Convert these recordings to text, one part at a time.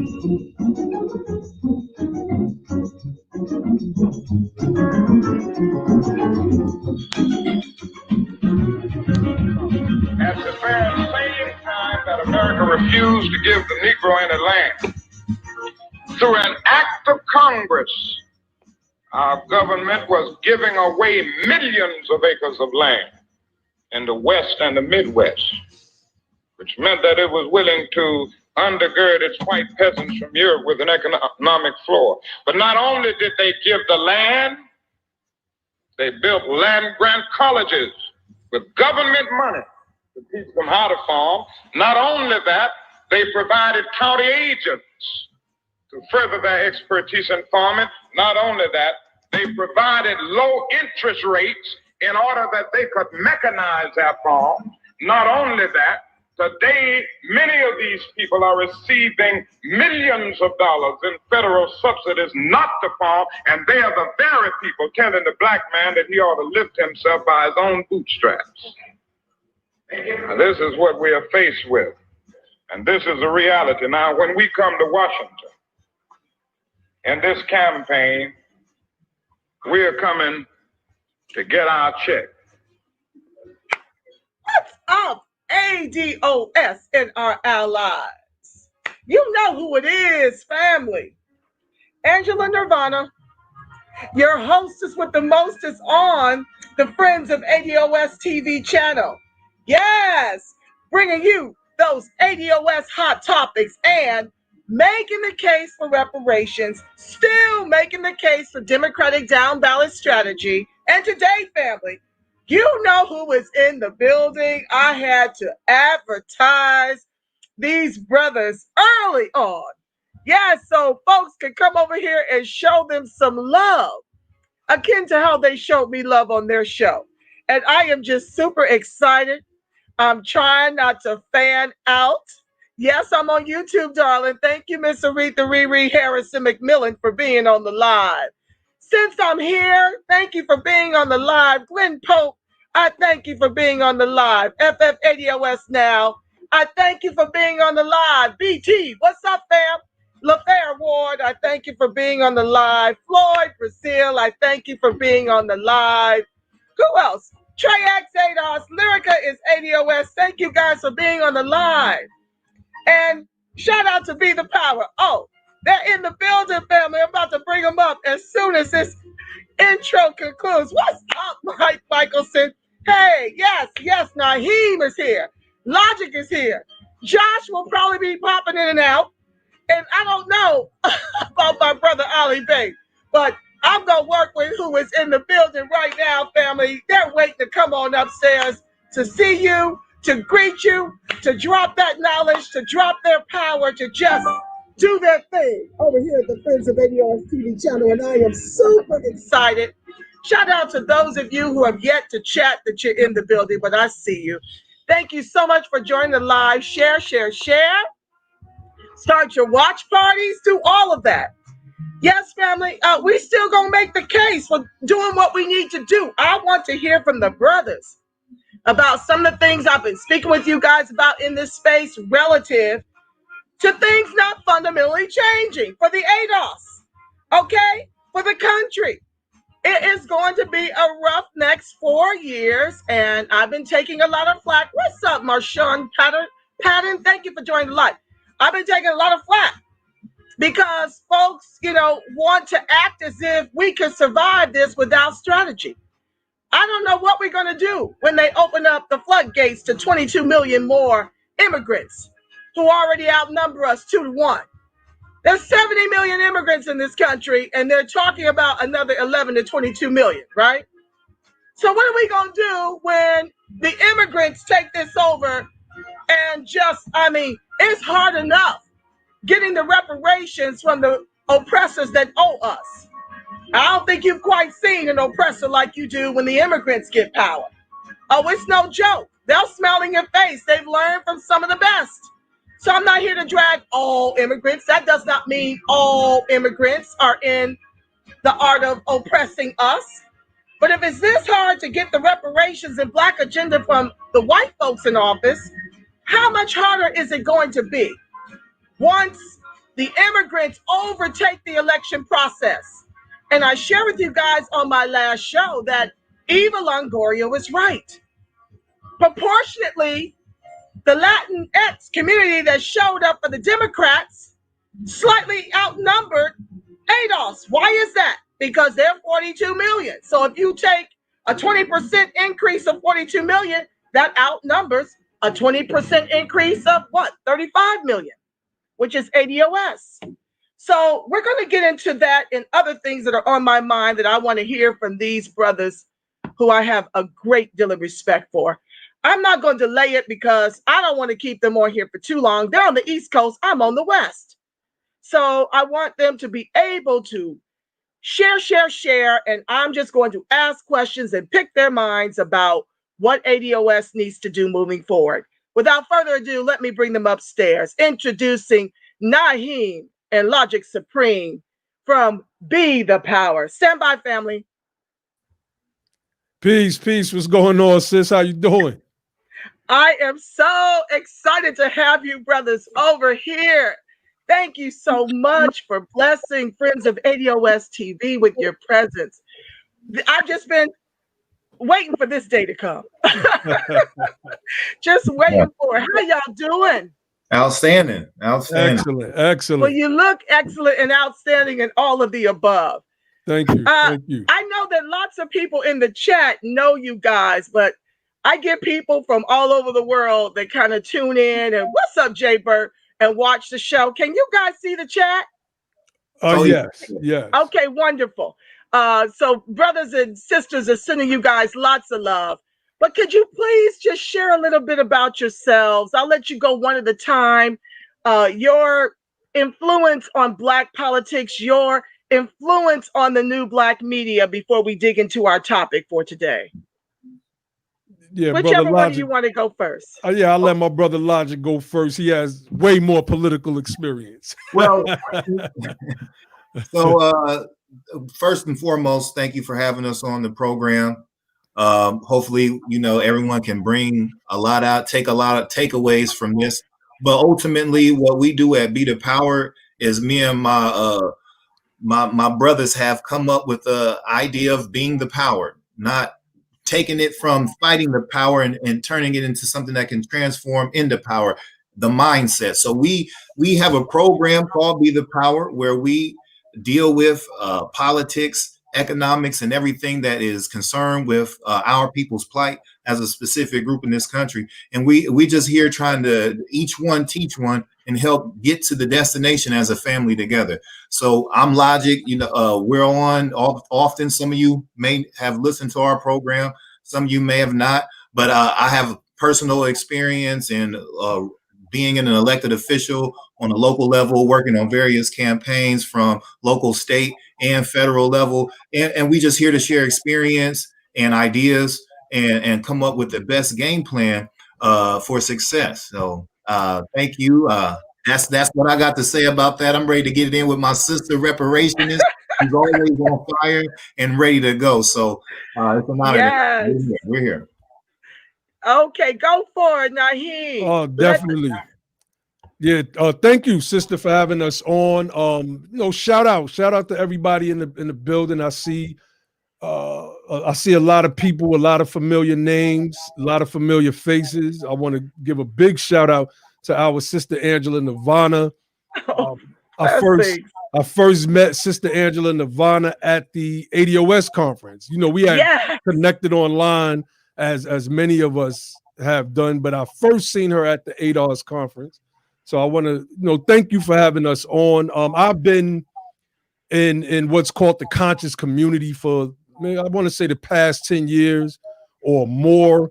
At the very same time that America refused to give the Negro any land, through an act of Congress, our government was giving away millions of acres of land in the West and the Midwest, which meant that it was willing to undergird its white peasants from Europe with an economic floor. But not only did they give the land, they built land-grant colleges with government money to teach them how to farm. Not only that, they provided county agents to further their expertise in farming. Not only that, they provided low interest rates in order that they could mechanize their farms. Not only that, today many of these people are receiving millions of dollars in federal subsidies not to farm, and they are the very people telling the black man that he ought to lift himself by his own bootstraps. Now, this is what we are faced with, and this is a reality. Now, when we come to Washington in this campaign, we are coming to get our check. What's up, ADOS and our allies? You know who it is, family. Angela Nirvana, your hostess with the mostest on the Friends of ADOS TV channel. Yes, bringing you those ADOS hot topics and making the case for reparations, still making the case for Democratic down ballot strategy. And today, family, you know who is in the building. I had to advertise these brothers early on. Yes, so folks can come over here and show them some love, akin to how they showed me love on their show. And I am just super excited. I'm trying not to fan out. Yes, I'm on YouTube, darling. Thank you, Miss Aretha Riri Harrison McMillan, for being on the live. Since I'm here, thank you for being on the live. Glenn Pope, I thank you for being on the live. FFADOS now, I thank you for being on the live. BT, what's up, fam? LaFair Ward, I thank you for being on the live. Floyd Brazil, I thank you for being on the live. Who else? Trey X ADOS, Lyrica is ADOS. Thank you guys for being on the live. And shout out to Be the Power. Oh, they're in the building, family. I'm about to bring them up as soon as this intro concludes. What's up, Mike Michelson? Hey, yes, Naheem is here. Logic is here. Josh will probably be popping in and out. And I don't know about my brother Ali Bey, but I'm going to work with who is in the building right now, family. They're waiting to come on upstairs to see you, to greet you, to drop that knowledge, to drop their power, to just do their thing over here at the Friends of ADOS TV channel. And I am super excited. Shout out to those of you who have yet to chat that you're in the building, but I see you. Thank you so much for joining the live. Share. Start your watch parties. Do all of that. Yes, family, we still gonna make the case for doing what we need to do. I want to hear from the brothers about some of the things I've been speaking with you guys about in this space relative to things not fundamentally changing for the ADOS, okay? For the country. It is going to be a rough next 4 years, and I've been taking a lot of flack. What's up, Marshawn Patton? Thank you for joining the live. I've been taking a lot of flack because folks, want to act as if we can survive this without strategy. I don't know what we're going to do when they open up the floodgates to 22 million more immigrants who already outnumber us 2-1. There's 70 million immigrants in this country, and they're talking about another 11 to 22 million, right? So what are we going to do when the immigrants take this over and it's hard enough getting the reparations from the oppressors that owe us. I don't think you've quite seen an oppressor like you do when the immigrants get power. Oh, it's no joke. They'll smile in your face. They've learned from some of the best. So I'm not here to drag all immigrants. That does not mean all immigrants are in the art of oppressing us. But if it's this hard to get the reparations and Black agenda from the white folks in office, how much harder is it going to be once the immigrants overtake the election process. And I shared with you guys on my last show that Eva Longoria was right. Proportionately, the Latinx community that showed up for the Democrats slightly outnumbered ADOS. Why is that? Because they're 42 million. So if you take a 20% increase of 42 million, that outnumbers a 20% increase of what? 35 million, which is ADOS. So we're going to get into that and other things that are on my mind that I want to hear from these brothers who I have a great deal of respect for. I'm not going to delay it because I don't want to keep them on here for too long. They're on the East Coast, I'm on the West. So I want them to be able to share, and I'm just going to ask questions and pick their minds about what ADOS needs to do moving forward. Without further ado, let me bring them upstairs. Introducing Naheem and Logic Supreme from Be the Power. Stand by, family. Peace. What's going on, sis? How you doing? I am so excited to have you brothers over here. Thank you so much for blessing Friends of ADOS TV with your presence. I've just been waiting for this day to come. Just waiting for it. How y'all doing? Outstanding. Excellent. Well, you look excellent and outstanding and all of the above. Thank you. I know that lots of people in the chat know you guys, but I get people from all over the world that kind of tune in and what's up, Jay Burt, and watch the show. Can you guys see the chat? Yes. Okay, wonderful. So brothers and sisters are sending you guys lots of love. But could you please just share a little bit about yourselves? I'll let you go one at a time. Your influence on Black politics, your influence on the new Black media before we dig into our topic for today. Yeah, whichever one you want to go first. I'll let my brother Logic go first. He has way more political experience. Well, so first and foremost, thank you for having us on the program. Hopefully, everyone can bring a lot out, take a lot of takeaways from this. But ultimately, what we do at Be the Power is me and my brothers have come up with the idea of being the power, not taking it from fighting the power and turning it into something that can transform into power, the mindset. So we have a program called Be the Power where we deal with politics, economics, and everything that is concerned with our people's plight as a specific group in this country. And we just here trying to each one teach one and help get to the destination as a family together. So I'm Logic, we're on often. Some of you may have listened to our program. Some of you may have not, but I have personal experience in being an elected official on a local level, working on various campaigns from local, state, and federal level. And we just here to share experience and ideas and come up with the best game plan for success. So thank you. That's what I got to say about that. I'm ready to get it in with my sister reparationist. She's always on fire and ready to go. So it's an honor. Yes. We're here. Okay, go for it, Naheem. Oh, definitely. Yeah. Thank you, sister, for having us on. Shout out to everybody in the building. I see a lot of people, a lot of familiar names, a lot of familiar faces. I want to give a big shout out to our sister Angela Nirvana. I first met Sister Angela Nirvana at the ADOS conference. We had connected online as many of us have done, but I first seen her at the ADOS conference. So I want to, thank you for having us on. I've been in what's called the conscious community for, I want to say the past 10 years or more.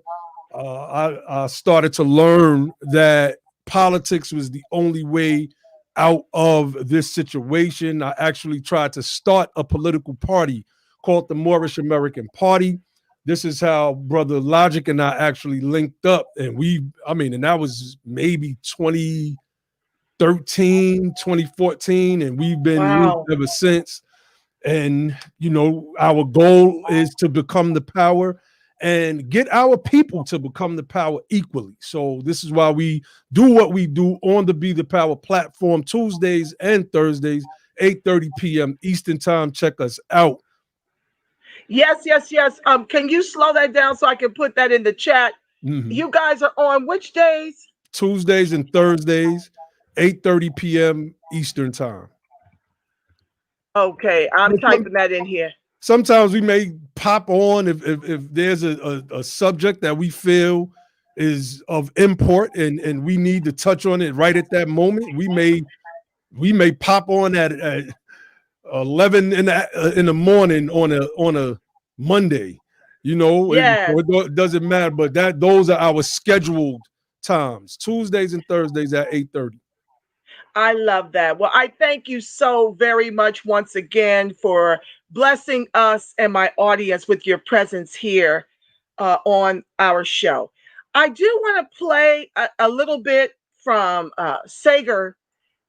I started to learn that politics was the only way out of this situation. I actually tried to start a political party called the Moorish American Party. This is how Brother Logic and I actually linked up. And and that was maybe 2013, 2014, and we've been linked ever since. And, our goal is to become the power and get our people to become the power equally. So this is why we do what we do on the Be the Power platform, Tuesdays and Thursdays, 8:30 p.m. Eastern time. Check us out. Yes. Can you slow that down so I can put that in the chat? Mm-hmm. You guys are on which days? Tuesdays and Thursdays, 8:30 p.m. Eastern time. Okay, I'm typing that in here. Sometimes we may pop on if there's a subject that we feel is of import and we need to touch on it right at that moment. We may pop on at 11 in the morning on a Monday. It doesn't matter. But those are our scheduled times, Tuesdays and Thursdays at 8:30. I love that. Well, I thank you so very much once again for blessing us and my audience with your presence here on our show. I do want to play a little bit from Sager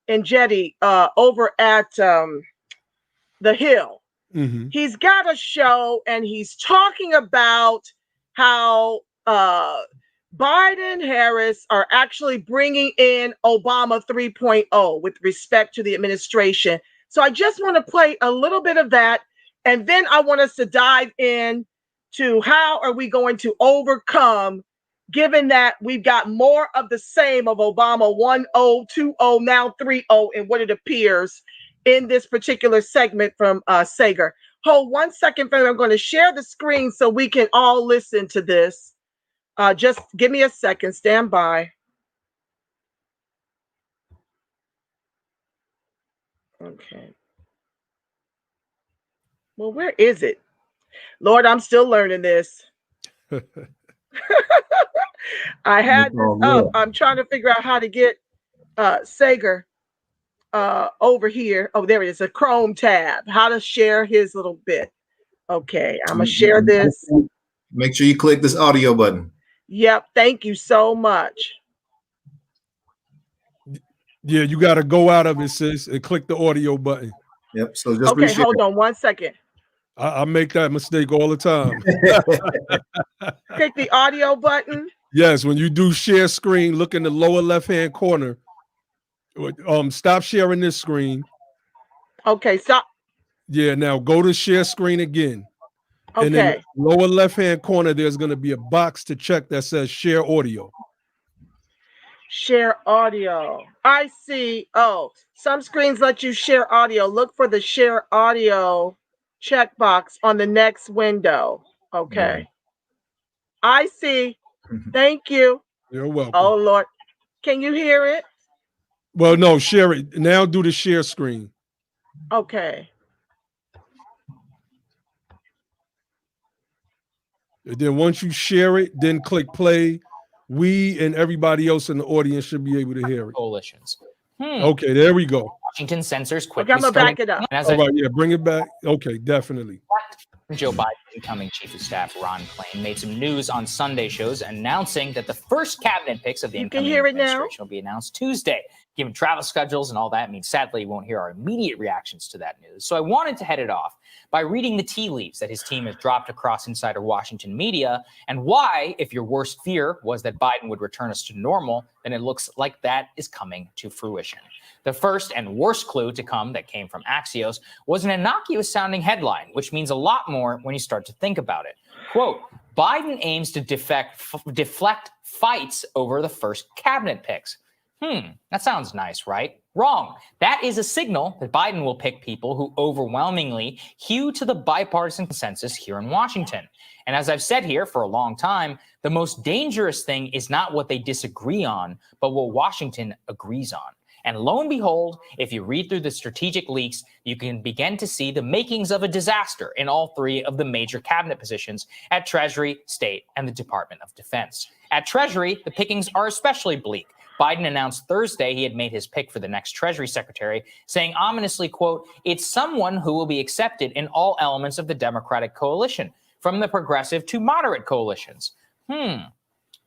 and Jetty over at The Hill. Mm-hmm. He's got a show and he's talking about how Biden, Harris are actually bringing in Obama 3.0 with respect to the administration. So I just want to play a little bit of that. And then I want us to dive in to how are we going to overcome, given that we've got more of the same of Obama 1.0, 2.0, now 3.0 in what it appears in this particular segment from Sager. Hold 1 second, I'm going to share the screen so we can all listen to this. Just give me a second. Stand by. Okay. Well, where is it? Lord, I'm still learning this. I had this up. I'm trying to figure out how to get Sager over here. Oh, there it is. A Chrome tab. How to share his little bit. Okay. I'm going to share this. Make sure you click this audio button. Yep. Thank you so much. Yeah, you got to go out of it, sis, and click the audio button. Yep. So just okay, hold on 1 second. I make that mistake all the time. Click the audio button. Yes, when you do share screen, look in the lower left-hand corner. Stop sharing this screen. Okay, stop. Yeah, now go to share screen again. Okay. And in the lower left-hand corner, there's going to be a box to check that says share audio. Share audio. I see. Oh, some screens let you share audio. Look for the share audio checkbox on the next window. Okay. I see. Thank you. You're welcome. Oh, Lord. Can you hear it? Well, no, share it. Now do the share screen. Okay. And then once you share it, then click play. We and everybody else in the audience should be able to hear it. Coalitions. Okay, there we go. Washington censors quickly. Okay, I'm gonna back it up. All right, yeah, bring it back. Okay, definitely. Joe Biden, incoming Chief of Staff Ron Klain, made some news on Sunday shows announcing that the first cabinet picks of the incoming administration will be announced Tuesday. Given travel schedules and all that, means sadly you won't hear our immediate reactions to that news. So I wanted to head it off by reading the tea leaves that his team has dropped across insider Washington media, and why, if your worst fear was that Biden would return us to normal, then it looks like that is coming to fruition. The first and worst clue to come that came from Axios was an innocuous-sounding headline, which means a lot more when you start to think about it. Quote, Biden aims to deflect fights over the first cabinet picks. That sounds nice, right? Wrong. That is a signal that Biden will pick people who overwhelmingly hew to the bipartisan consensus here in Washington. And as I've said here for a long time, the most dangerous thing is not what they disagree on, but what Washington agrees on. And lo and behold, if you read through the strategic leaks, you can begin to see the makings of a disaster in all three of the major cabinet positions at Treasury, State, and the Department of Defense. At Treasury, the pickings are especially bleak. Biden announced Thursday he had made his pick for the next Treasury Secretary, saying ominously, quote, it's someone who will be accepted in all elements of the Democratic coalition, from the progressive to moderate coalitions.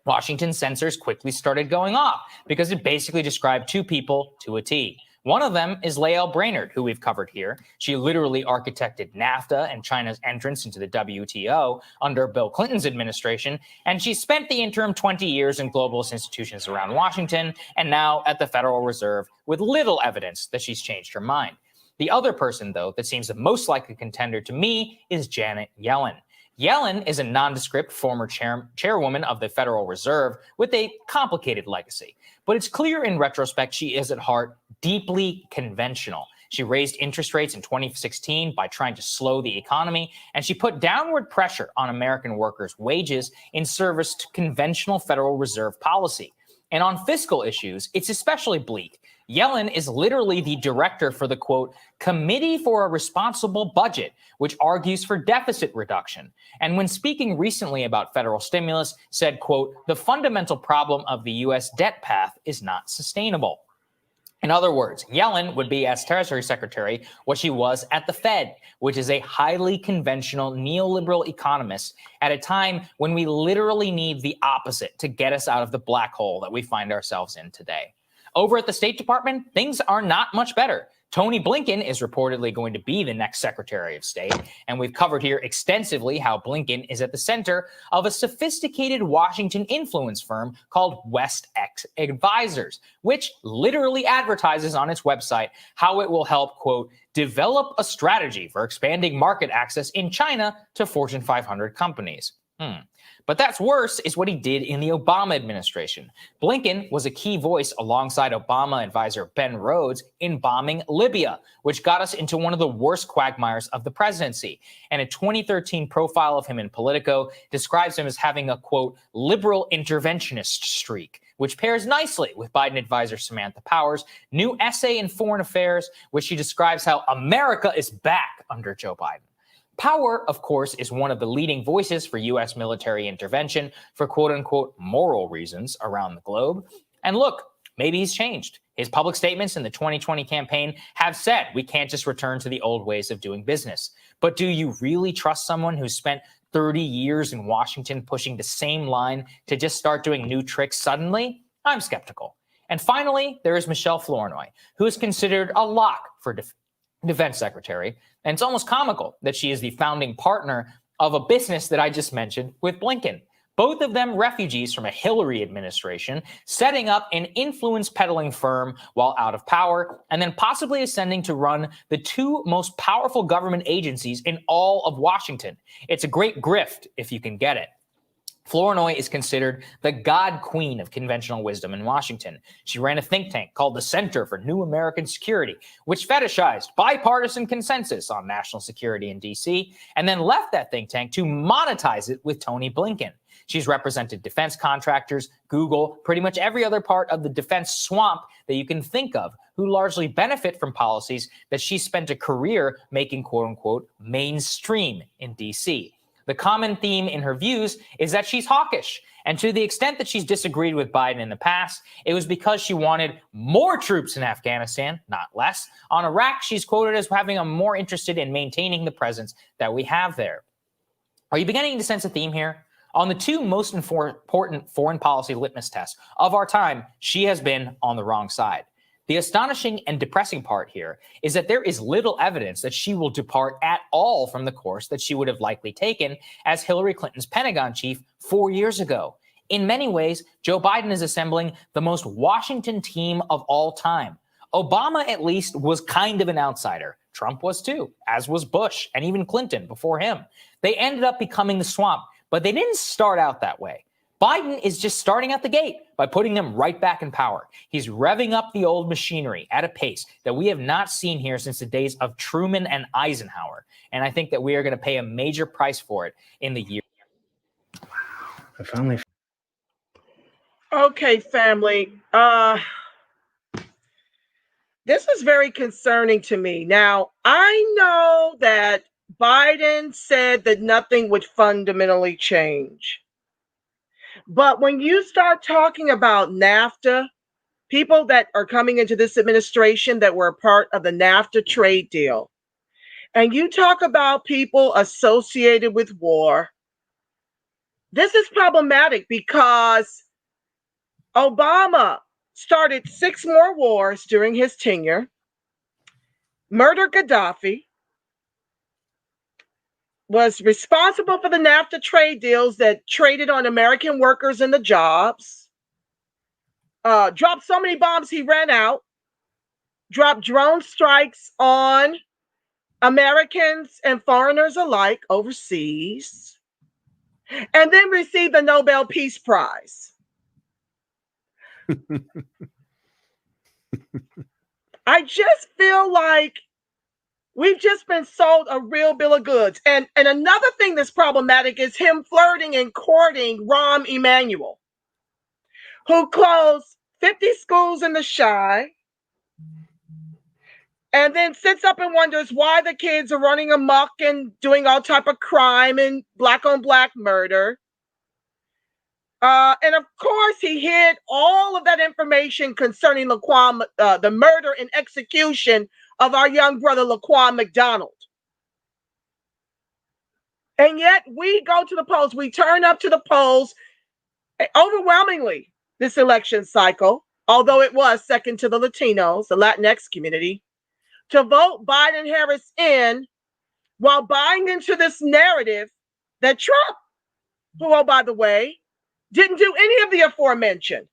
Washington censors quickly started going off because it basically described two people to a T. One of them is Lael Brainerd, who we've covered here. She literally architected NAFTA and China's entrance into the WTO under Bill Clinton's administration, and she spent the interim 20 years in globalist institutions around Washington and now at the Federal Reserve with little evidence that she's changed her mind. The other person, though, that seems the most likely contender to me is Janet Yellen. Yellen is a nondescript former chairwoman of the Federal Reserve with a complicated legacy. But it's clear in retrospect she is at heart deeply conventional. She raised interest rates in 2016 by trying to slow the economy, and she put downward pressure on American workers' wages in service to conventional Federal Reserve policy. And on fiscal issues, it's especially bleak. Yellen is literally the director for the, quote, Committee for a Responsible Budget, which argues for deficit reduction. And when speaking recently about federal stimulus, said, quote, the fundamental problem of the U.S. debt path is not sustainable. In other words, Yellen would be, as Treasury Secretary, what she was at the Fed, which is a highly conventional neoliberal economist at a time when we literally need the opposite to get us out of the black hole that we find ourselves in today. Over at the State Department, things are not much better. Tony Blinken is reportedly going to be the next Secretary of State, and we've covered here extensively how Blinken is at the center of a sophisticated Washington influence firm called WestX Advisors, which literally advertises on its website how it will help, quote, develop a strategy for expanding market access in China to Fortune 500 companies. But that's worse is what he did in the Obama administration. Blinken was a key voice alongside Obama advisor Ben Rhodes in bombing Libya, which got us into one of the worst quagmires of the presidency. And a 2013 profile of him in Politico describes him as having a, quote, liberal interventionist streak, which pairs nicely with Biden advisor Samantha Power's new essay in Foreign Affairs, which she describes how America is back under Joe Biden. Power, of course, is one of the leading voices for U.S. military intervention for quote-unquote moral reasons around the globe. And look, maybe he's changed. His public statements in the 2020 campaign have said we can't just return to the old ways of doing business. But do you really trust someone who's spent 30 years in Washington pushing the same line to just start doing new tricks suddenly? I'm skeptical. And finally, there is Michelle Flournoy, who is considered a lock for defense secretary. And it's almost comical that she is the founding partner of a business that I just mentioned with Blinken. Both of them refugees from a Hillary administration, setting up an influence peddling firm while out of power, and then possibly ascending to run the two most powerful government agencies in all of Washington. It's a great grift if you can get it. Flournoy is considered the god queen of conventional wisdom in Washington. She ran a think tank called the Center for New American Security, which fetishized bipartisan consensus on national security in D.C., and then left that think tank to monetize it with Tony Blinken. She's represented defense contractors, Google, pretty much every other part of the defense swamp that you can think of, who largely benefit from policies that she spent a career making, quote unquote, mainstream in D.C. The common theme in her views is that she's hawkish. And to the extent that she's disagreed with Biden in the past, it was because she wanted more troops in Afghanistan, not less. On Iraq, she's quoted as having a more interested in maintaining the presence that we have there. Are you beginning to sense a theme here? On the two most important foreign policy litmus tests of our time, she has been on the wrong side. The astonishing and depressing part here is that there is little evidence that she will depart at all from the course that she would have likely taken as Hillary Clinton's Pentagon chief 4 years ago. In many ways, Joe Biden is assembling the most Washington team of all time. Obama, at least, was kind of an outsider. Trump was too, as was Bush and even Clinton before him. They ended up becoming the swamp, but they didn't start out that way. Biden is just starting at the gate by putting them right back in power. He's revving up the old machinery at a pace that we have not seen here since the days of Truman and Eisenhower. And I think that we are going to pay a major price for it in the year. Okay, family. This is very concerning to me. Now, I know that Biden said that nothing would fundamentally change. But when you start talking about NAFTA, people that are coming into this administration that were a part of the NAFTA trade deal, and you talk about people associated with war, this is problematic because Obama started 6 more wars during his tenure. murdered Gaddafi, was responsible for the NAFTA trade deals that traded on American workers and the jobs, dropped so many bombs he ran out, dropped drone strikes on Americans and foreigners alike overseas, and then received the Nobel Peace Prize. I just feel like we've just been sold a real bill of goods. And another thing that's problematic is him flirting and courting Rahm Emanuel, who closed 50 schools in the Chi, and then sits up and wonders why the kids are running amok and doing all type of crime and black on black murder. And of course, he hid all of that information concerning Laquan, the murder and execution of our young brother, Laquan McDonald. And yet we go to the polls, we turn up to the polls overwhelmingly this election cycle, although it was second to the Latinos, the Latinx community, to vote Biden-Harris in while buying into this narrative that Trump, who, oh, by the way, didn't do any of the aforementioned.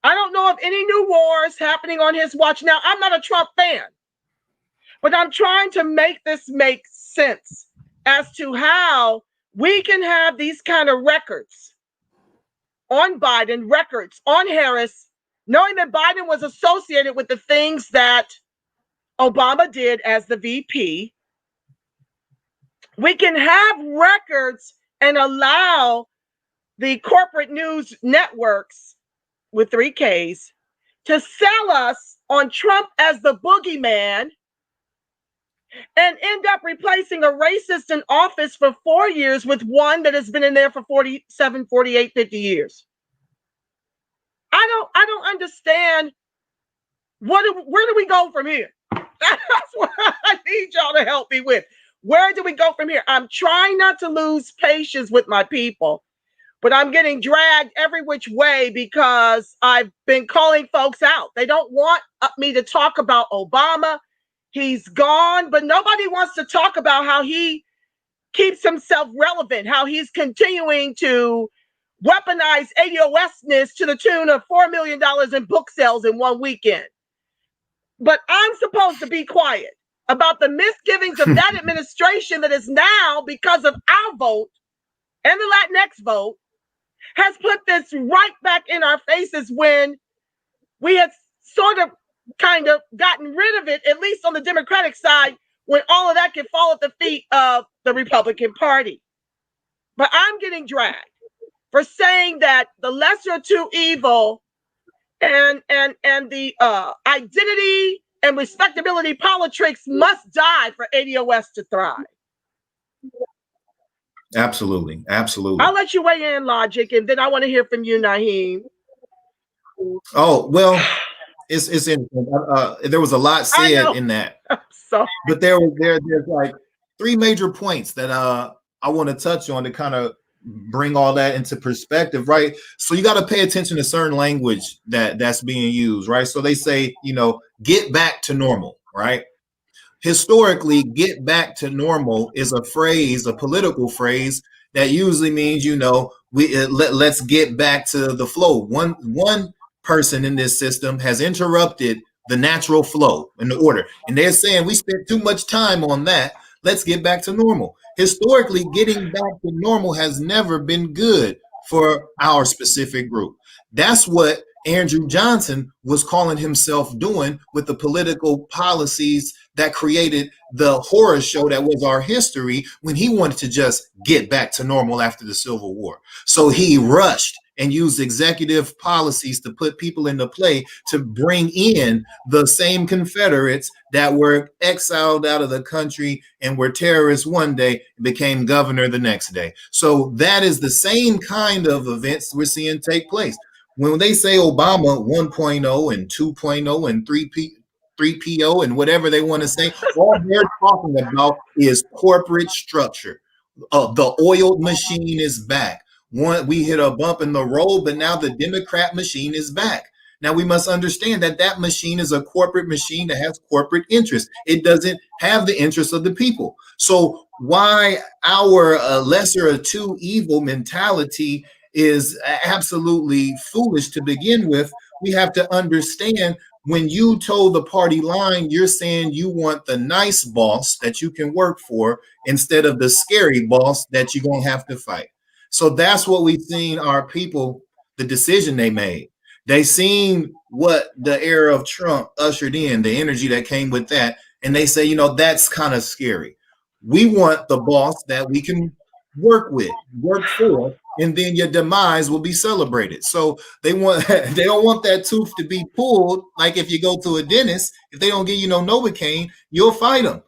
I don't know of any new wars happening on his watch. Now, I'm not a Trump fan, but I'm trying to make this make sense as to how we can have these kind of records on Biden, records on Harris, knowing that Biden was associated with the things that Obama did as the VP. We can have records and allow the corporate news networks with 3 Ks to sell us on Trump as the boogeyman and end up replacing a racist in office for 4 years with one that has been in there for 47, 48, 50 years. I don't understand where do we go from here? That's what I need y'all to help me with. Where do we go from here? I'm trying not to lose patience with my people, but I'm getting dragged every which way because I've been calling folks out. They don't want me to talk about Obama. He's gone, but nobody wants to talk about how he keeps himself relevant, how he's continuing to weaponize ADOS-ness to the tune of $4 million in book sales in one weekend. But I'm supposed to be quiet about the misgivings of that administration that is now, because of our vote and the Latinx vote, has put this right back in our faces when we had sort of kind of gotten rid of it, at least on the Democratic side, when all of that can fall at the feet of the Republican Party. But I'm getting dragged for saying that the lesser of two evil and the identity and respectability politics must die for ADOS to thrive. Absolutely. Absolutely. I'll let you weigh in, Logic, and then I want to hear from you, Naheem. Oh, well, it's interesting. There was a lot said in that. Sorry. But there's like 3 major points that I want to touch on to kind of bring all that into perspective, right? So you got to pay attention to certain language that's being used, right? So they say, get back to normal, right? Historically, get back to normal is a phrase, a political phrase that usually means, let's get back to the flow. One person in this system has interrupted the natural flow and the order, and they're saying we spent too much time on that. Let's get back to normal. Historically, getting back to normal has never been good for our specific group. That's what Andrew Johnson was calling himself doing with the political policies that created the horror show that was our history when he wanted to just get back to normal after the Civil War. So he rushed and used executive policies to put people into play to bring in the same Confederates that were exiled out of the country and were terrorists one day and became governor the next day. So that is the same kind of events we're seeing take place. When they say Obama 1.0 and 2.0 and 3PO and whatever they want to say, all they're talking about is corporate structure. The oiled machine is back. We hit a bump in the road, but now the Democrat machine is back. Now we must understand that that machine is a corporate machine that has corporate interests. It doesn't have the interests of the people. So why our lesser of two evil mentality is absolutely foolish to begin with, we have to understand when you toe the party line, you're saying you want the nice boss that you can work for instead of the scary boss that you're going to have to fight. So that's what we've seen our people, the decision they made. They seen what the era of Trump ushered in, the energy that came with that. And they say, you know, that's kind of scary. We want the boss that we can work with, work for, and then your demise will be celebrated. So they don't want that tooth to be pulled. Like if you go to a dentist, if they don't give you no Novocaine, you'll fight them,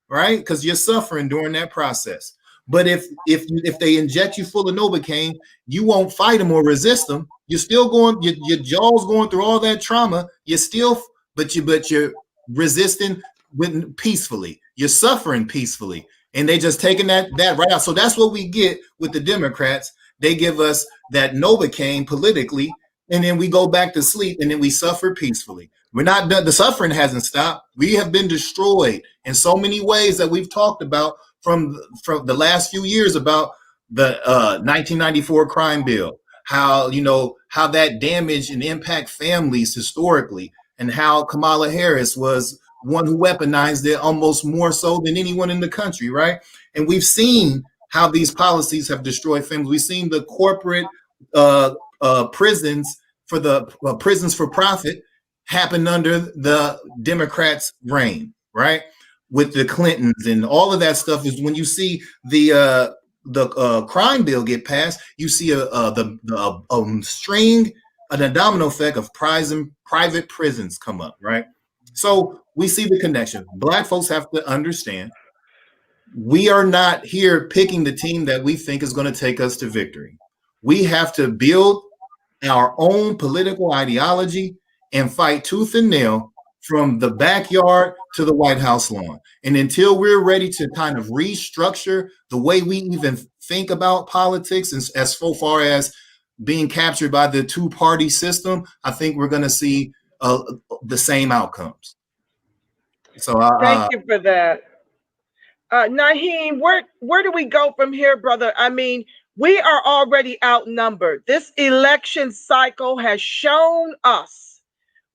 right? Because you're suffering during that process. But if they inject you full of Novocaine, you won't fight them or resist them. You're still going, your jaw's going through all that trauma. You're still, but you're resisting with peacefully. You're suffering peacefully. And they just taking that right out. So that's what we get with the Democrats. They give us that Novocaine politically, and then we go back to sleep, and then we suffer peacefully. We're not done. The suffering hasn't stopped. We have been destroyed in so many ways that we've talked about from the last few years about the 1994 crime bill, how that damaged and impact families historically, and how Kamala Harris was one who weaponized it almost more so than anyone in the country, right? And we've seen how these policies have destroyed families. We've seen the corporate prisons for the prisons for profit happen under the Democrats' reign, right? With the Clintons and all of that stuff. Is when you see the crime bill get passed, you see a string, a domino effect of private prisons come up, right? So we see the connection. Black folks have to understand we are not here picking the team that we think is going to take us to victory. We have to build our own political ideology and fight tooth and nail from the backyard to the White House lawn. And until we're ready to kind of restructure the way we even think about politics, as so far as being captured by the two-party system, I think we're going to see the same outcomes. So thank you for that. Naheem, where do we go from here, brother? I mean, we are already outnumbered. This election cycle has shown us,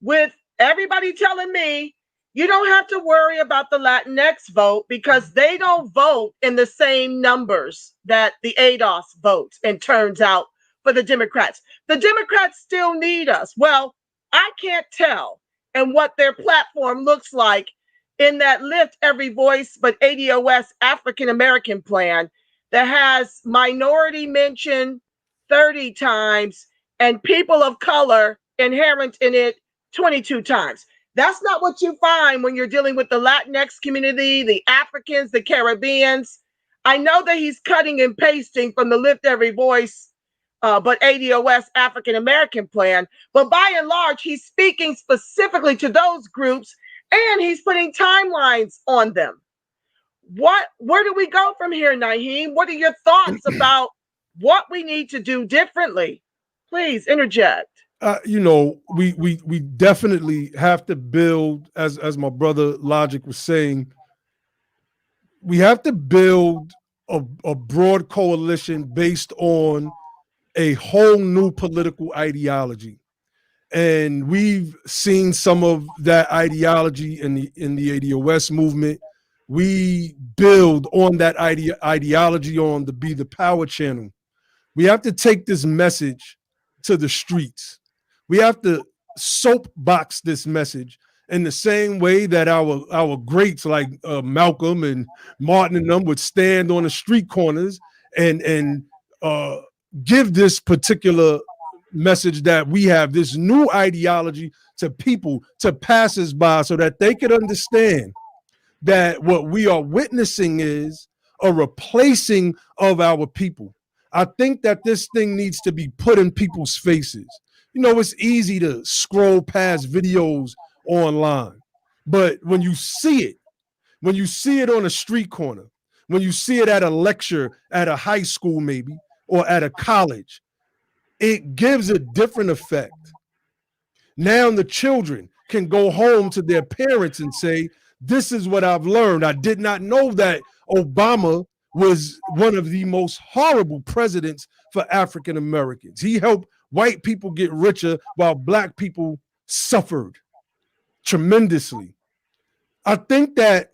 with everybody telling me, you don't have to worry about the Latinx vote because they don't vote in the same numbers that the ADOS votes and turns out for the Democrats. The Democrats still need us. Well, I can't tell and what their platform looks like in that Lift Every Voice but ADOS African American plan that has minority mentioned 30 times and people of color inherent in it 22 times. That's not what you find when you're dealing with the Latinx community, the Africans, the Caribbeans. I know that he's cutting and pasting from the Lift Every Voice but ADOS African American plan, but by and large, he's speaking specifically to those groups and he's putting timelines on them. Where do we go from here, Naheem? What are your thoughts about what we need to do differently? Please interject. We definitely have to build, as my brother Logic was saying, we have to build a broad coalition based on a whole new political ideology. And we've seen some of that ideology in the ADOS movement. We build on that ideology on the Be the Power channel. We have to take this message to the streets. We have to soapbox this message in the same way that our greats like Malcolm and Martin and them would stand on the street corners and give this particular message that we have this new ideology to people, to passers-by, so that they could understand that what we are witnessing is a replacing of our people. I think that this thing needs to be put in people's faces. It's easy to scroll past videos online, but when you see it on a street corner, when you see it at a lecture at a high school maybe, or at a college, it gives a different effect. Now the children can go home to their parents and say, this is what I've learned. I did not know that Obama was one of the most horrible presidents for African Americans. He helped white people get richer while black people suffered tremendously. I think that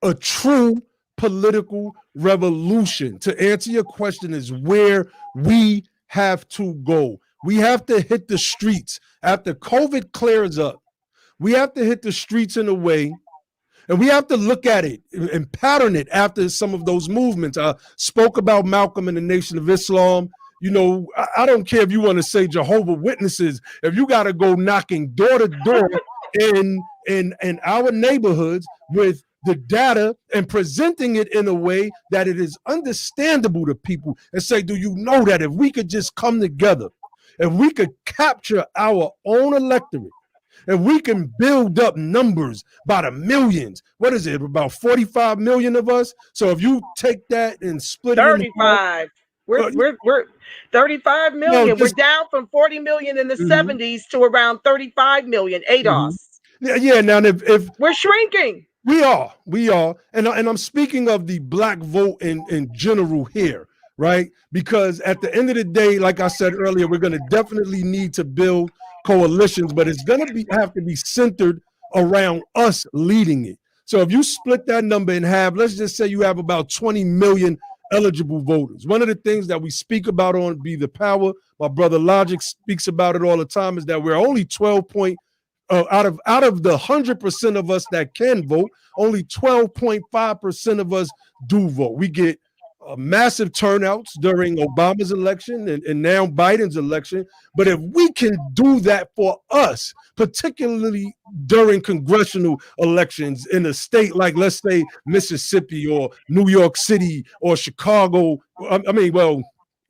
a true political revolution, to answer your question, is where we have to go. We have to hit the streets. After COVID clears up, we have to hit the streets in a way, and we have to look at it and pattern it after some of those movements. I spoke about Malcolm and the Nation of Islam. You know, I don't care if you want to say Jehovah's Witnesses. If you got to go knocking door to door in our neighborhoods with the data and presenting it in a way that it is understandable to people and say, do you know that if we could just come together, if we could capture our own electorate, and we can build up numbers by the millions. What is it? About 45 million of us. So if you take that and split 35. We're 35 million. No, we're down from 40 million in the 70s to around 35 million ADOS. Yeah. Now if we're shrinking. We are. And I'm speaking of the black vote in general here, right? Because at the end of the day, like I said earlier, we're going to definitely need to build coalitions, but it's going to have to be centered around us leading it. So if you split that number in half, let's just say you have about 20 million eligible voters. One of the things that we speak about on Be the Power, my brother Logic speaks about it all the time, is that we're only 12 out of the 100% of us that can vote, only 12.5% of us do vote. We get massive turnouts during Obama's election and now Biden's election. But if we can do that for us, particularly during congressional elections in a state like, let's say, Mississippi or New York City or Chicago,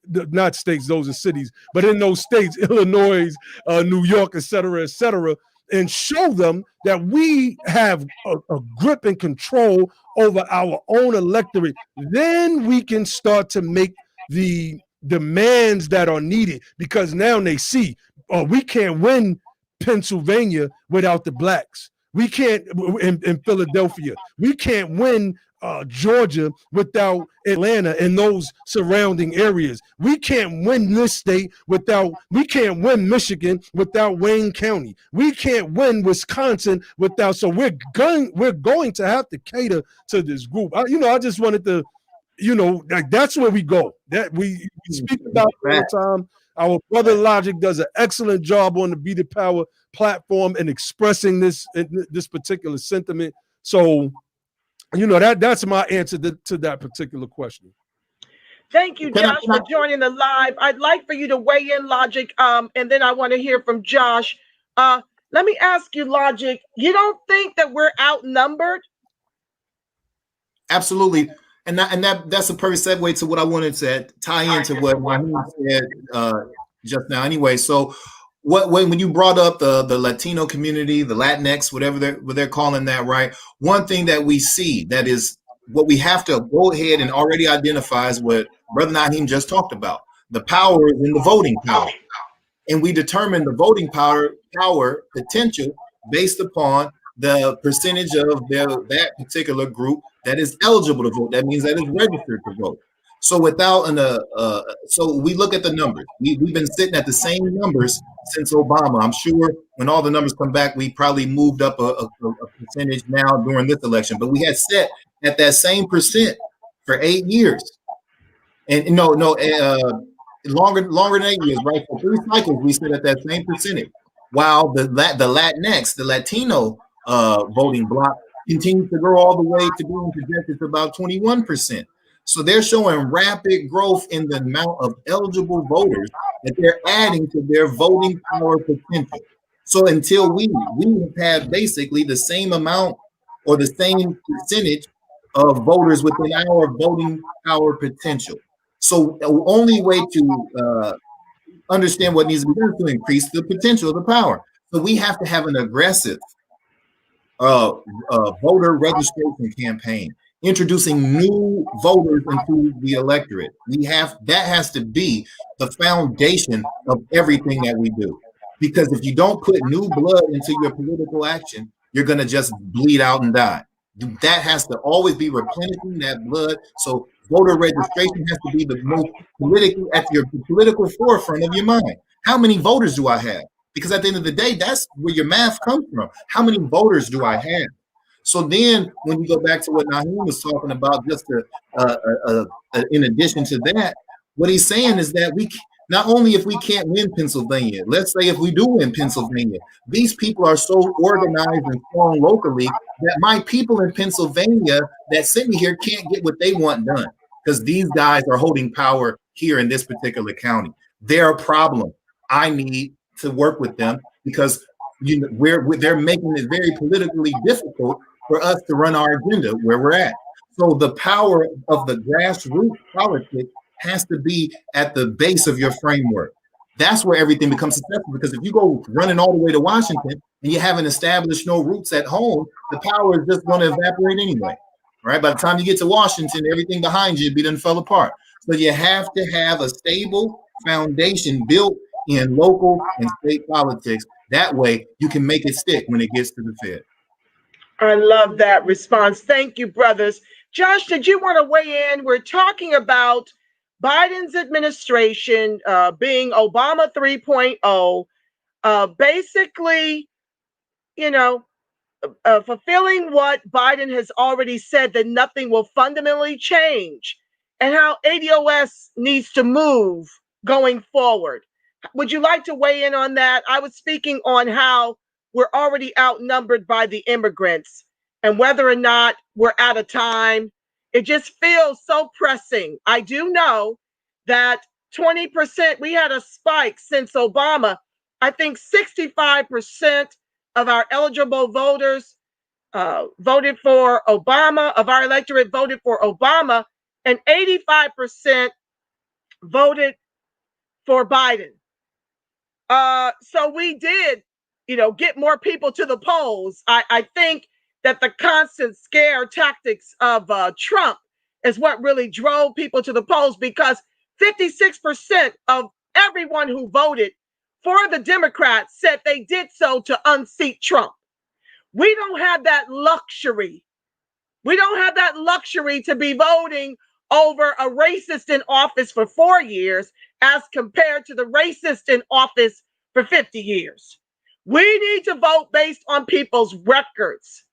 not states, those are cities, but in those states, Illinois, New York, et cetera, and show them that we have a grip and control over our own electorate, then we can start to make the demands that are needed, because now they see, we can't win Pennsylvania without the blacks. We can't in Philadelphia. We can't win Georgia without Atlanta and those surrounding areas. We can't win this state we can't win Michigan without Wayne County. We can't win Wisconsin without, so we're going to have to cater to this group. I just wanted to, like, that's where we go. That we speak about all the time. Our brother Logic does an excellent job on the Be the Power platform and expressing this particular sentiment. So, that's my answer to that particular question. Thank you, Josh, for joining the live. I'd like for you to weigh in, Logic, and then I want to hear from Josh. Let me ask you, Logic, you don't think that we're outnumbered? Absolutely. And that's a perfect segue to what I wanted to tie into what Raheem said just now. Anyway, so when you brought up the Latino community, the Latinx, whatever they're calling that, right? One thing that we see that is what we have to go ahead and already identify is what Brother Naheem just talked about. The power is in the voting power, and we determine the voting power potential based upon the percentage of that particular group that is eligible to vote. That means that is registered to vote. So so we look at the numbers. We've been sitting at the same numbers since Obama. I'm sure when all the numbers come back, we probably moved up a percentage now during this election. But we had set at that same percent for 8 years, and longer than 8 years, right? For 3 cycles, we sit at that same percentage, while the Latinx, the Latino voting bloc continues to grow all the way to being projected to about 21%. So they're showing rapid growth in the amount of eligible voters that they're adding to their voting power potential. So until we have basically the same amount or the same percentage of voters within our voting power potential. So the only way to understand what needs to be done is to increase the potential of the power. So we have to have an aggressive voter registration campaign, introducing new voters into the electorate. That has to be the foundation of everything that we do. Because if you don't put new blood into your political action, you're going to just bleed out and die. That has to always be replenishing that blood. So voter registration has to be the most politically at your political forefront of your mind. How many voters do I have? Because at the end of the day, that's where your math comes from. How many voters do I have? So then when you go back to what Naheem was talking about, just in addition to that, what he's saying is that we not only if we can't win Pennsylvania, let's say if we do win Pennsylvania, these people are so organized and strong locally that my people in Pennsylvania that sent me here can't get what they want done because these guys are holding power here in this particular county. They're a problem. I need to work with them because they're making it very politically difficult for us to run our agenda where we're at. So the power of the grassroots politics has to be at the base of your framework. That's where everything becomes successful, because if you go running all the way to Washington and you haven't established no roots at home, the power is just going to evaporate anyway, right? By the time you get to Washington, everything behind you done fell apart. So you have to have a stable foundation built in local and state politics. That way you can make it stick when it gets to the Fed. I love that response. Thank you, brothers. Josh, did you want to weigh in? We're talking about Biden's administration being Obama 3.0, basically, fulfilling what Biden has already said, that nothing will fundamentally change, and how ADOS needs to move going forward. Would you like to weigh in on that? I was speaking on how we're already outnumbered by the immigrants and whether or not we're out of time. It just feels so pressing. I do know that 20%, we had a spike since Obama. I think 65% of our eligible voters voted for Obama, of our electorate voted for Obama, and 85% voted for Biden. So we did, get more people to the polls. I think that the constant scare tactics of Trump is what really drove people to the polls, because 56% of everyone who voted for the Democrats said they did so to unseat Trump. We don't have that luxury. We don't have that luxury to be voting over a racist in office for 4 years as compared to the racist in office for 50 years. We need to vote based on people's records.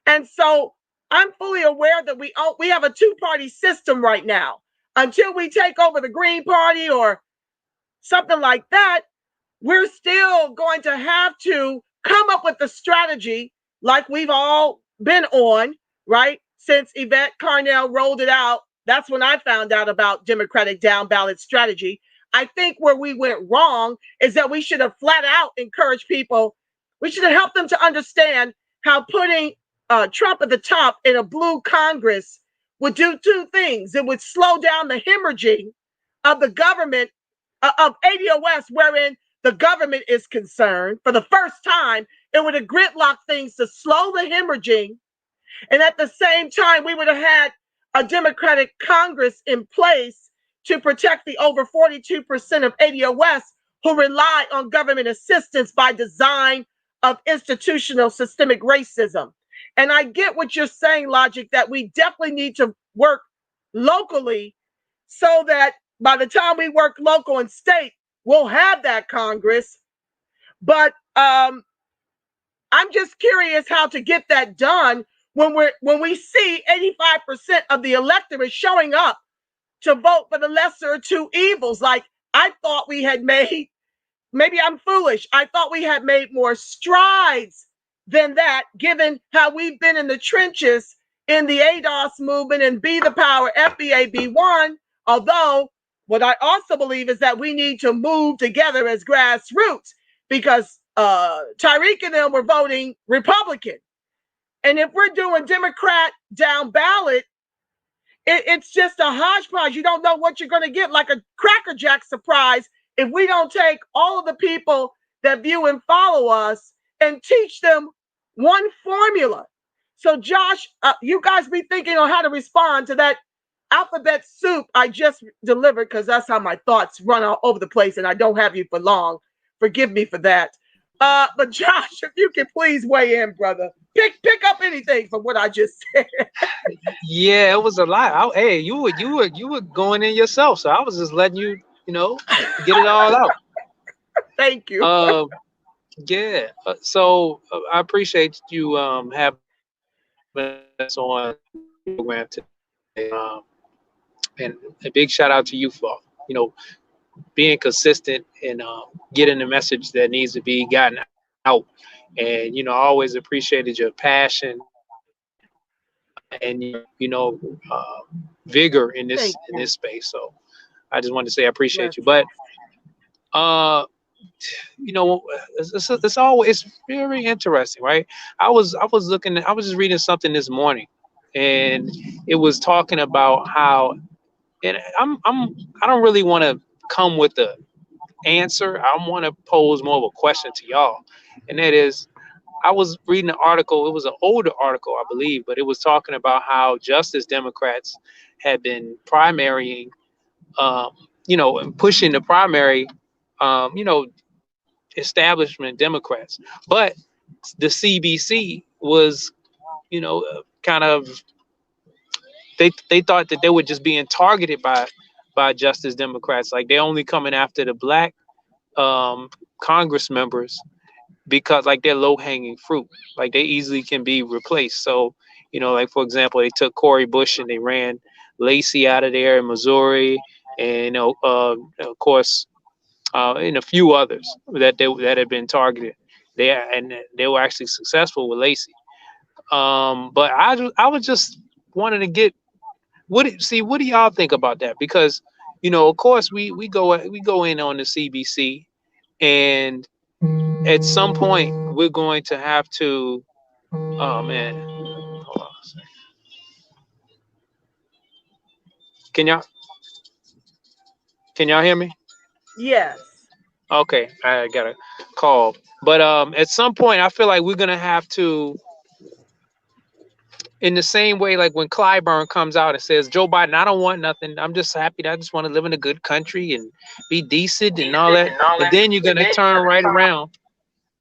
And so I'm fully aware that we have a two-party system right now. Until we take over the Green Party or something like that, we're still going to have to come up with a strategy like we've all been on, right? Since Yvette Carnell rolled it out. That's when I found out about Democratic down ballot strategy. I think where we went wrong is that we should have flat out encouraged people. We should have helped them to understand how putting Trump at the top in a blue Congress would do two things. It would slow down the hemorrhaging of the government, of ADOS, wherein the government is concerned. For the first time, it would have gridlocked things to slow the hemorrhaging. And at the same time, we would have had a Democratic Congress in place to protect the over 42% of ADOS who rely on government assistance by design of institutional systemic racism. And I get what you're saying, Logic, that we definitely need to work locally so that by the time we work local and state, we'll have that Congress. But I'm just curious how to get that done when we see 85% of the electorate showing up to vote for the lesser of two evils. Like, I thought we had made, maybe I'm foolish, I thought we had made more strides than that, given how we've been in the trenches in the ADOS movement and Be the Power, FBAB1. Although, what I also believe is that we need to move together as grassroots, because Tyreek and them were voting Republican. And if we're doing Democrat down ballot, it's just a hodgepodge. You don't know what you're going to get, like a Cracker Jack surprise, if we don't take all of the people that view and follow us and teach them one formula. So, Josh, you guys be thinking on how to respond to that alphabet soup I just delivered, because that's how my thoughts run all over the place, and I don't have you for long. Forgive me for that. But Josh, if you can please weigh in, brother. Pick up anything from what I just said. Yeah, it was a lot. Hey, you were going in yourself, so I was just letting you, get it all out. Thank you. Yeah. So I appreciate you having us on the program today. And a big shout out to you for being consistent and getting the message that needs to be gotten out. And I always appreciated your passion and vigor in this space. So I just wanted to say I appreciate you. But it's very interesting, right? I was just reading something this morning, and it was talking about how, and I don't really want to come with the answer. I want to pose more of a question to y'all, and that is, I was reading an article. It was an older article, I believe, but it was talking about how Justice Democrats had been primarying, and pushing the primary, establishment Democrats. But the CBC was, kind of, they thought that they were just being targeted by Justice Democrats. Like they're only coming after the black Congress members because like they're low hanging fruit, like they easily can be replaced. So, like for example, they took Cori Bush and they ran Lacey out of there in Missouri, and of course, and a few others that had been targeted. They were actually successful with Lacey. But I was just wanting to get what do y'all think about that? Because of course we go in on the CBC, and at some point we're going to have to. Oh man, hold on a second. Can y'all hear me? Yes. Okay, I got a call. But at some point, I feel like we're gonna have to, in the same way, like when Clyburn comes out and says, "Joe Biden, I don't want nothing. I'm just happy. I just want to live in a good country and be decent and all that." And then you're gonna turn right around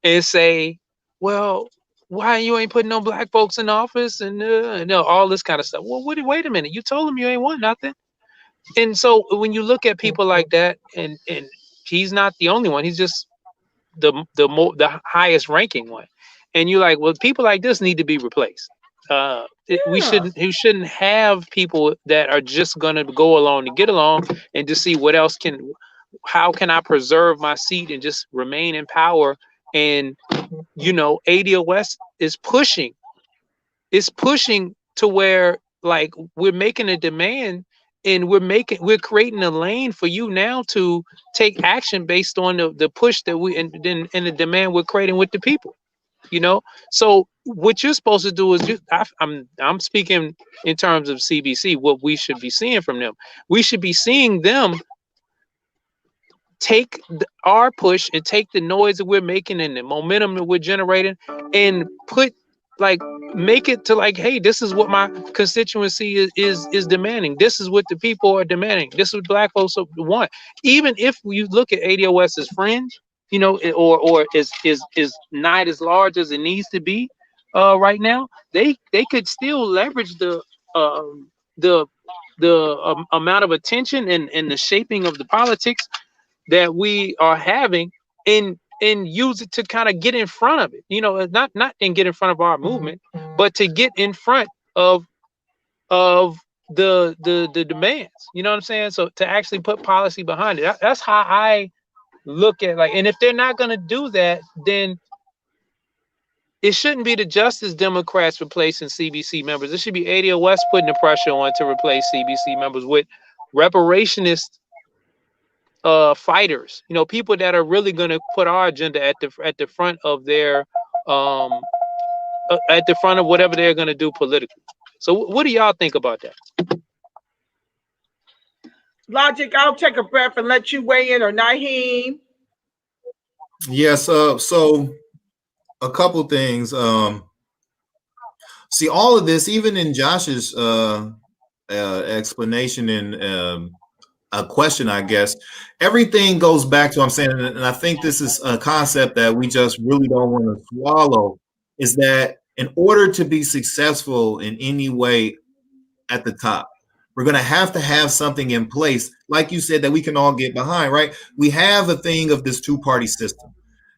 and say, "Well, why you ain't putting no black folks in office and all this kind of stuff?" Well, wait a minute. You told him you ain't want nothing. And so when you look at people like that, and he's not the only one. He's just the highest ranking one, and you're like, well, people like this need to be replaced. We shouldn't have people that are just gonna go along to get along and just see how can I preserve my seat and just remain in power. And ADOS is pushing to where like we're making a demand, and we're creating a lane for you now to take action based on the push that we and the demand we're creating with the people. So what you're supposed to do is I'm speaking in terms of CBC, what we should be seeing from them. We should be seeing them take our push and take the noise that we're making and the momentum that we're generating and make it to like, hey, this is what my constituency is demanding. This is what the people are demanding. This is what black folks want. Even if you look at ADOS as fringe, or is not as large as it needs to be right now, they could still leverage the amount of attention and the shaping of the politics that we are having and use it to kind of get in front of it, not get in front of our movement, but to get in front of the demands, you know what I'm saying? So to actually put policy behind it, that's how I look at and if they're not going to do that, then it shouldn't be the Justice Democrats replacing CBC members. It should be ADOS putting the pressure on to replace CBC members with reparationist fighters, people that are really going to put our agenda at the front of their at the front of whatever they're going to do politically. So what do y'all think about that? Logic, I'll take a breath and let you weigh in, or Naheem. Yes. So a couple things. See, all of this, even in Josh's explanation and a question, I guess. Everything goes back to, I'm saying, and I think this is a concept that we just really don't want to swallow, is that in order to be successful in any way at the top, we're going to have something in place, like you said, that we can all get behind, right? We have a thing of this two-party system.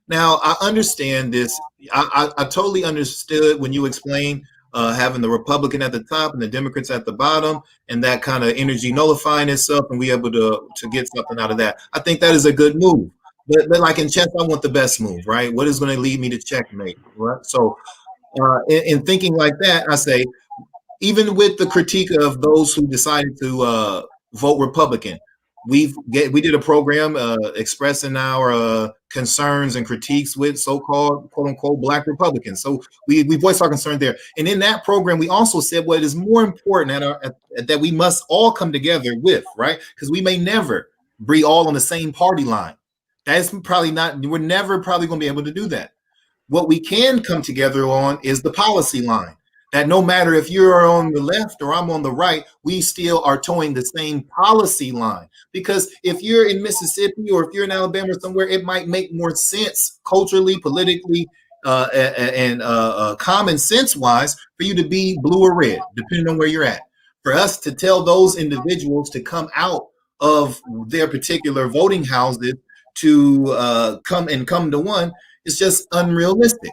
Now, I understand this. I totally understood when you explained having the Republican at the top and the Democrats at the bottom, and that kind of energy nullifying itself, and we able to get something out of that. I think that is a good move. But like in chess, I want the best move, right? What is going to lead me to checkmate, right? So, in thinking like that, I say, even with the critique of those who decided to vote Republican, we did a program expressing our concerns and critiques with so-called quote unquote Black Republicans. So we voiced our concern there, and in that program, we also said what is more important that we must all come together with, right? Because we may never be all on the same party line. That's probably not. We're never probably going to be able to do that. What we can come together on is the policy line. That no matter if you're on the left or I'm on the right, we still are towing the same policy line. Because if you're in Mississippi or if you're in Alabama or somewhere, it might make more sense culturally, politically, and common sense wise for you to be blue or red, depending on where you're at. For us to tell those individuals to come out of their particular voting houses to come to one, it's just unrealistic.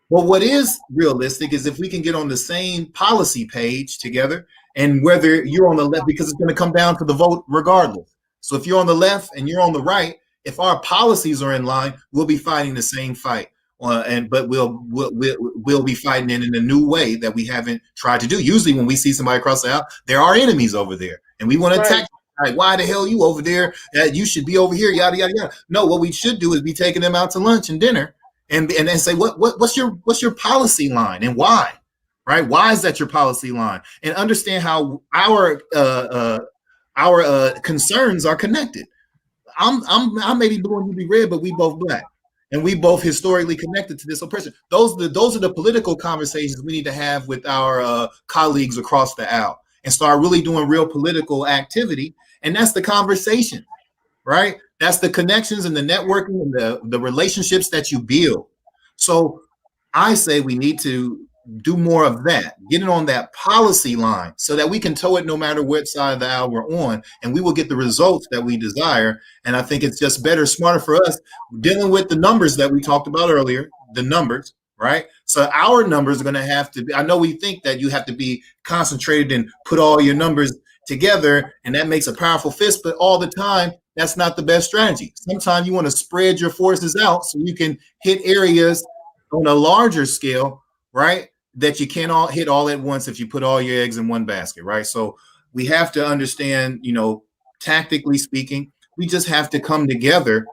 Well, what is realistic is if we can get on the same policy page together, and whether you're on the left, because it's going to come down to the vote regardless. So if you're on the left and you're on the right, if our policies are in line, we'll be fighting the same fight. But we'll be fighting it in a new way that we haven't tried to do. Usually when we see somebody across the aisle, there are enemies over there, and we want to attack. Like, why the hell are you over there? You should be over here, yada, yada, yada. No, what we should do is be taking them out to lunch and dinner, and then say, what's your policy line and why, right? Why is that your policy line? And understand how our concerns are connected. I may be blue and you be red, but we both Black, and we both historically connected to this oppression. Those are the political conversations we need to have with our colleagues across the aisle, and start really doing real political activity. And that's the conversation, right? That's the connections and the networking and the relationships that you build. So I say we need to do more of that, get it on that policy line so that we can tow it no matter what side of the aisle we're on, and we will get the results that we desire. And I think it's just better, smarter for us dealing with the numbers that we talked about earlier, the numbers, right? So our numbers are going to have to be, I know we think that you have to be concentrated and put all your numbers together, and that makes a powerful fist, but all the time, that's not the best strategy. Sometimes you want to spread your forces out so you can hit areas on a larger scale, right? That you cannot hit all at once if you put all your eggs in one basket, right? So we have to understand, tactically speaking, we just have to come together.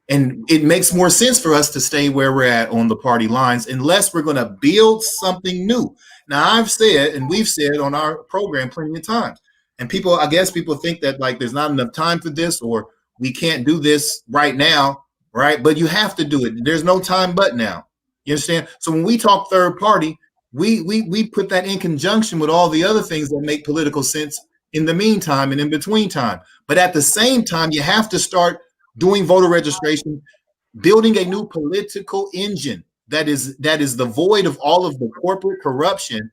And it makes more sense for us to stay where we're at on the party lines, unless we're going to build something new. Now, I've said, and we've said on our program plenty of times, and I guess people think that like there's not enough time for this, or we can't do this right now, right? But you have to do it. There's no time but now. You understand? So when we talk third party, we put that in conjunction with all the other things that make political sense in the meantime and in between time. But at the same time, you have to start doing voter registration, building a new political engine that is devoid of all of the corporate corruption,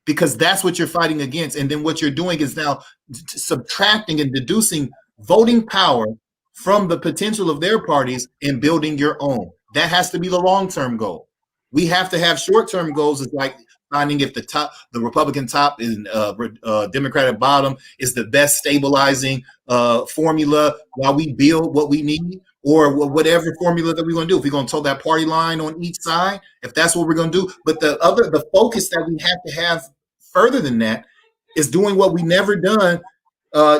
because that's what you're fighting against. And then what you're doing is now subtracting and deducing voting power from the potential of their parties and building your own. That has to be the long-term goal. We have to have short-term goals. It's like finding if the Republican top and Democratic bottom is the best stabilizing formula while we build what we need, or whatever formula that we're going to do. If we're going to toe that party line on each side, if that's what we're going to do. But the focus that we have to have further than that is doing what we never done,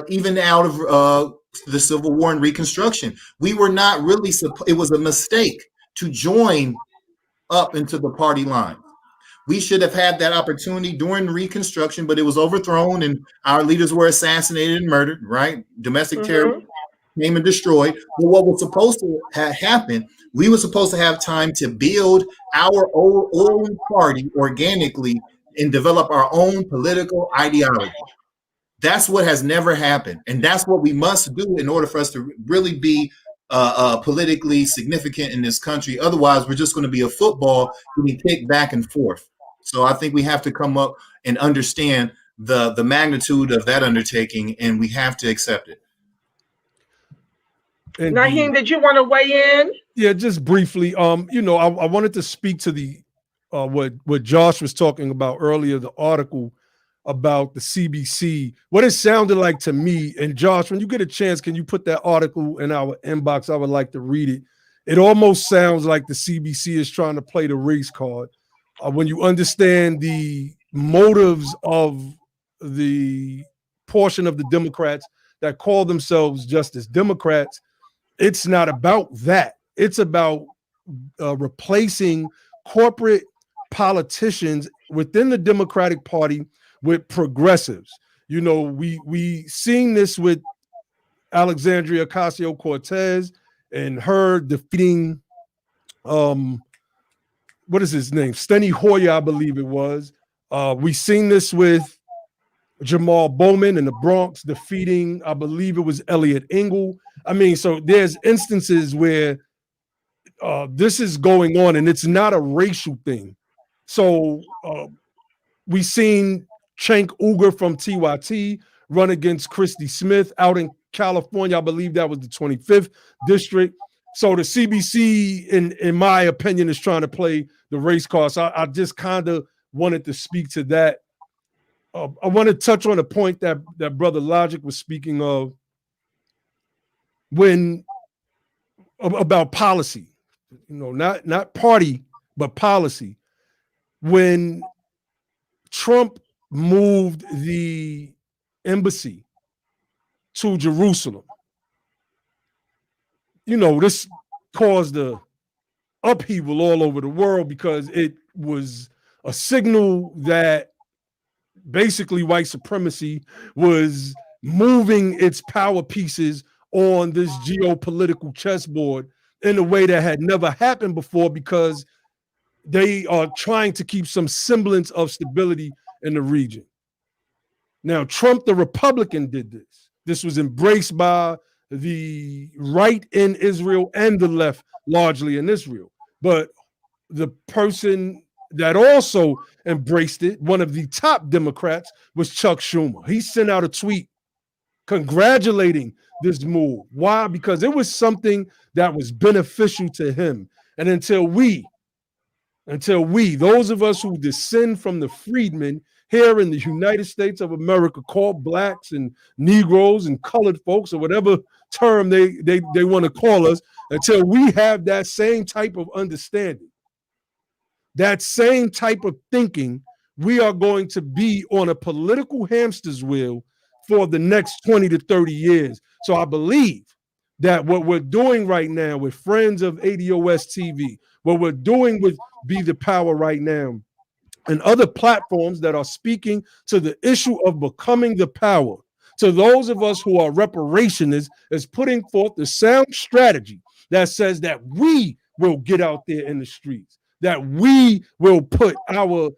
even out of the Civil War and Reconstruction. We were not really, it was a mistake to join up into the party line. We should have had that opportunity during Reconstruction, but it was overthrown and our leaders were assassinated and murdered, right? Domestic terror came and destroyed. But what was supposed to happen, we were supposed to have time to build our own party organically and develop our own political ideology. That's what has never happened. And that's what we must do in order for us to really be politically significant in this country. Otherwise, we're just going to be a football getting kicked back and forth. So I think we have to come up and understand the magnitude of that undertaking, and we have to accept it. And Naheem, did you want to weigh in? Yeah, just briefly. You know, I wanted to speak to the what Josh was talking about earlier, the article about the CBC. What it sounded like to me, and Josh, when you get a chance, can you put that article in our inbox? I would like to read it. It almost sounds like the CBC is trying to play the race card. When you understand the motives of the portion of the Democrats that call themselves just as Democrats, it's not about that. It's about replacing corporate politicians within the Democratic Party with progressives. You know, we seen this with Alexandria Ocasio-Cortez and her defeating what is his name? Steny Hoyer, I believe it was. We seen this with Jamal Bowman in the Bronx defeating, I believe it was Elliot Engel. I mean, so there's instances where this is going on, and it's not a racial thing. So we seen Cenk Uygur from TYT run against Christy Smith out in California. I believe that was the 25th district. So the CBC, in my opinion, is trying to play the race card. So I just kind of wanted to speak to that. I want to touch on a point that Brother Logic was speaking of about policy. You know, not party, but policy. When Trump moved the embassy to Jerusalem, you know, this caused a upheaval all over the world because it was a signal that basically white supremacy was moving its power pieces on this geopolitical chessboard in a way that had never happened before, because they are trying to keep some semblance of stability in the region. Now, Trump, the Republican, did this. This was embraced by the right in Israel and the left largely in Israel. But the person that also embraced it, one of the top Democrats, was Chuck Schumer. He sent out a tweet congratulating this move. Why? Because it was something that was beneficial to him. And until we, those of us who descend from the freedmen here in the United States of America, called blacks and Negroes and colored folks, or whatever term they want to call us, until we have that same type of understanding, that same type of thinking, we are going to be on a political hamster's wheel for the next 20 to 30 years. So I believe that what we're doing right now with Friends of ADOS TV, what we're doing with Be the Power right now, and other platforms that are speaking to the issue of becoming the power, to those of us who are reparationists, is putting forth the sound strategy that says that we will get out there in the streets, that we will put our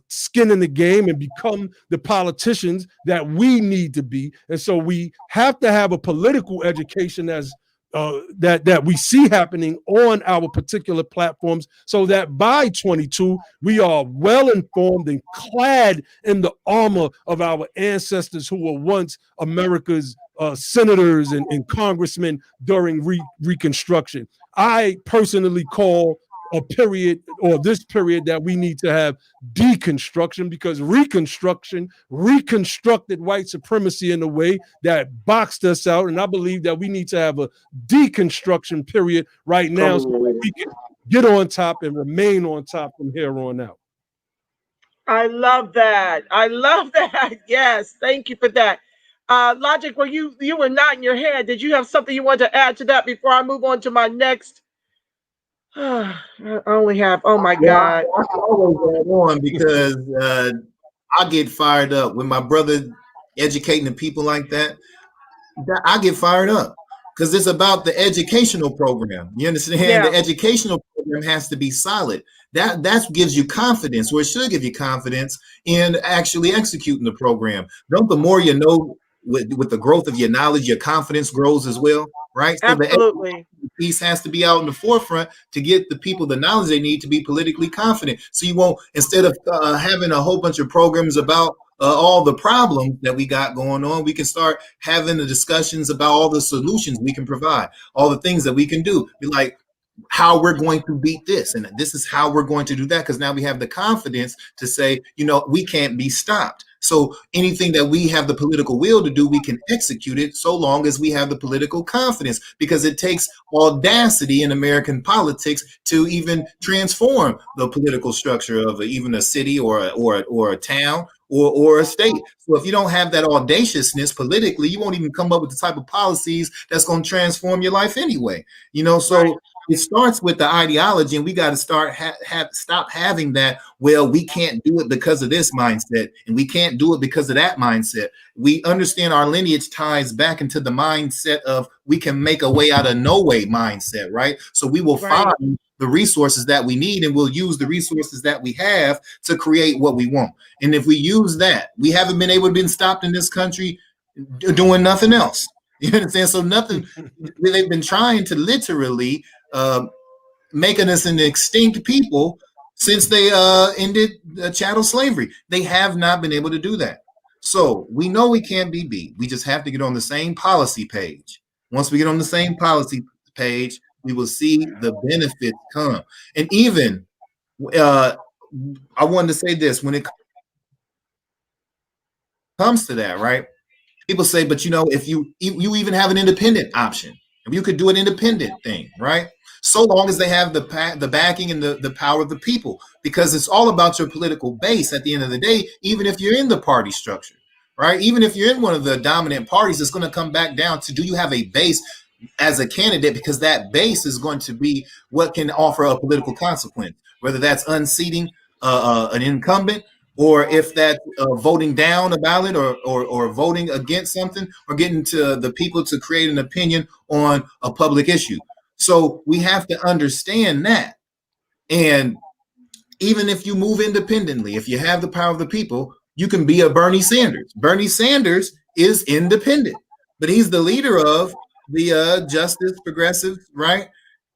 skin in the game and become the politicians that we need to be. And so we have to have a political education as that we see happening on our particular platforms, so that by 22 we are well informed and clad in the armor of our ancestors who were once America's senators and congressmen during Reconstruction. I personally call a period, or this period, that we need to have deconstruction, because Reconstruction reconstructed white supremacy in a way that boxed us out. And I believe that we need to have a deconstruction period right now so that we can get on top and remain on top from here on out. I love that. I love that. Yes. Thank you for that. Logic, where you were nodding your head. Did you have something you want to add to that before I move on to my next? I only have, oh my God. I always add on because I get fired up when my brother educating the people like that. I get fired up because it's about the educational program. You understand? Yeah. The educational program program has to be solid. That gives you confidence, or it should give you confidence in actually executing the program. Don't the more you know, with the growth of your knowledge, your confidence grows as well, right? So absolutely. the piece has to be out in the forefront to get the people the knowledge they need to be politically confident. So you won't, instead of having a whole bunch of programs about all the problems that we got going on, we can start having the discussions about all the solutions we can provide, all the things that we can do. Be like, how we're going to beat this, and this is how we're going to do that, because now we have the confidence to say, we can't be stopped. So anything that we have the political will to do, we can execute it, so long as we have the political confidence, because it takes audacity in American politics to even transform the political structure of even a city or a town or a state. So if you don't have that audaciousness politically, you won't even come up with the type of policies that's going to transform your life anyway. So right. It starts with the ideology, and we got to start stop having that, well, we can't do it because of this mindset, and we can't do it because of that mindset. We understand our lineage ties back into the mindset of we can make a way out of no way mindset, right? So we will find the resources that we need, and we'll use the resources that we have to create what we want. And if we use that, we haven't been able to be stopped in this country doing nothing else. You understand? So nothing, they've been trying to literally making us an extinct people since they ended chattel slavery. They have not been able to do that. So we know we can't be beat. We just have to get on the same policy page. Once we get on the same policy page, we will see the benefits come. And even I wanted to say this, when it comes to that, right? People say, but if you even have an independent option, if you could do an independent thing, right? So long as they have the backing and the power of the people, because it's all about your political base at the end of the day, even if you're in the party structure, right? Even if you're in one of the dominant parties, it's going to come back down to, do you have a base as a candidate? Because that base is going to be what can offer a political consequence, whether that's unseating an incumbent, or if that's voting down a ballot, or voting against something, or getting to the people to create an opinion on a public issue. So we have to understand that. And even if you move independently, if you have the power of the people, you can be a Bernie Sanders. Bernie Sanders is independent, but he's the leader of the Justice Progressive, right?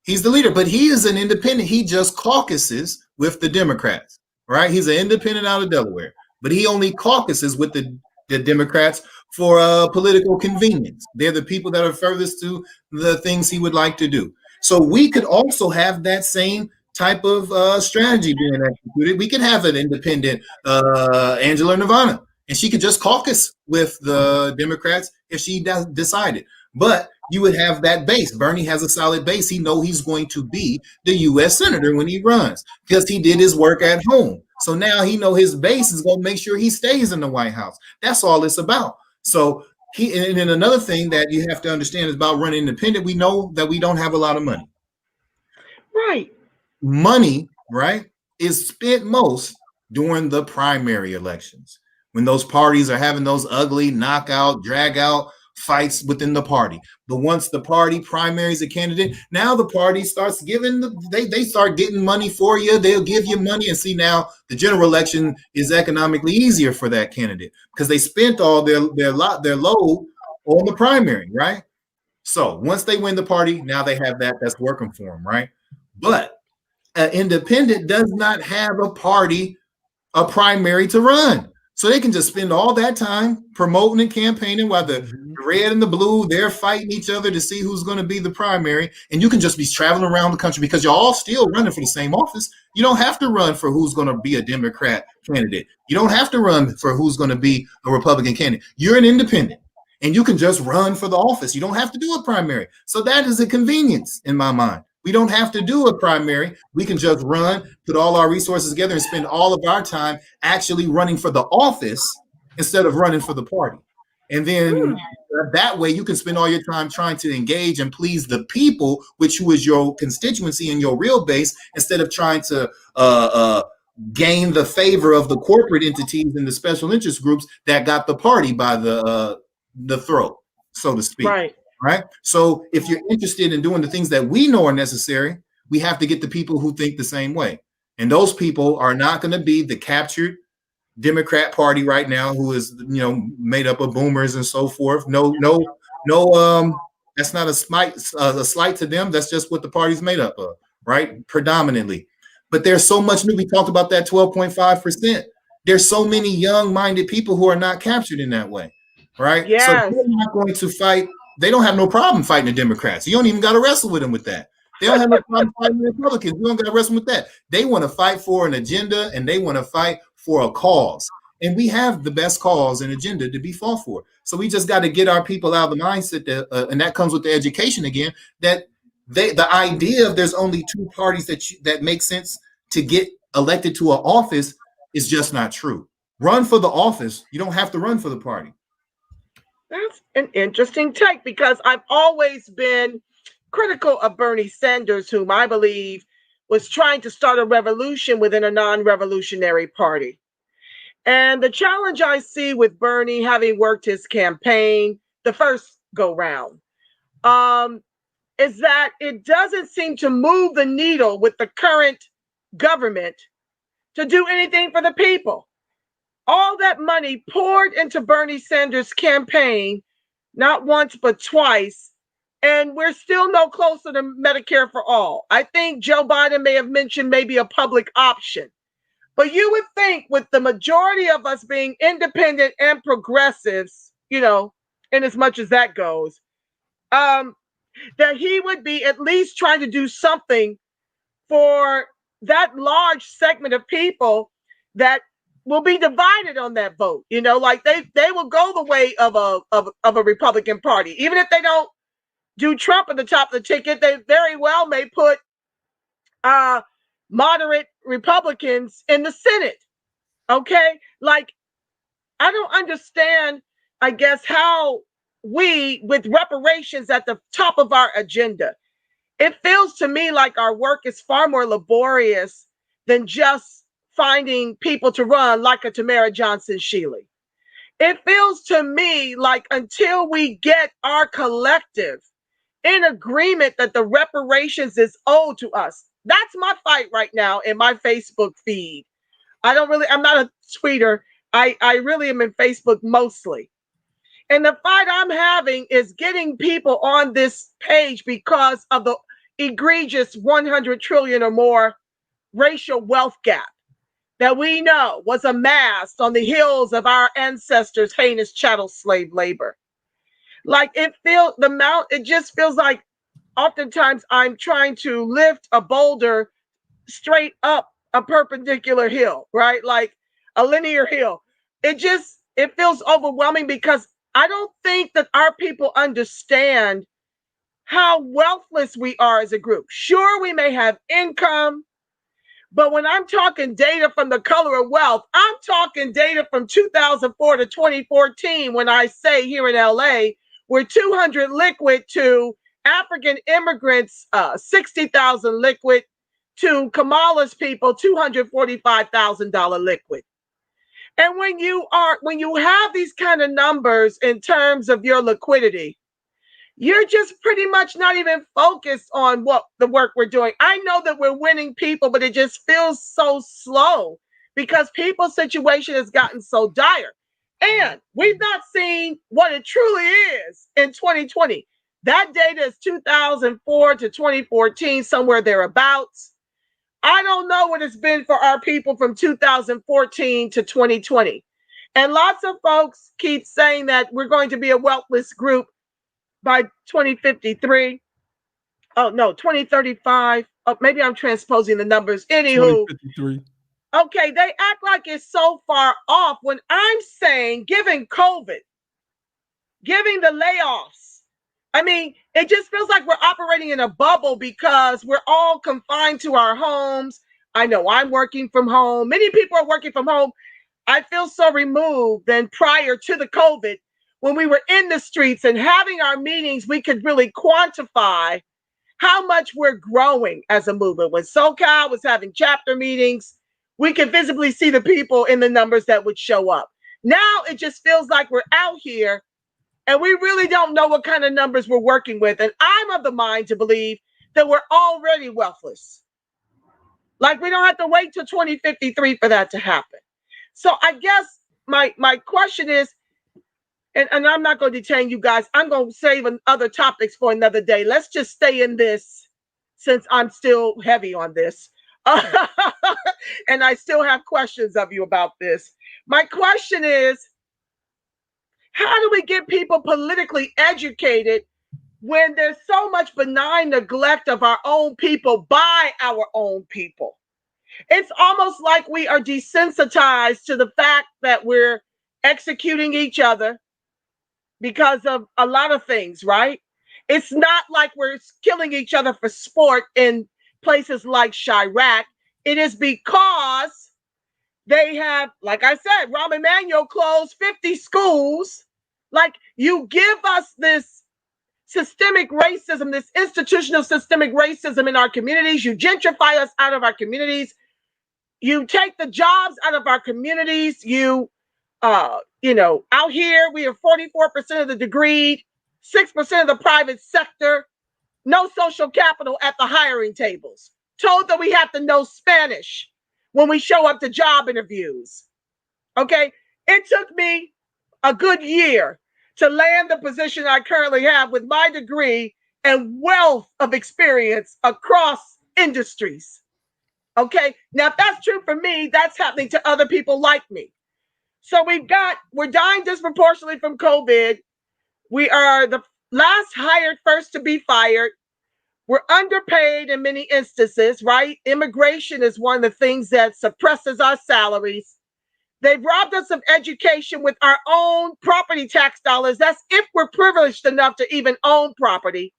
He's the leader, but he is an independent. He just caucuses with the Democrats, right? He's an independent out of Delaware, but he only caucuses with the Democrats for political convenience. They're the people that are furthest to the things he would like to do. So we could also have that same type of strategy being executed. We could have an independent Angela Nirvana, and she could just caucus with the Democrats if she decided. But you would have that base. Bernie has a solid base. He knows he's going to be the U.S. Senator when he runs, because he did his work at home. So now he knows his base is going to make sure he stays in the White House. That's all it's about. So and then another thing that you have to understand is about running independent. We know that we don't have a lot of money. Right. Money, right, is spent most during the primary elections, when those parties are having those ugly knockout, drag out fights within the party. But once the party primaries a candidate, now the party starts giving they start getting money for you. They'll give you money, and see, now the general election is economically easier for that candidate because they spent all their load on the primary, right? So once they win the party, now they have that's working for them, right? But an independent does not have a primary to run. So they can just spend all that time promoting and campaigning while the red and the blue, they're fighting each other to see who's going to be the primary. And you can just be traveling around the country because you're all still running for the same office. You don't have to run for who's going to be a Democrat candidate. You don't have to run for who's going to be a Republican candidate. You're an independent, and you can just run for the office. You don't have to do a primary. So that is a convenience in my mind. We don't have to do a primary. We can just run, put all our resources together, and spend all of our time actually running for the office instead of running for the party. And then that way you can spend all your time trying to engage and please the people, who is your constituency and your real base, instead of trying to gain the favor of the corporate entities and the special interest groups that got the party by the throat, so to speak. Right. Right. So if you're interested in doing the things that we know are necessary, we have to get the people who think the same way. And those people are not going to be the captured Democrat Party right now, who is, made up of boomers and so forth. No, that's not a slight to them. That's just what the party's made up of, right? Predominantly. But there's so much new. We talked about that 12.5%. There's so many young-minded people who are not captured in that way, right? Yes. So they're not going to fight. They don't have no problem fighting the Democrats. You don't even got to wrestle with them with that. They don't have no problem fighting the Republicans. You don't got to wrestle with that. They want to fight for an agenda, and they want to fight for a cause. And we have the best cause and agenda to be fought for. So we just got to get our people out of the mindset that, and that comes with the education again, that the idea of there's only two parties that make sense to get elected to an office is just not true. Run for the office. You don't have to run for the party. That's an interesting take, because I've always been critical of Bernie Sanders, whom I believe was trying to start a revolution within a non-revolutionary party. And the challenge I see with Bernie, having worked his campaign the first go round, is that it doesn't seem to move the needle with the current government to do anything for the people. All that money poured into Bernie Sanders' campaign, not once but twice, and we're still no closer to Medicare for all. I think Joe Biden may have mentioned maybe a public option. But you would think, with the majority of us being independent and progressives, in as much as that goes, that he would be at least trying to do something for that large segment of people that will be divided on that vote. Like they will go the way of a Republican Party. Even if they don't do Trump at the top of the ticket, they very well may put moderate Republicans in the Senate. Okay? Like, I don't understand, I guess, how we, with reparations at the top of our agenda, it feels to me like our work is far more laborious than just finding people to run like a Tamara Johnson Shealy. It feels to me like until we get our collective in agreement that the reparations is owed to us, that's my fight right now in my Facebook feed. I'm not a tweeter. I really am in Facebook mostly. And the fight I'm having is getting people on this page because of the egregious 100 trillion or more racial wealth gap that we know was amassed on the heels of our ancestors' heinous chattel slave labor. Like, it just feels like oftentimes I'm trying to lift a boulder straight up a perpendicular hill, right? Like a linear hill. It feels overwhelming because I don't think that our people understand how wealthless we are as a group. Sure, we may have income, but when I'm talking data from the Color of Wealth, I'm talking data from 2004 to 2014 when I say here in LA, we're 200 liquid to African immigrants, 60,000 liquid to Kamala's people, $245,000 liquid. And when you have these kind of numbers in terms of your liquidity, you're just pretty much not even focused on what the work we're doing. I know that we're winning people, but it just feels so slow because people's situation has gotten so dire. And we've not seen what it truly is in 2020. That data is 2004 to 2014, somewhere thereabouts. I don't know what it's been for our people from 2014 to 2020. And lots of folks keep saying that we're going to be a wealthless group by 2053. Oh, no, 2035. Oh, maybe I'm transposing the numbers. Anywho. 2053. Okay, they act like it's so far off when I'm saying, given COVID, giving the layoffs, I mean, it just feels like we're operating in a bubble because we're all confined to our homes. I know I'm working from home. Many people are working from home. I feel so removed than prior to the COVID when we were in the streets and having our meetings, we could really quantify how much we're growing as a movement. When SoCal was having chapter meetings, we could visibly see the people in the numbers that would show up. Now it just feels like we're out here and we really don't know what kind of numbers we're working with. And I'm of the mind to believe that we're already wealthless. Like, we don't have to wait till 2053 for that to happen. So I guess my question is, and I'm not going to detain you guys. I'm going to save other topics for another day. Let's just stay in this since I'm still heavy on this. And I still have questions of you about this. My question is, how do we get people politically educated when there's so much benign neglect of our own people by our own people? It's almost like we are desensitized to the fact that we're executing each other because of a lot of things, right? It's not like we're killing each other for sport in places like Chirac. It is because they have, like I said, Rahm Emanuel closed 50 schools. Like, you give us this systemic racism, this institutional systemic racism in our communities. You gentrify us out of our communities. You take the jobs out of our communities. Out here, we have 44% of the degreed, 6% of the private sector, no social capital at the hiring tables, told that we have to know Spanish when we show up to job interviews. Okay, it took me a good year to land the position I currently have with my degree and wealth of experience across industries. Okay, now if that's true for me, that's happening to other people like me. So we're dying disproportionately from COVID. We are the last hired, first to be fired. We're underpaid in many instances, right? Immigration is one of the things that suppresses our salaries. They've robbed us of education with our own property tax dollars. That's if we're privileged enough to even own property.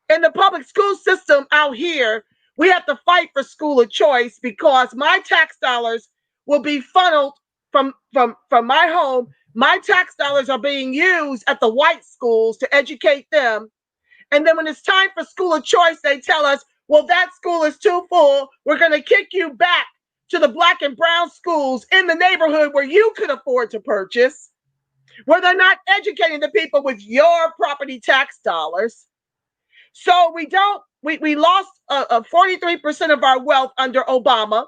In the public school system out here, we have to fight for school of choice because my tax dollars will be funneled from my home. My tax dollars are being used at the white schools to educate them. And then when it's time for school of choice, they tell us, well, that school is too full. We're going to kick you back to the black and brown schools in the neighborhood where you could afford to purchase, where they're not educating the people with your property tax dollars. So we lost 43% of our wealth under Obama,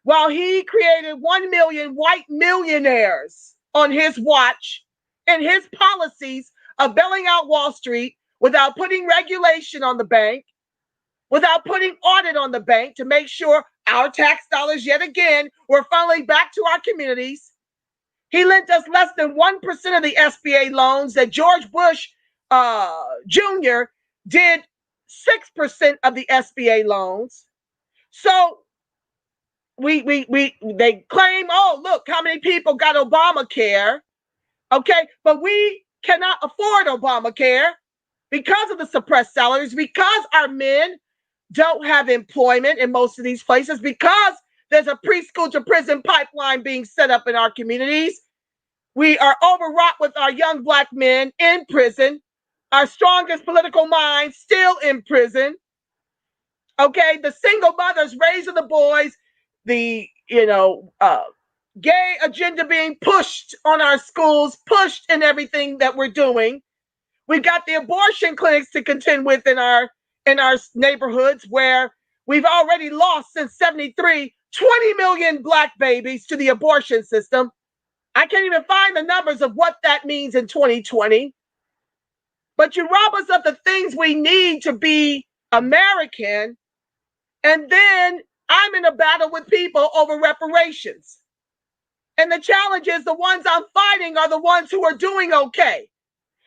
while he created 1 million white millionaires on his watch and his policies of bailing out Wall Street without putting regulation on the bank, without putting audit on the bank to make sure our tax dollars yet again were funneling back to our communities. He lent us less than 1% of the SBA loans that George Bush Jr. did 6% of the SBA loans. So they claim, oh, look, how many people got Obamacare. Okay, but we cannot afford Obamacare because of the suppressed salaries, because our men don't have employment in most of these places, because there's a preschool to prison pipeline being set up in our communities. We are overwrought with our young black men in prison, our strongest political minds still in prison. Okay, the single mothers raising the boys, the gay agenda being pushed on our schools, pushed in everything that we're doing. We've got the abortion clinics to contend with in our neighborhoods, where we've already lost since 73 20 million black babies to the abortion system. I can't even find the numbers of what that means in 2020. But you rob us of the things we need to be American, and then I'm in a battle with people over reparations. And the challenge is the ones I'm fighting are the ones who are doing okay.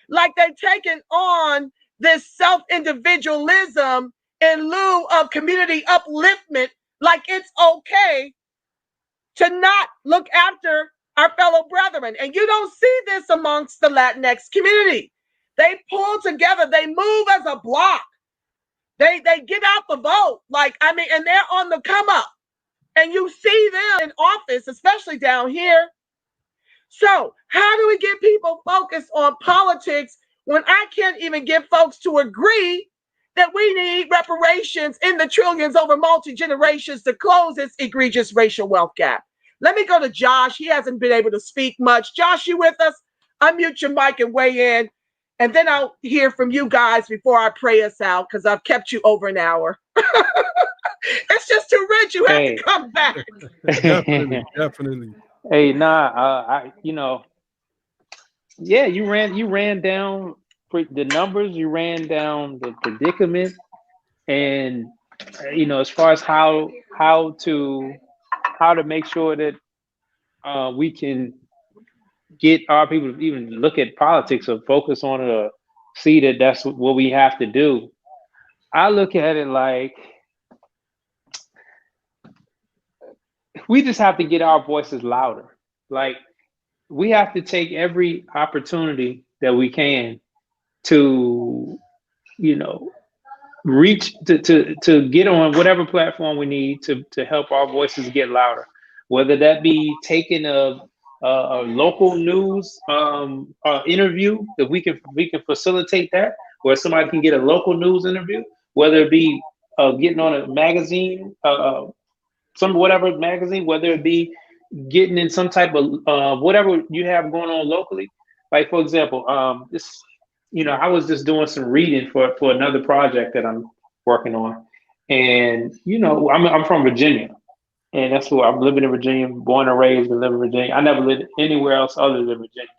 Like, they've taken on this self-individualism in lieu of community upliftment, like it's okay to not look after our fellow brethren. And you don't see this amongst the Latinx community. They pull together, they move as a block. They get out the vote, and they're on the come up. And you see them in office, especially down here. So how do we get people focused on politics when I can't even get folks to agree that we need reparations in the trillions over multi-generations to close this egregious racial wealth gap? Let me go to Josh. He hasn't been able to speak much. Josh, you with us? Unmute your mic and weigh in. And then I'll hear from you guys before I pray us out, because I've kept you over an hour. It's just too rich. You have to come back. Definitely. Hey, you ran down the numbers, you ran down the predicament, and as far as how to make sure that we can get our people to even look at politics or focus on it or see that that's what we have to do. I look at it like we just have to get our voices louder. Like, we have to take every opportunity that we can to, reach to get on whatever platform we need to help our voices get louder. Whether that be taking a local news interview, that we can facilitate that, where somebody can get a local news interview. Whether it be getting on a magazine, whatever magazine, whether it be getting in some type of whatever you have going on locally. Like, for example, I was just doing some reading for another project that I'm working on, and I'm from Virginia, and that's where I'm living in Virginia, born and raised, and live in Virginia. I never lived anywhere else other than Virginia.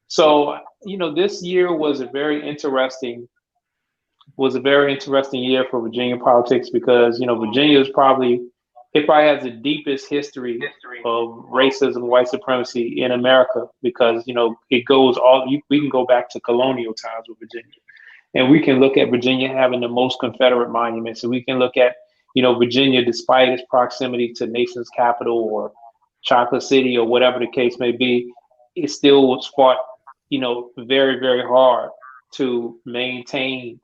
So this year was a very interesting year for Virginia politics, because Virginia is probably has the deepest history of racism, white supremacy in America, because it goes we can go back to colonial times with Virginia, and we can look at Virginia having the most Confederate monuments, and we can look at Virginia, despite its proximity to nation's capital or Chocolate City or whatever the case may be, it still was fought very, very hard to maintain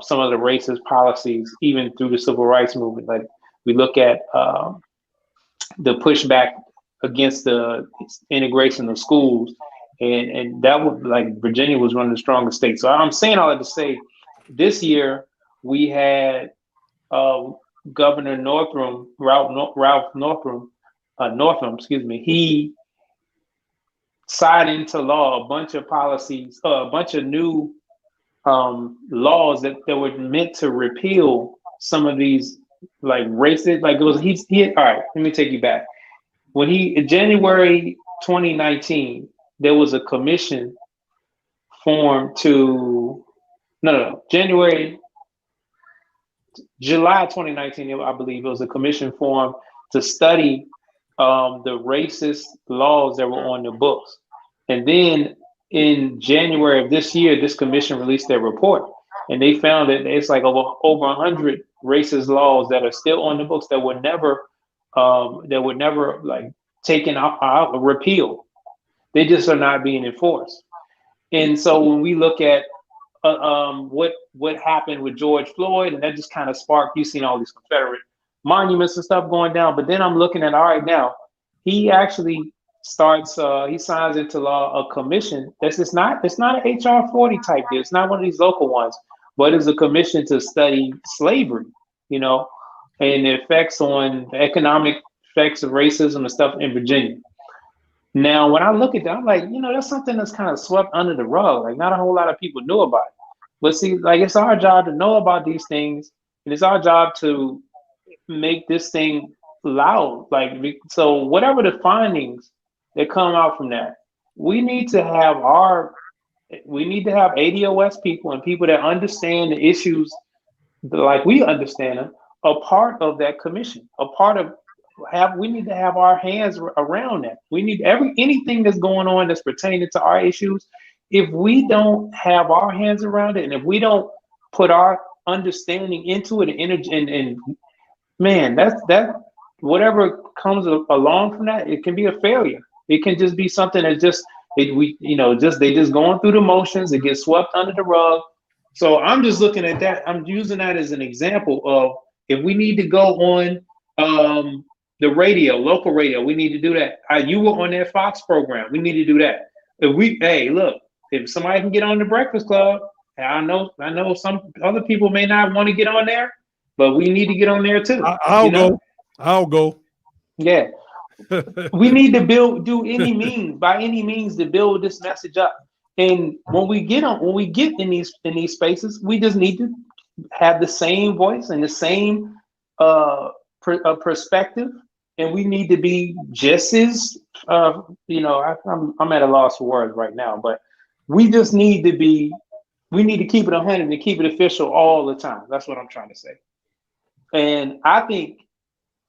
some of the racist policies, even through the civil rights movement. Like, we look at the pushback against the integration of schools, and that was like Virginia was one of the strongest states. So I'm saying all that to say, this year we had Governor Ralph Northam, he signed into law a bunch of policies, a bunch of new laws that were meant to repeal some of these like racist, like it was he all right, let me take you back. When in January 2019, there was a commission formed July 2019, I believe it was a commission formed to study the racist laws that were on the books. And then in January of this year, this commission released their report, and they found that it's like over 100 racist laws that are still on the books that were never like taken out repealed. They just are not being enforced. And so when we look at what happened with George Floyd, and that just kind of sparked, you've seen all these Confederate monuments and stuff going down. But then I'm looking at, all right, now he actually he signs into law a commission. It's not an HR 40 type deal. It's not one of these local ones, but it's a commission to study slavery, and the effects on the economic effects of racism and stuff in Virginia. Now, when I look at that, I'm like, that's something that's kind of swept under the rug. Like, not a whole lot of people knew about it. But see, like, it's our job to know about these things, and it's our job to make this thing loud. Like, so whatever the findings that come out from that, we need to have ADOS people and people that understand the issues like we understand them, a part of that commission, we need to have our hands around that. We need anything that's going on that's pertaining to our issues. If we don't have our hands around it, and if we don't put our understanding into it and energy, and man, that whatever comes along from that, it can be a failure. It can just be something that they just going through the motions. It gets swept under the rug. So I'm just looking at that. I'm using that as an example of, if we need to go on the radio, local radio, we need to do that. You were on that Fox program. We need to do that. If somebody can get on the Breakfast Club, I know some other people may not want to get on there, but we need to get on there too. I'll go. Yeah. We need to by any means to build this message up. And when we get in these spaces, we just need to have the same voice and the same perspective, and we need to be just as I'm at a loss for words right now, but we just need to keep it 100 and keep it official all the time. That's what I'm trying to say. And I think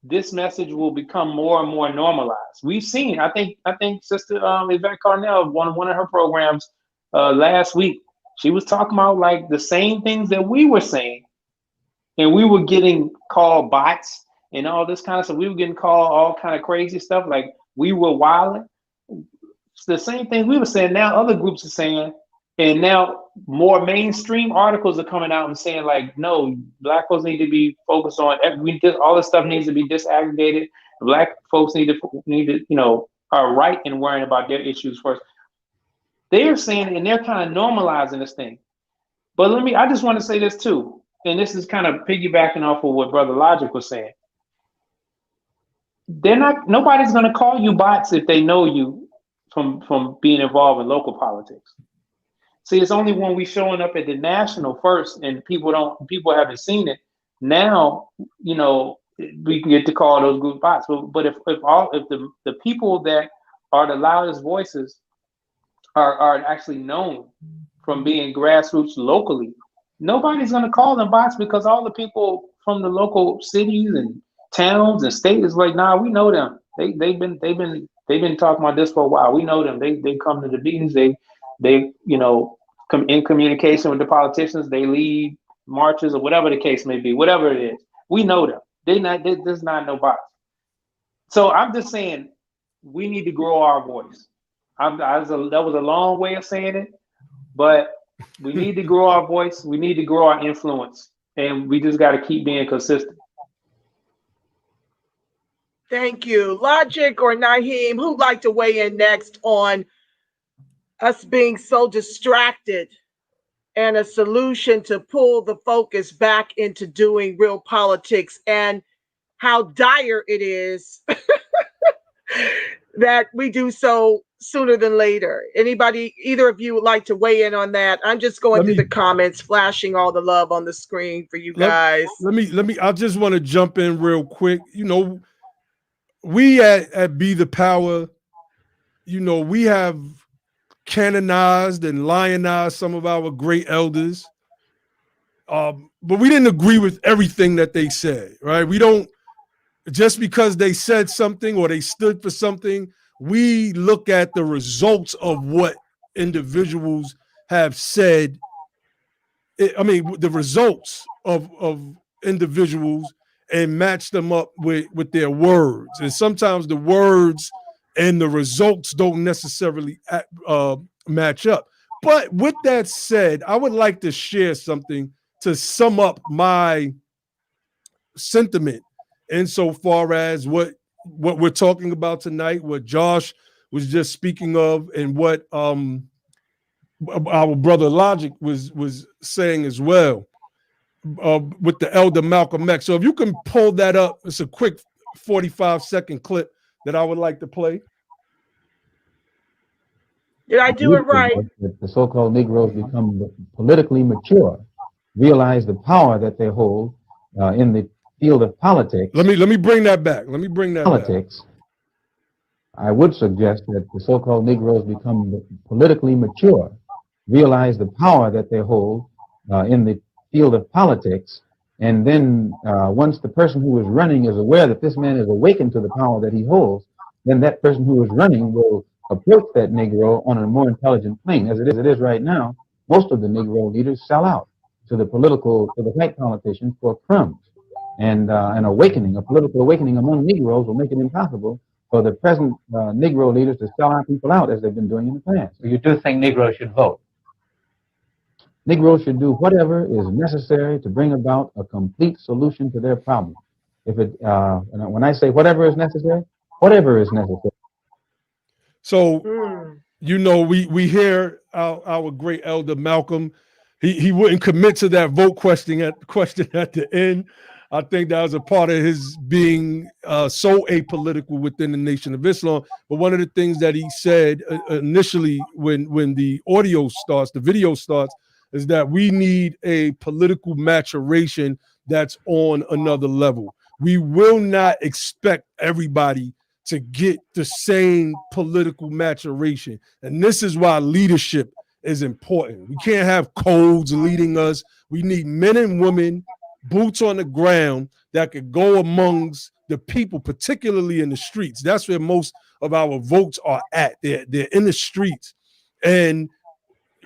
this message will become more and more normalized. We've seen, I think Sister Yvette Carnell, one of her programs last week, she was talking about like the same things that we were saying, and we were getting called bots and all this kind of stuff. We were getting called all kind of crazy stuff, like we were wilding. It's the same thing we were saying. Now other groups are saying, and now more mainstream articles are coming out and saying like, no, Black folks need to be focused on all this stuff needs to be disaggregated. Black folks need to are right in worrying about their issues first. They're saying, and they're kind of normalizing this thing. But I just want to say this too, and this is kind of piggybacking off of what Brother Logic was saying. Nobody's going to call you bots if they know you from being involved in local politics. See, it's only when we showing up at the national first and people haven't seen it. Now, we can get to call those group bots. But if the people that are the loudest voices are actually known from being grassroots locally, nobody's going to call them bots, because all the people from the local cities and towns and states is like, nah, we know them. They've been talking about this for a while. We know them. They come to the meetings. They come in communication with the politicians. They lead marches or whatever the case may be. Whatever it is, we know them. There's not no bots. So I'm just saying, we need to grow our voice. That was a long way of saying it, but we need to grow our voice. We need to grow our influence, and we just got to keep being consistent. Thank you. Logic or Naheem, who'd like to weigh in next on us being so distracted and a solution to pull the focus back into doing real politics, and how dire it is that we do so sooner than later? Either of you would like to weigh in on that? I'm just going through the comments, flashing all the love on the screen for you guys. I just want to jump in real quick. We at Be the Power, we have canonized and lionized some of our great elders. But we didn't agree with everything that they said, right? We don't, just because they said something or they stood for something, we look at the results of what individuals have said. The results of individuals, and match them up with their words. And sometimes the words and the results don't necessarily match up. But with that said, I would like to share something to sum up my sentiment insofar as what we're talking about tonight, what Josh was just speaking of, and what our brother Logic was saying as well, with the elder Malcolm X. So if you can pull that up, it's a quick 45-second clip that I would like to play. Did I do it right? The so-called Negroes become politically mature, realize the power that they hold in the field of politics. Let me bring that back. Politics. I would suggest that the so-called Negroes become politically mature, realize the power that they hold in the field of politics, and then once the person who is running is aware that this man is awakened to the power that he holds, then that person who is running will approach that Negro on a more intelligent plane. As it is right now, most of the Negro leaders sell out to the white politicians for crumbs. And a political awakening among Negroes will make it impossible for the present Negro leaders to sell our people out as they've been doing in the past. So you do think Negroes should vote? Negroes should do whatever is necessary to bring about a complete solution to their problem. When I say whatever is necessary, whatever is necessary. So, we hear our great elder Malcolm. He wouldn't commit to that vote question at the end. I think that was a part of his being so apolitical within the Nation of Islam. But one of the things that he said initially when the audio starts, the video starts, is that we need a political maturation that's on another level. We will not expect everybody to get the same political maturation. And this is why leadership is important. We can't have codes leading us. We need men and women, boots on the ground, that could go amongst the people, particularly in the streets. That's where most of our votes are at. They're in the streets. And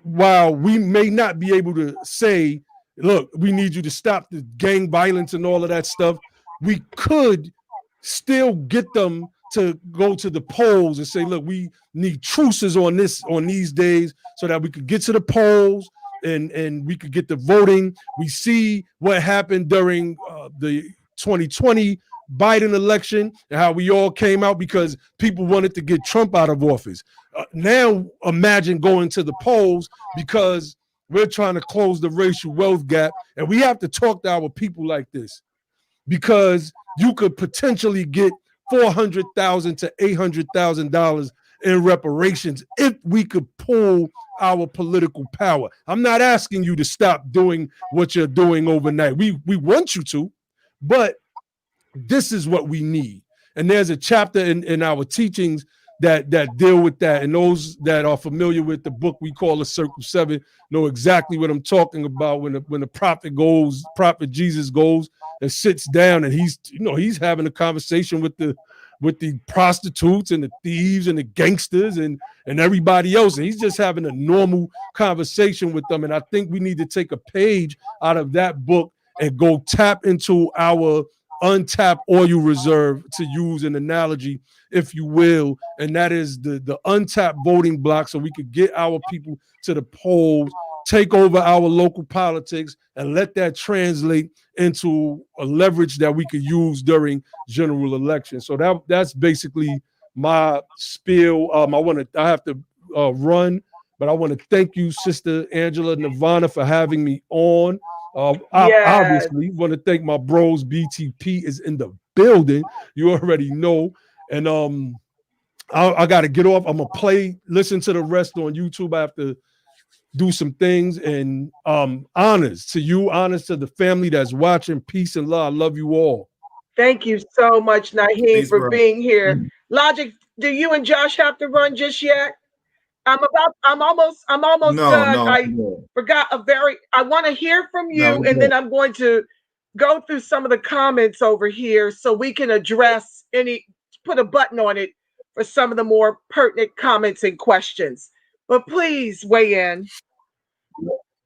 while we may not be able to say, look, we need you to stop the gang violence and all of that stuff, we could still get them to go to the polls and say, look, we need truces on these days so that we could get to the polls and we could get the voting. We see what happened during the 2020 Biden election and how we all came out because people wanted to get Trump out of office. Now imagine going to the polls because we're trying to close the racial wealth gap, and we have to talk to our people like this, because you could potentially get $400,000 to $800,000 in reparations if we could pull our political power. I'm not asking you to stop doing what you're doing overnight. We want you to, but this is what we need. And there's a chapter in our teachings that deal with that. And those that are familiar with the book we call the Circle 7 know exactly what I'm talking about when the prophet Jesus goes and sits down and he's having a conversation with the prostitutes and the thieves and the gangsters and everybody else. And he's just having a normal conversation with them. And I think we need to take a page out of that book and go tap into our untapped oil reserve, to use an analogy, if you will, and that is the untapped voting block, so we could get our people to the polls, take over our local politics, and let that translate into a leverage that we could use during general elections. So that's basically my spiel. I have to run, but I want to thank you, Sister Angela Nirvana, for having me on. I obviously want to thank my bros. BTP is in the building. You already know. And I got to get off. I'm going to listen to the rest on YouTube. I have to do some things. And honors to you, honors to the family that's watching. Peace and love. I love you all. Thank you so much, Naheem, for being here. Logic, do you and Josh have to run just yet? I'm almost done. No. I forgot I want to hear from you, and then I'm going to go through some of the comments over here so we can address put a button on it for some of the more pertinent comments and questions. But please weigh in.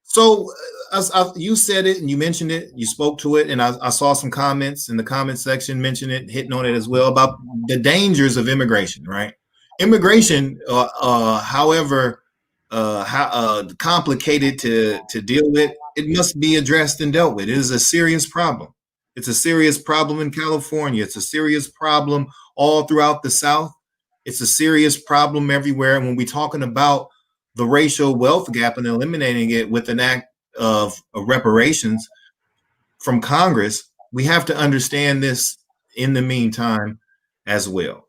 So you said it and you mentioned it, you spoke to it, and I saw some comments in the comment section mention it, hitting on it as well, about the dangers of immigration, right? Immigration, however complicated to deal with, it must be addressed and dealt with. It is a serious problem. It's a serious problem in California. It's a serious problem all throughout the South. It's a serious problem everywhere. And when we're talking about the racial wealth gap and eliminating it with an act of reparations from Congress, we have to understand this in the meantime as well.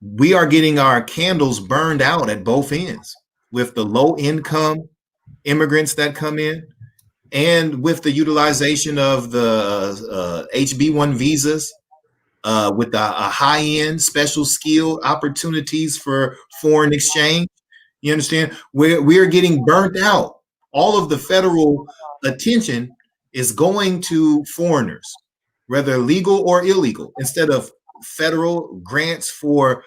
We are getting our candles burned out at both ends with the low income immigrants that come in and with the utilization of the HB1 visas, with a high end special skill opportunities for foreign exchange. You understand? We're getting burnt out. All of the federal attention is going to foreigners, whether legal or illegal, instead of federal grants for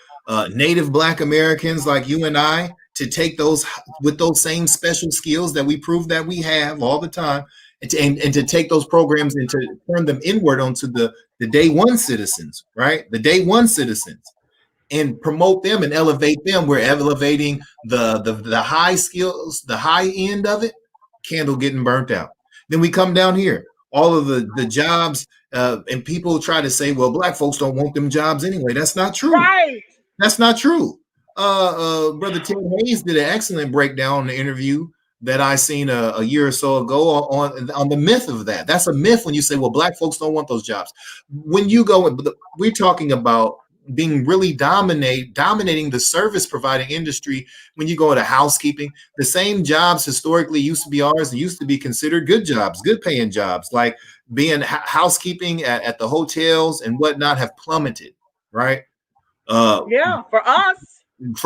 Native Black Americans like you and I to take those with those same special skills that we prove that we have all the time, and to take those programs and to turn them inward onto the day one citizens, right? The day one citizens, and promote them and elevate them. We're elevating the high skills, the high end of it, candle getting burnt out. Then we come down here, all of the jobs, and people try to say, well, Black folks don't want them jobs anyway. That's not true. Right. That's not true. Brother Ted Hayes did an excellent breakdown in the interview that I seen a year or so ago on the myth of that. That's a myth when you say, well, black folks don't want those jobs. When you go, we're talking about being really dominating the service providing industry. When you go into housekeeping, the same jobs historically used to be ours and used to be considered good jobs, good paying jobs, like being housekeeping at the hotels and whatnot, have plummeted, right? For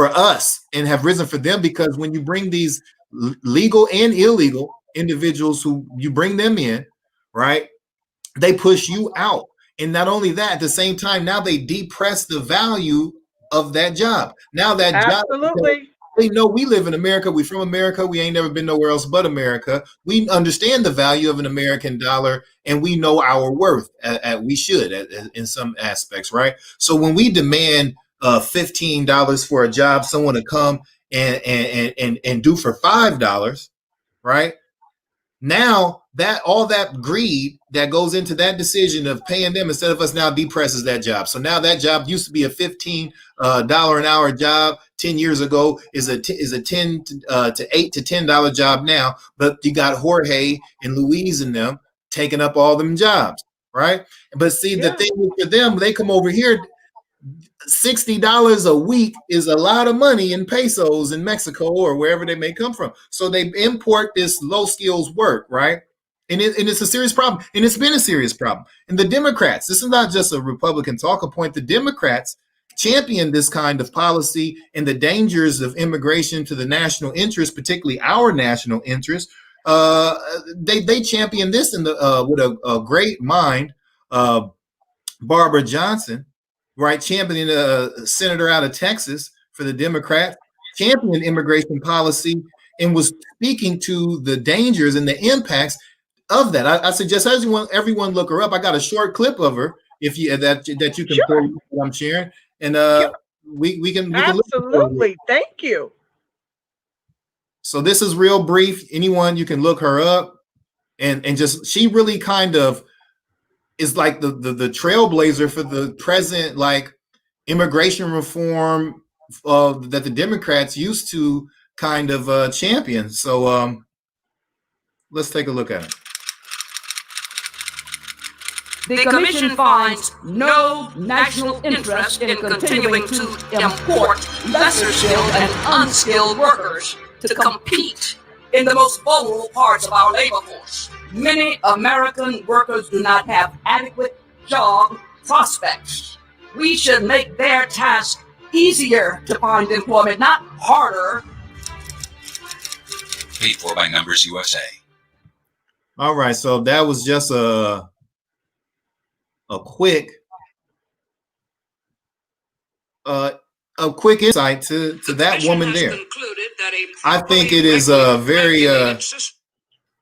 us, and have risen for them, because when you bring these legal and illegal individuals, who you bring them in, right, they push you out. And not only that, at the same time, now they depress the value of that job. Now that job, they know we live in America, we from America, we ain't never been nowhere else but America. We understand the value of an American dollar, and we know our worth. We should in some aspects, right? So when we demand $15 for a job, someone to come and do for $5, right? Now that all that greed that goes into that decision of paying them instead of us now depresses that job. So now that job used to be a $15 an hour job 10 years ago is a 10 to $8 to $10 job now. But you got Jorge and Louise and them taking up all them jobs, right? But see, the thing for them, they come over here. $60 a week is a lot of money in pesos in Mexico or wherever they may come from. So they import this low skills work, right? And it's a serious problem. And it's been a serious problem. And the Democrats, this is not just a Republican talking point. The Democrats champion this kind of policy and the dangers of immigration to the national interest, particularly our national interest. They champion this in with a great mind, Barbara Johnson, right, championing a senator out of Texas for the Democrats, championing immigration policy, and was speaking to the dangers and the impacts of that. I suggest everyone look her up. I got a short clip of her, if you that you can pull what I'm sharing, and we can absolutely. Thank you. So this is real brief. Anyone, you can look her up, and just, she really kind of is like the trailblazer for the present, like, immigration reform that the Democrats used to kind of champion. So let's take a look at it. The Commission finds no national interest in continuing to import lesser skilled and unskilled workers to compete in the most vulnerable parts of our labor force. Many American workers do not have adequate job prospects. We should make their task easier to find employment, not harder. Paid for by Numbers USA. All right, so that was just a quick insight to that woman there. I think it is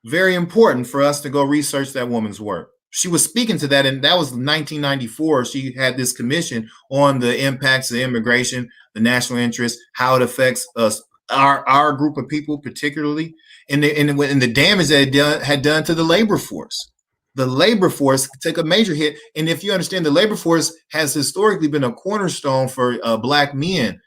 very important for us to go research that woman's work. She was speaking to that, and that was 1994. She had this commission on the impacts of immigration, the national interest, how it affects us, our group of people particularly, and the damage that it had done to the labor force. The labor force took a major hit, and if you understand, the labor force has historically been a cornerstone for Black men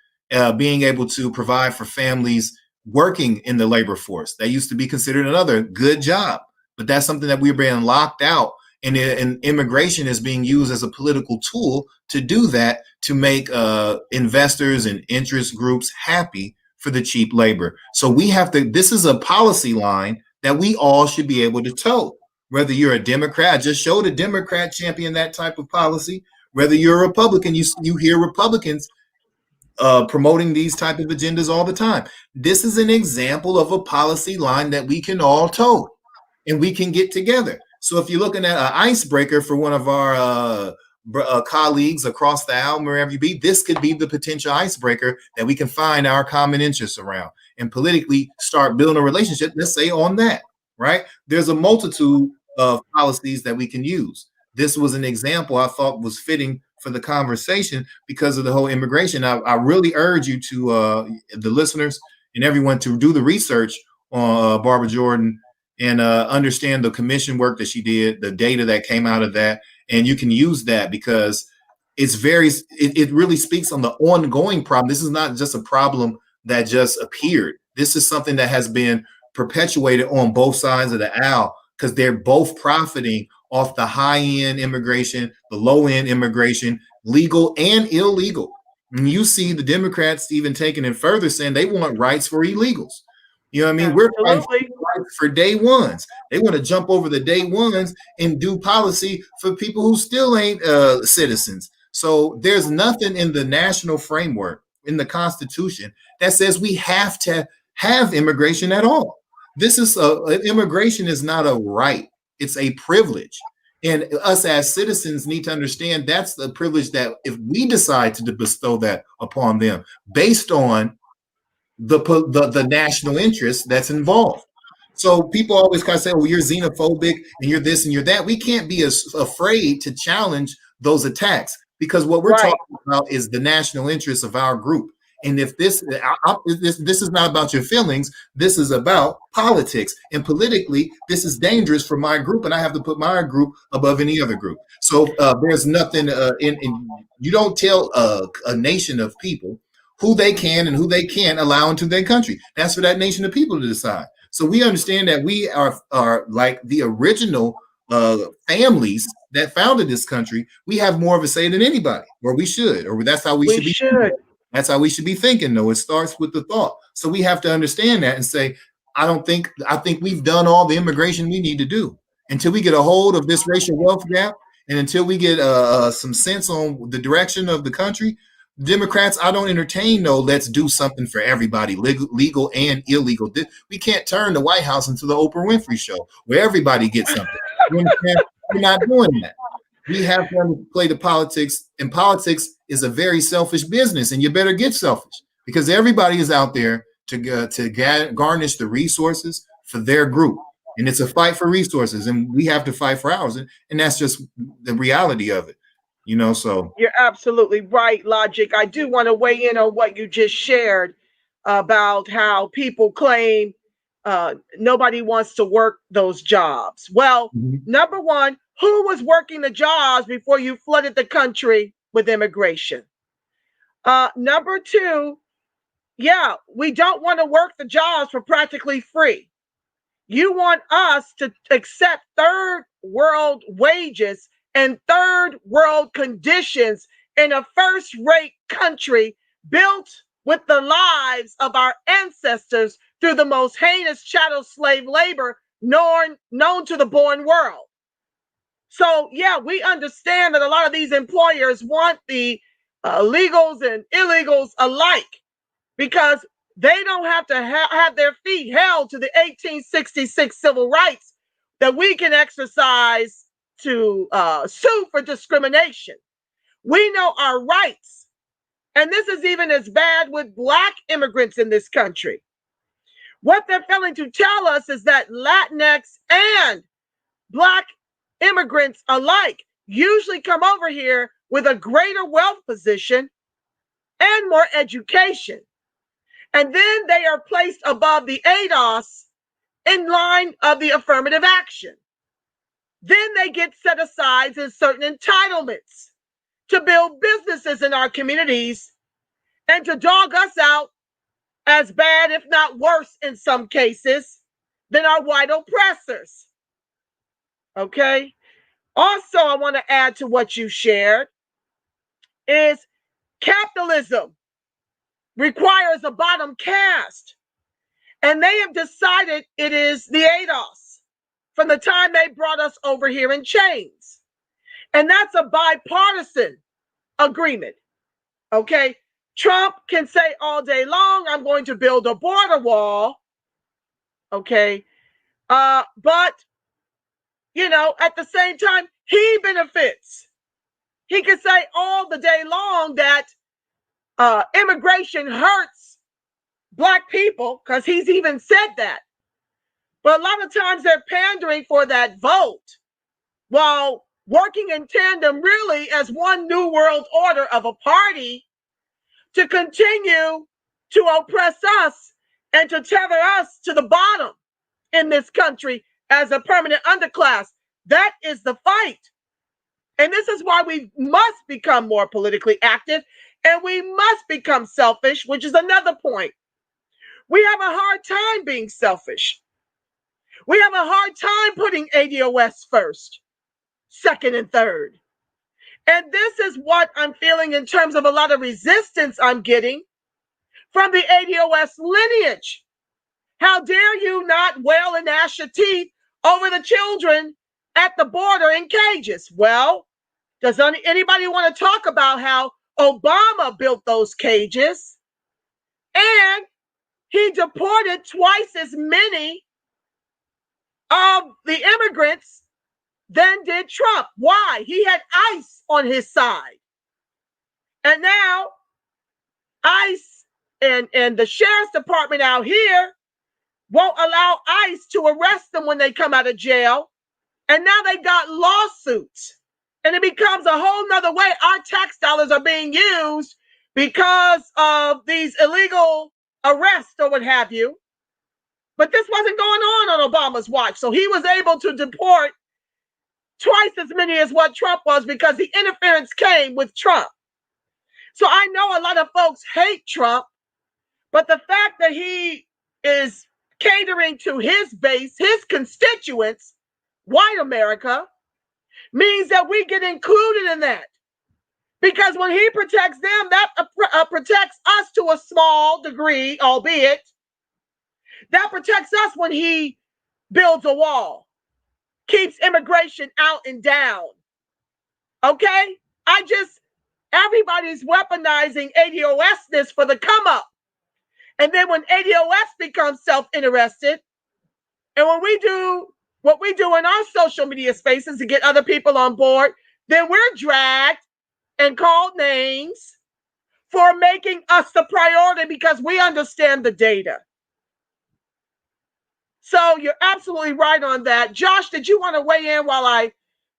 being able to provide for families working in the labor force. That used to be considered another good job, but that's something that we're being locked out, and immigration is being used as a political tool to do that, to make investors and interest groups happy for the cheap labor. So we have to, this is a policy line that we all should be able to toe. Whether you're a Democrat, I just showed a Democrat champion that type of policy. Whether you're a Republican, you hear Republicans promoting these type of agendas all the time. This is an example of a policy line that we can all toe, and we can get together. So if you're looking at an icebreaker for one of our colleagues across the aisle, wherever you be, this could be the potential icebreaker that we can find our common interests around and politically start building a relationship, let's say, on that, right? There's a multitude of policies that we can use. This was an example I thought was fitting for the conversation because of the whole immigration. I really urge you to, the listeners and everyone, to do the research on Barbara Jordan and understand the commission work that she did, the data that came out of that. And you can use that because it really speaks on the ongoing problem. This is not just a problem that just appeared. This is something that has been perpetuated on both sides of the aisle because they're both profiting off the high-end immigration, the low-end immigration, legal and illegal. And you see the Democrats even taking it further, saying they want rights for illegals. You know what I mean? Absolutely. We're fighting for rights for day ones. They want to jump over the day ones and do policy for people who still ain't citizens. So there's nothing in the national framework, in the Constitution, that says we have to have immigration at all. This is immigration is not a right. It's a privilege. And us as citizens need to understand that's the privilege that if we decide to bestow that upon them based on the national interest that's involved. So people always kind of say, well, you're xenophobic and you're this and you're that. We can't be as afraid to challenge those attacks because what we're talking about is the national interest of our group. And if this is not about your feelings, this is about politics. And politically, this is dangerous for my group, and I have to put my group above any other group. So there's nothing you don't tell a nation of people who they can and who they can't allow into their country. That's for that nation of people to decide. So we understand that we are like the original families that founded this country. We have more of a say than anybody, or we should, or that's how we should be. That's how we should be thinking, though. It starts with the thought. So we have to understand that and say, I think we've done all the immigration we need to do until we get a hold of this racial wealth gap and until we get some sense on the direction of the country. Democrats, I don't entertain let's do something for everybody, legal and illegal. We can't turn the White House into the Oprah Winfrey show where everybody gets something. We're not doing that. We have to play the politics, and politics is a very selfish business, and you better get selfish because everybody is out there to garnish the resources for their group, and it's a fight for resources, and we have to fight for ours, and that's just the reality of it, so. You're absolutely right, Logic. I do want to weigh in on what you just shared about how people claim nobody wants to work those jobs. Well, number one, who was working the jobs before you flooded the country with immigration? Number two, yeah, we don't want to work the jobs for practically free. You want us to accept third world wages and third world conditions in a first-rate country built with the lives of our ancestors through the most heinous chattel slave labor known to the born world. So, yeah, we understand that a lot of these employers want the legals and illegals alike because they don't have to have their feet held to the 1866 civil rights that we can exercise to sue for discrimination. We know our rights. And this is even as bad with Black immigrants in this country. What they're failing to tell us is that Latinx and Black immigrants alike usually come over here with a greater wealth position and more education. And then they are placed above the ADOS in line of the affirmative action. Then they get set aside in certain entitlements to build businesses in our communities and to dog us out as bad, if not worse in some cases, than our white oppressors. Okay? Also, I want to add to what you shared is capitalism requires a bottom caste. And they have decided it is the ADOS from the time they brought us over here in chains. And that's a bipartisan agreement. Okay? Trump can say all day long, I'm going to build a border wall. Okay? But, at the same time, he benefits. He can say all the day long that immigration hurts Black people, because he's even said that. But a lot of times they're pandering for that vote while working in tandem really as one new world order of a party to continue to oppress us and to tether us to the bottom in this country as a permanent underclass. That is the fight. And this is why we must become more politically active and we must become selfish, which is another point. We have a hard time being selfish We have a hard time putting ADOS first, second, and third. And this is what I'm feeling in terms of a lot of resistance I'm getting from the ADOS lineage. How dare you not wail and gnash your teeth over the children at the border in cages? Well, does anybody want to talk about how Obama built those cages and he deported twice as many of the immigrants than did Trump? Why? He had ICE on his side. And now ICE and the sheriff's department out here won't allow ICE to arrest them when they come out of jail. And now they got lawsuits. And it becomes a whole nother way. Our tax dollars are being used because of these illegal arrests or what have you. But this wasn't going on Obama's watch. So he was able to deport twice as many as what Trump was because the interference came with Trump. So I know a lot of folks hate Trump, but the fact that he is catering to his base, his constituents, white America, means that we get included in that. Because when he protects them, that protects us to a small degree, albeit. That protects us when he builds a wall, keeps immigration out and down. Okay? Everybody's weaponizing ADOS-ness for the come up. And then when ADOS becomes self-interested, and when we do what we do in our social media spaces to get other people on board, then we're dragged and called names for making us the priority because we understand the data. So you're absolutely right on that. Josh, did you want to weigh in while I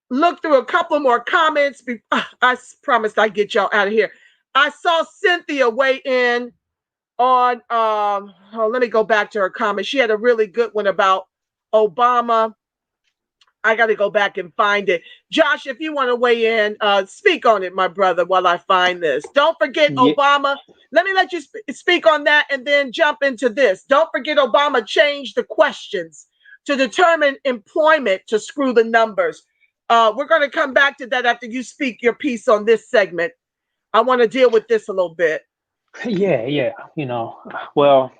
look through a couple more comments? I promised I'd get y'all out of here. I saw Cynthia weigh in on, let me go back to her comment. She had a really good one about Obama. I got to go back and find it. Josh, if you want to weigh in, speak on it, my brother, while I find this. Don't forget Obama. Let me let you speak on that and then jump into this. Don't forget Obama changed the questions to determine employment to screw the numbers. We're going to come back to that after you speak your piece on this segment. I want to deal with this a little bit. Yeah. Well,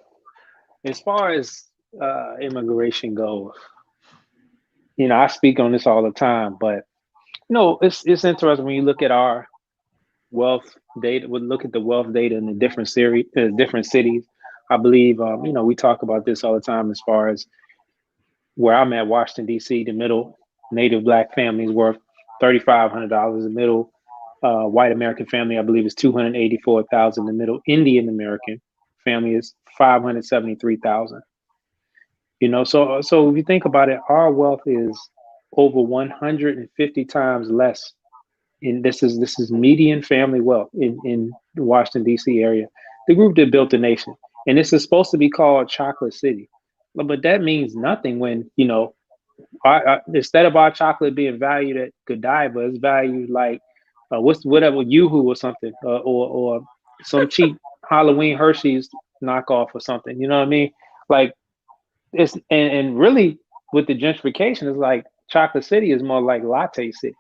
as far as immigration goes, I speak on this all the time, but it's interesting when you look at our wealth data. We look at the wealth data in the different cities. I believe, we talk about this all the time as far as where I'm at, Washington, D.C., the middle Native Black family is worth $3,500. The middle white American family, I believe, is $284,000. The middle Indian American family is $573,000. So if you think about it, our wealth is over 150 times less. And this is median family wealth in the Washington, D.C. area. The group that built the nation. And this is supposed to be called Chocolate City. But that means nothing when, instead of our chocolate being valued at Godiva, it's valued like whatever Yoo-Hoo or something, or some cheap Halloween Hershey's knockoff or something. You know what I mean? Like it's and really with the gentrification, it's like Chocolate City is more like Latte City.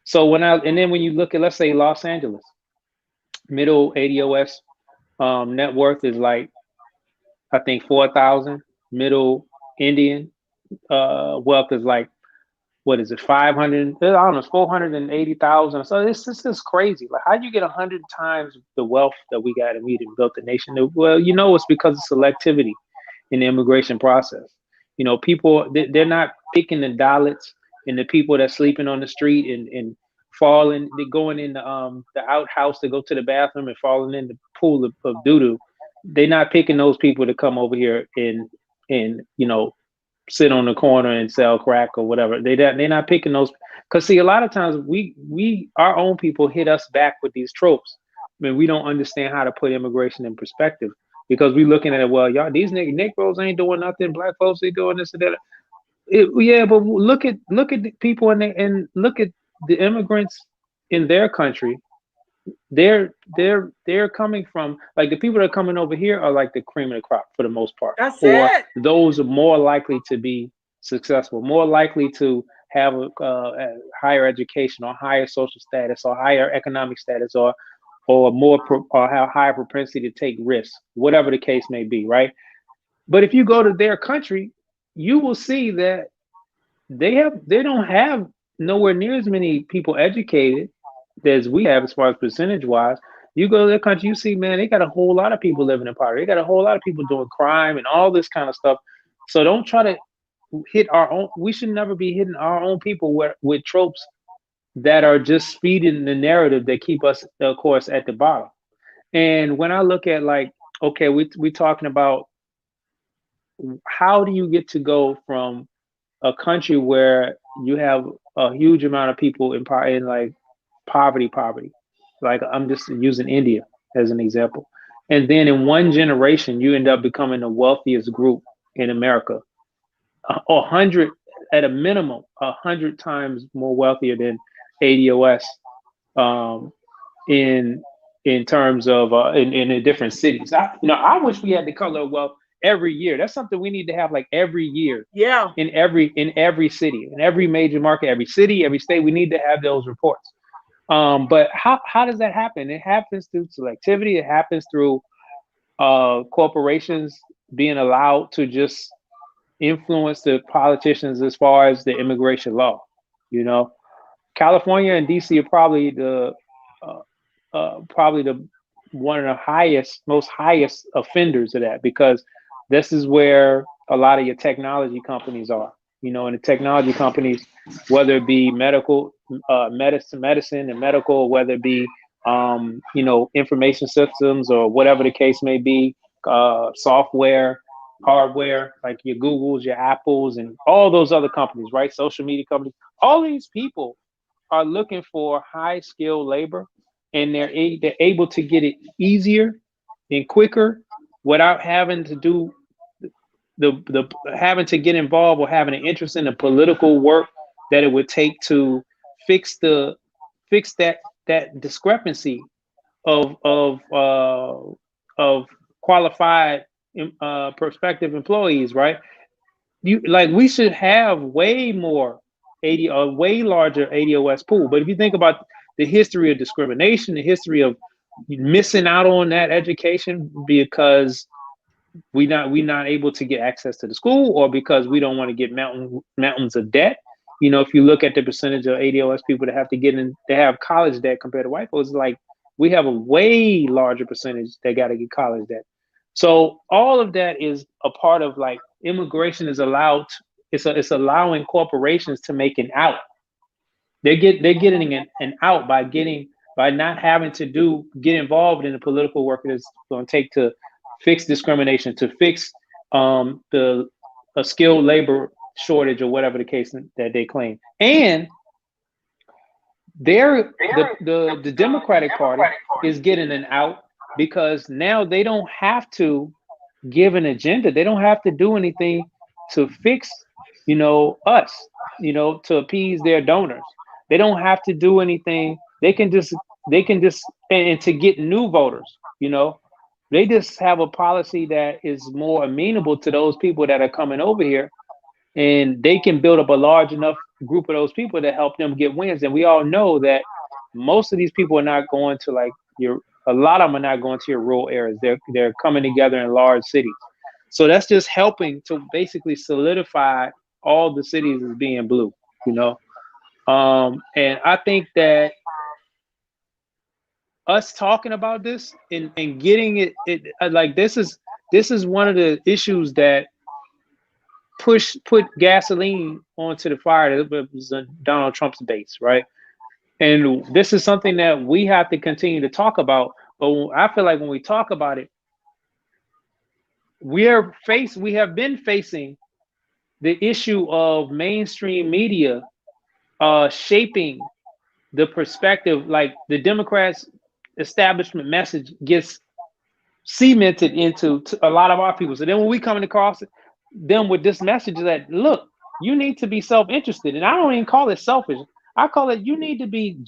So then when you look at, let's say, Los Angeles, middle ADOS net worth is like, I think 4,000. Middle Indian wealth is like, what is it, 500? I don't know, it's 480,000. So this is crazy. Like, how do you get 100 times the wealth that we got and we didn't build the nation? Well, it's because of selectivity in the immigration process. People, they're not picking the Dalits and the people that's sleeping on the street and falling, they're going in the outhouse to go to the bathroom and falling in the pool of doo-doo. They're not picking those people to come over here and sit on the corner and sell crack or whatever. They're not picking those, because see, a lot of times our own people hit us back with these tropes. I mean, we don't understand how to put immigration in perspective, because we're looking at it, well, y'all, these Negroes ain't doing nothing, black folks ain't doing this and that. Yeah, but look at the people and look at the immigrants in their country. They're coming from, like, the people that are coming over here are like the cream of the crop for the most part. That's it. Those are more likely to be successful, more likely to have a higher education or higher social status or higher economic status or or have higher propensity to take risks, whatever the case may be, right? But if you go to their country, you will see that they don't have nowhere near as many people educated as we have as far as percentage wise. You go to their country, you see, man, they got a whole lot of people living in poverty. They got a whole lot of people doing crime and all this kind of stuff. So don't try to hit our own. We should never be hitting our own people with tropes that are just feeding the narrative that keep us, of course, at the bottom. And when I look at like, okay, we talking about how do you get to go from a country where you have a huge amount of people in like poverty, like I'm just using India as an example, and then in one generation you end up becoming the wealthiest group in America, 100 at a minimum, 100 times more wealthier than ADOS, in terms of in the different cities. I wish we had the color of wealth every year. That's something we need to have like every year. Yeah. In every city, in every major market, every city, every state, we need to have those reports. But how does that happen? It happens through selectivity. It happens through corporations being allowed to just influence the politicians as far as the immigration law. You know, California and DC are probably the one of the most highest offenders of that, because this is where a lot of your technology companies are. You know, and the technology companies, whether it be medicine and medical, whether it be information systems or whatever the case may be, software, hardware, like your Googles, your Apples, and all those other companies, right? Social media companies. All these people are looking for high skilled labor, and they're able to get it easier and quicker without having to do the having to get involved or having an interest in the political work that it would take to fix that discrepancy of qualified prospective employees, right? We should have way more way larger ADOS pool. But if you think about the history of discrimination, the history of missing out on that education because we not able to get access to the school, or because we don't want to get mountains of debt. You know, if you look at the percentage of ADOS people that have to get in, they have college debt compared to white folks, like we have a way larger percentage that got to get college debt. So all of that is a part of like immigration is allowed. It's allowing corporations to make an out. They're getting an out by not having to get involved in the political work that it's going to take to fix discrimination, to fix a skilled labor shortage or whatever the case that they claim. And the Democratic Party is getting an out because now they don't have to give an agenda. They don't have to do anything to fix, us, to appease their donors. They don't have to do anything. They can just and to get new voters, they just have a policy that is more amenable to those people that are coming over here, and they can build up a large enough group of those people to help them get wins. And we all know that most of these people are not going to a lot of them are not going to your rural areas. They're coming together in large cities. So that's just helping to basically solidify all the cities as being blue, and I think that us talking about this and getting it like this is one of the issues that put gasoline onto the fire that was Donald Trump's base, right? And this is something that we have to continue to talk about. But I feel like when we talk about it, we have been facing the issue of mainstream media shaping the perspective. Like the Democrats' establishment message gets cemented into a lot of our people. So then when we come across them with this message that, look, you need to be self-interested. And I don't even call it selfish. I call it, you need to be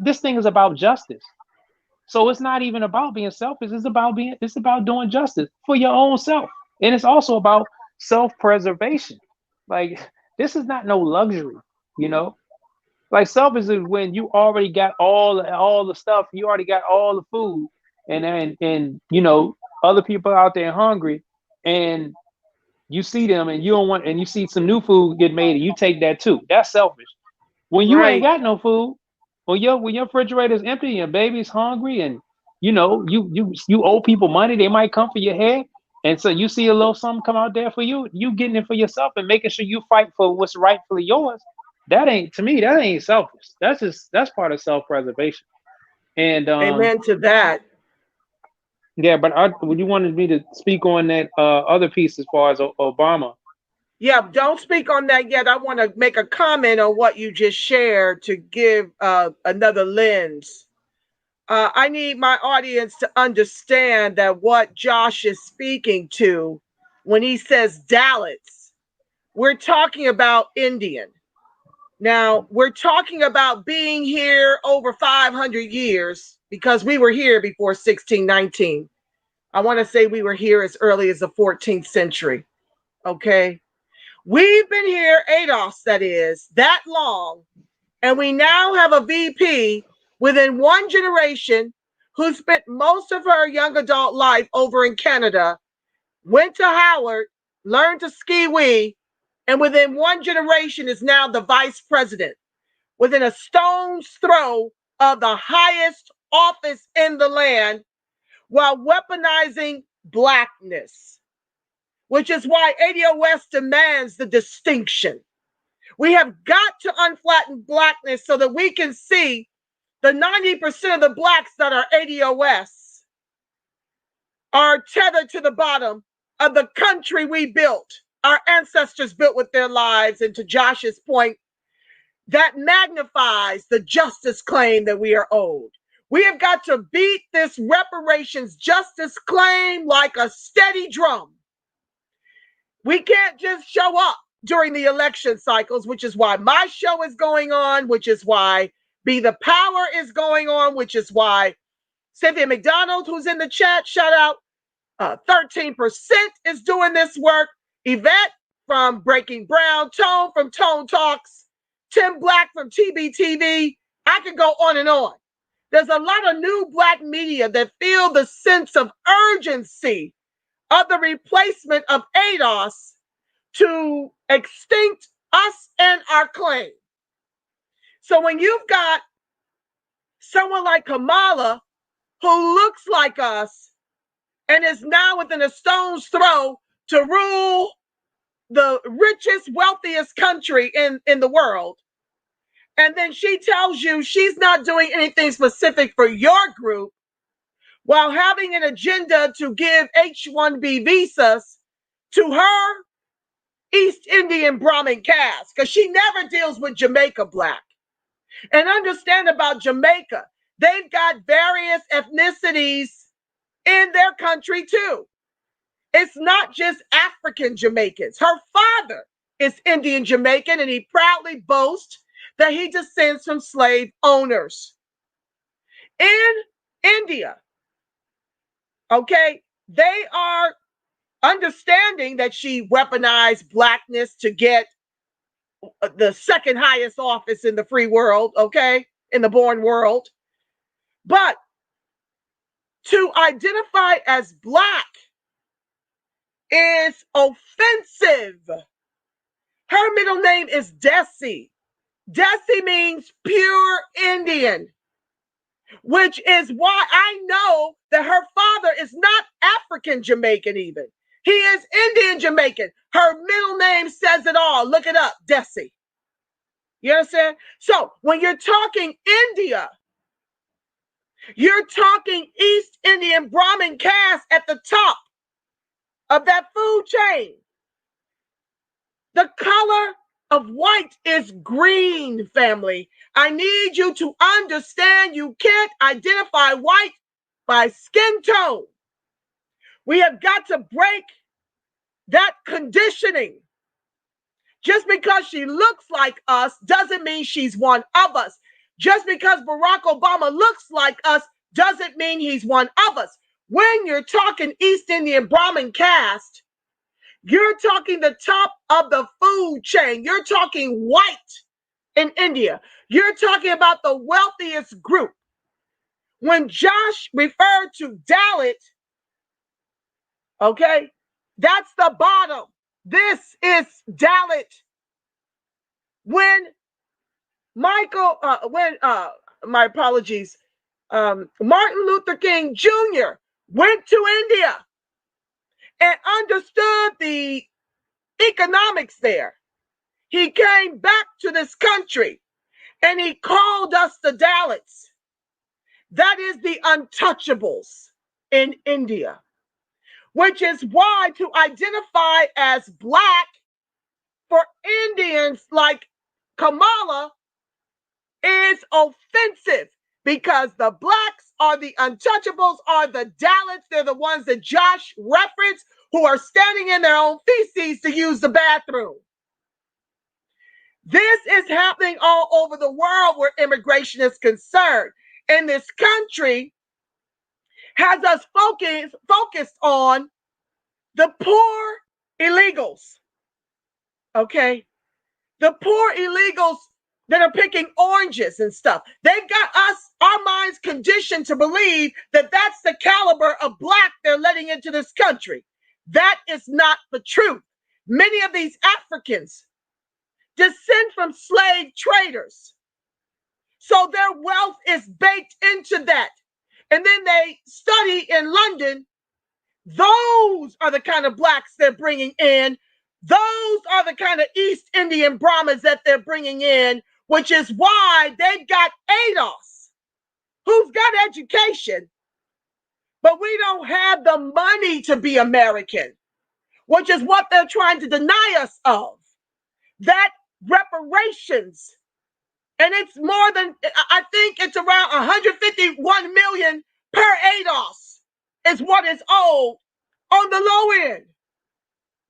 this thing is about justice. So it's not even about being selfish. It's about doing justice for your own self. And it's also about self-preservation. Like, this is not no luxury, you know. Like, selfish is when you already got all the stuff, you already got all the food, and you know, other people out there hungry, and you see them and you don't want, and you see some new food get made and you take that too. That's selfish. When you ain't got no food, when your refrigerator is empty and your baby's hungry, and you know you owe people money, they might come for your head, and so you see a little something come out there for you, you getting it for yourself and making sure you fight for what's rightfully yours. That ain't, to me, that ain't selfish. That's part of self-preservation. And amen to that. Yeah, but you wanted me to speak on that other piece as far as Obama. Yeah, don't speak on that yet. I want to make a comment on what you just shared to give another lens. I need my audience to understand that what Josh is speaking to when he says Dalits, we're talking about Indian. Now, we're talking about being here over 500 years because we were here before 1619. I want to say we were here as early as the 14th century. Okay. We've been here, ADOS, that is, that long, and we now have a VP within one generation who spent most of her young adult life over in Canada, went to Howard, learned to ski wee, and within one generation is now the vice president, within a stone's throw of the highest office in the land, while weaponizing blackness, which is why ADOS demands the distinction. We have got to unflatten blackness so that we can see the 90% of the blacks that are ADOS are tethered to the bottom of the country we built, our ancestors built with their lives. And to Josh's point, that magnifies the justice claim that we are owed. We have got to beat this reparations justice claim like a steady drum. We can't just show up during the election cycles, which is why my show is going on, which is why Be the Power is going on, which is why Cynthia McDonald, who's in the chat, shout out, 13% is doing this work. Yvette from Breaking Brown, Tone from Tone Talks, Tim Black from TBTV. I could go on and on. There's a lot of new Black media that feel the sense of urgency of the replacement of ADOS to extinct us and our claim. So when you've got someone like Kamala who looks like us and is now within a stone's throw to rule the richest, wealthiest country in the world, and then she tells you she's not doing anything specific for your group, while having an agenda to give H-1B visas to her East Indian Brahmin caste, because she never deals with Jamaica Black. And understand about Jamaica, they've got various ethnicities in their country too. It's not just African Jamaicans. Her father is Indian Jamaican, and he proudly boasts that he descends from slave owners. In India, okay, they are understanding that she weaponized blackness to get the second highest office in the free world, okay, in the born world. But to identify as Black is offensive. Her middle name is Desi. Desi means pure Indian, which is why I know that her father is not African Jamaican even. He is Indian Jamaican. Her middle name says it all. Look it up, Desi. You understand? So when you're talking India, you're talking East Indian Brahmin caste at the top of that food chain. The color of white is green, family. I need you to understand you can't identify white by skin tone. We have got to break that conditioning. Just because she looks like us doesn't mean she's one of us. Just because Barack Obama looks like us doesn't mean he's one of us. When you're talking East Indian Brahmin caste, You're talking the top of the food chain. You're talking white in India. You're talking about the wealthiest group. When Josh referred to Dalit, okay, that's the bottom. This is Dalit. When my apologies, Martin Luther King Jr. went to India and understood the economics there. He came back to this country and he called us the Dalits. That is the untouchables in India, which is why to identify as Black for Indians like Kamala is offensive, because the Blacks are the untouchables, are the Dalits. They're the ones that Josh referenced, who are standing in their own feces to use the bathroom. This is happening all over the world where immigration is concerned. And this country has us focused on the poor illegals. Okay? The poor illegals that are picking oranges and stuff. They've got us, our minds conditioned to believe that that's the caliber of Black they're letting into this country. That is not the truth. Many of these Africans descend from slave traders. So their wealth is baked into that. And then they study in London. Those are the kind of Blacks they're bringing in. Those are the kind of East Indian Brahmins that they're bringing in, which is why they've got ADOS, who's got education, but we don't have the money to be American, which is what they're trying to deny us of. That reparations, and it's more than, I think it's around 151 million per ADOS is what is owed on the low end.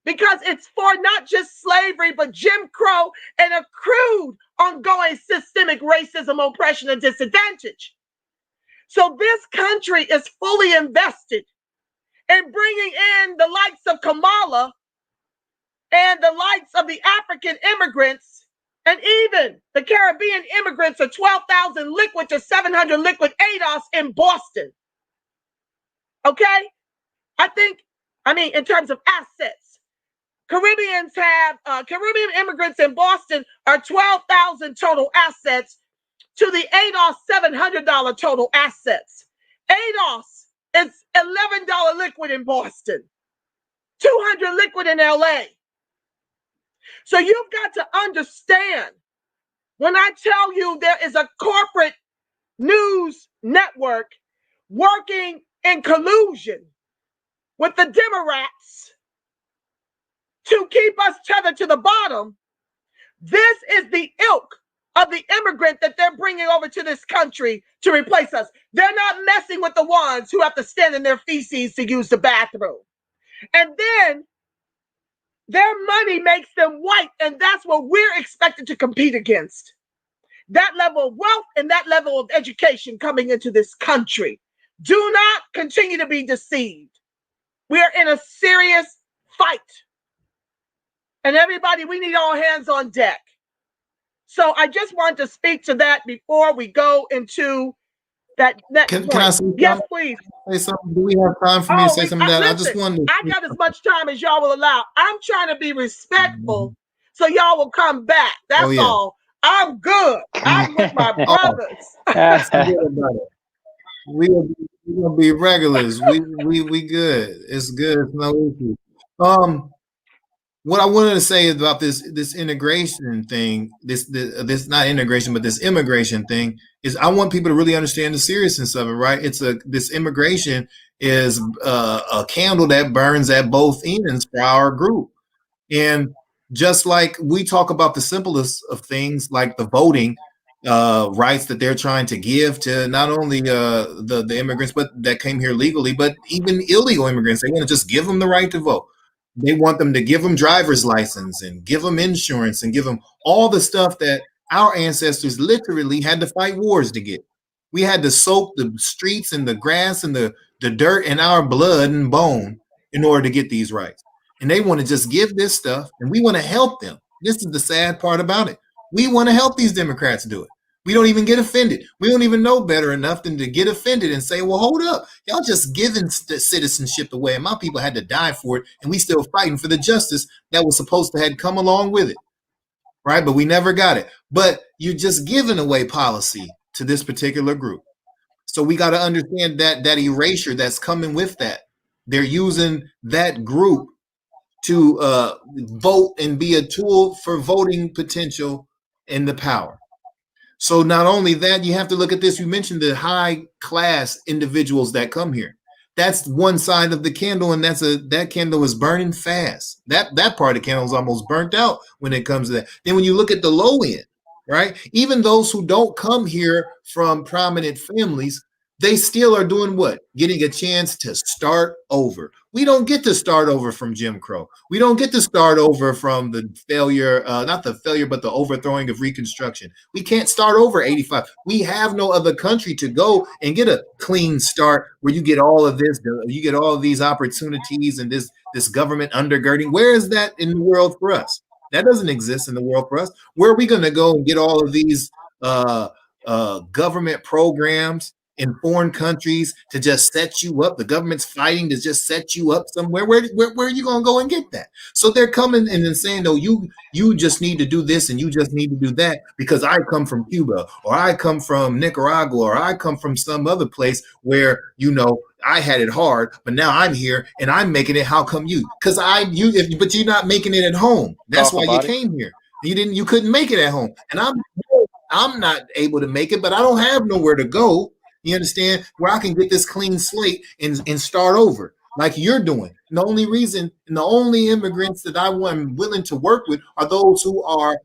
Because it's for not just slavery, but Jim Crow and accrued ongoing systemic racism, oppression, and disadvantage. So this country is fully invested in bringing in the likes of Kamala and the likes of the African immigrants, and even the Caribbean immigrants are 12,000 liquid to 700 liquid ADOS in Boston. Okay? In terms of assets, Caribbean immigrants in Boston are 12,000 total assets to the ADOS $700 total assets. ADOS is $11 liquid in Boston, 200 liquid in LA. So you've got to understand, when I tell you there is a corporate news network working in collusion with the Democrats to keep us tethered to the bottom, this is the ilk of the immigrant that they're bringing over to this country to replace us. They're not messing with the ones who have to stand in their feces to use the bathroom. And then their money makes them white, and that's what we're expected to compete against. That level of wealth and that level of education coming into this country. Do not continue to be deceived. We are in a serious fight. And everybody, we need all hands on deck. So I just want to speak to that before we go into that next point. Can I say yes, please. Say something? Do we have time for me to say something? I just wanted to... I got as much time as y'all will allow. I'm trying to be respectful so y'all will come back. That's all. I'm good. I'm with my brothers. We're gonna be regulars. We good. It's good. It's no issue. What I wanted to say about this integration thing, this not integration, but this immigration thing, is I want people to really understand the seriousness of it, right? This immigration is a candle that burns at both ends for our group. And just like we talk about the simplest of things, like the voting rights that they're trying to give to not only the immigrants, but that came here legally, but even illegal immigrants, they want to just give them the right to vote. They want them to give them driver's license and give them insurance and give them all the stuff that our ancestors literally had to fight wars to get. We had to soak the streets and the grass and the dirt in our blood and bone in order to get these rights. and they want to just give this stuff, and we want to help them. This is the sad part about it. We want to help these Democrats do it. We don't even get offended. We don't even know better enough than to get offended and say, well, hold up. Y'all just giving the citizenship away, and my people had to die for it, and we still fighting for the justice that was supposed to have come along with it, right? But we never got it. But you're just giving away policy to this particular group. So we got to understand that erasure that's coming with that. They're using that group to vote and be a tool for voting potential and the power. So not only that, you have to look at this. You mentioned the high class individuals that come here. That's one side of the candle, and that candle is burning fast. That part of the candle is almost burnt out when it comes to that. Then when you look at the low end, right? Even those who don't come here from prominent families, they still are doing what? Getting a chance to start over. We don't get to start over from Jim Crow. We don't get to start over from the failure, not the failure, but the overthrowing of Reconstruction. We can't start over 85. We have no other country to go and get a clean start where you get all of this, you get all of these opportunities and this government undergirding. Where is that in the world for us? That doesn't exist in the world for us. Where are we going to go and get all of these government programs in foreign countries to just set you up? The government's fighting to just set you up somewhere. Where are you going to go and get that? So they're coming in and saying, no, you just need to do this and you just need to do that because I come from Cuba, or I come from Nicaragua, or I come from some other place where, I had it hard, but now I'm here and I'm making it. How come you? Because but you're not making it at home. That's why you came here. You couldn't make it at home. And I'm not able to make it, but I don't have nowhere to go. You understand? Where I can get this clean slate and start over like you're doing. And the only reason, and the only immigrants that I'm willing to work with are those who are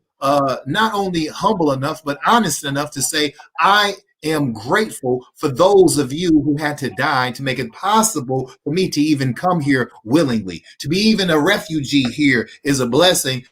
not only humble enough, but honest enough to say, I am grateful for those of you who had to die to make it possible for me to even come here willingly. To be even a refugee here is a blessing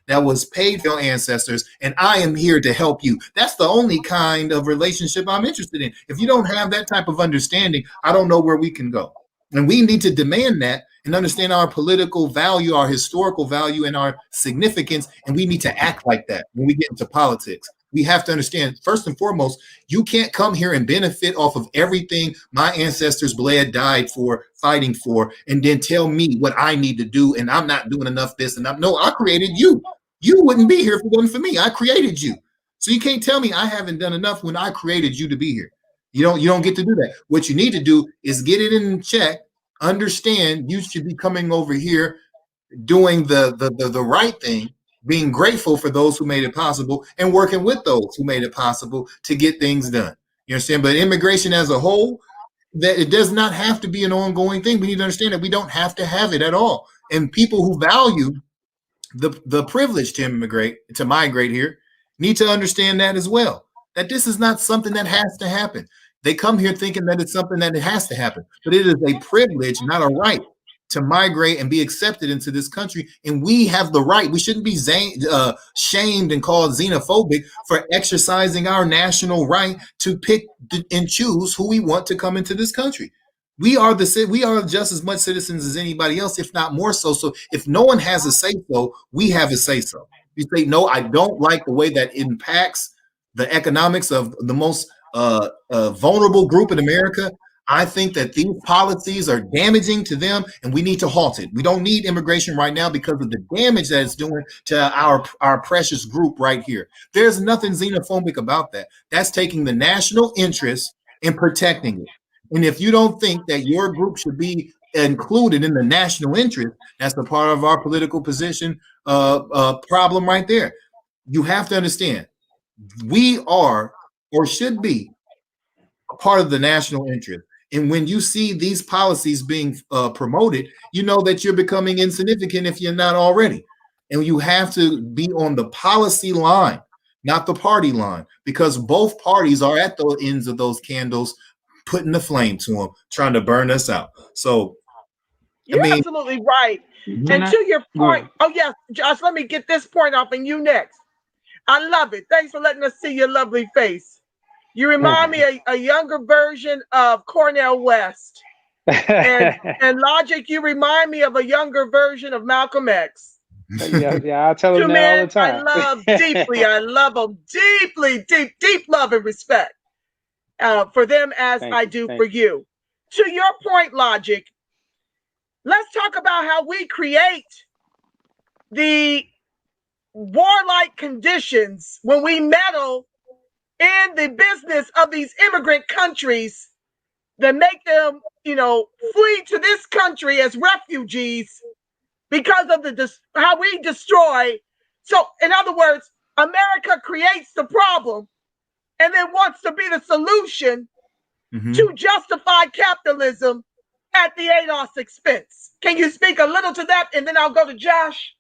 that was paid for your ancestors, and I am here to help you. That's the only kind of relationship I'm interested in. If you don't have that type of understanding, I don't know where we can go. And we need to demand that and understand our political value, our historical value, and our significance, and we need to act like that when we get into politics. We have to understand, first and foremost, you can't come here and benefit off of everything my ancestors bled, died for, fighting for, and then tell me what I need to do, and I'm not doing enough this, and no, I created you. You wouldn't be here if it wasn't for me. I created you. So you can't tell me I haven't done enough when I created you to be here. You don't get to do that. What you need to do is get it in check, understand you should be coming over here doing the right thing, being grateful for those who made it possible, and working with those who made it possible to get things done. You understand? But immigration as a whole, that it does not have to be an ongoing thing. We need to understand that we don't have to have it at all. And people who value the privilege to migrate here need to understand that as well, that this is not something that has to happen. They come here thinking that it's something that it has to happen, but it is a privilege, not a right, to migrate and be accepted into this country. And we have the right. We shouldn't be shamed and called xenophobic for exercising our national right to pick and choose who we want to come into this country. We are just as much citizens as anybody else, if not more so. So if no one has a say so, we have a say so. You say, no, I don't like the way that impacts the economics of the most vulnerable group in America. I think that these policies are damaging to them, and we need to halt it. We don't need immigration right now because of the damage that it's doing to our precious group right here. There's nothing xenophobic about that. That's taking the national interest and protecting it. And if you don't think that your group should be included in the national interest, that's a part of our political position problem right there. You have to understand, we are or should be a part of the national interest. And when you see these policies being promoted, you know that you're becoming insignificant if you're not already. And you have to be on the policy line, not the party line, because both parties are at the ends of those candles, putting the flame to them, trying to burn us out. So you're absolutely right. And to your point, oh yes, Josh, let me get this point off and you next. I love it. Thanks for letting us see your lovely face. You remind me of a younger version of Cornel West. and Logic, you remind me of a younger version of Malcolm X. Yeah, I tell him that all the time. I love deeply. I love them deeply, deep love and respect for them as I do for you. To your point, Logic, let's talk about how we create the warlike conditions when we meddle in the business of these immigrant countries that make them, flee to this country as refugees because of how we destroy. So, in other words, America creates the problem and then wants to be the solution to justify capitalism at the ADOS expense. Can you speak a little to that? And then I'll go to Josh.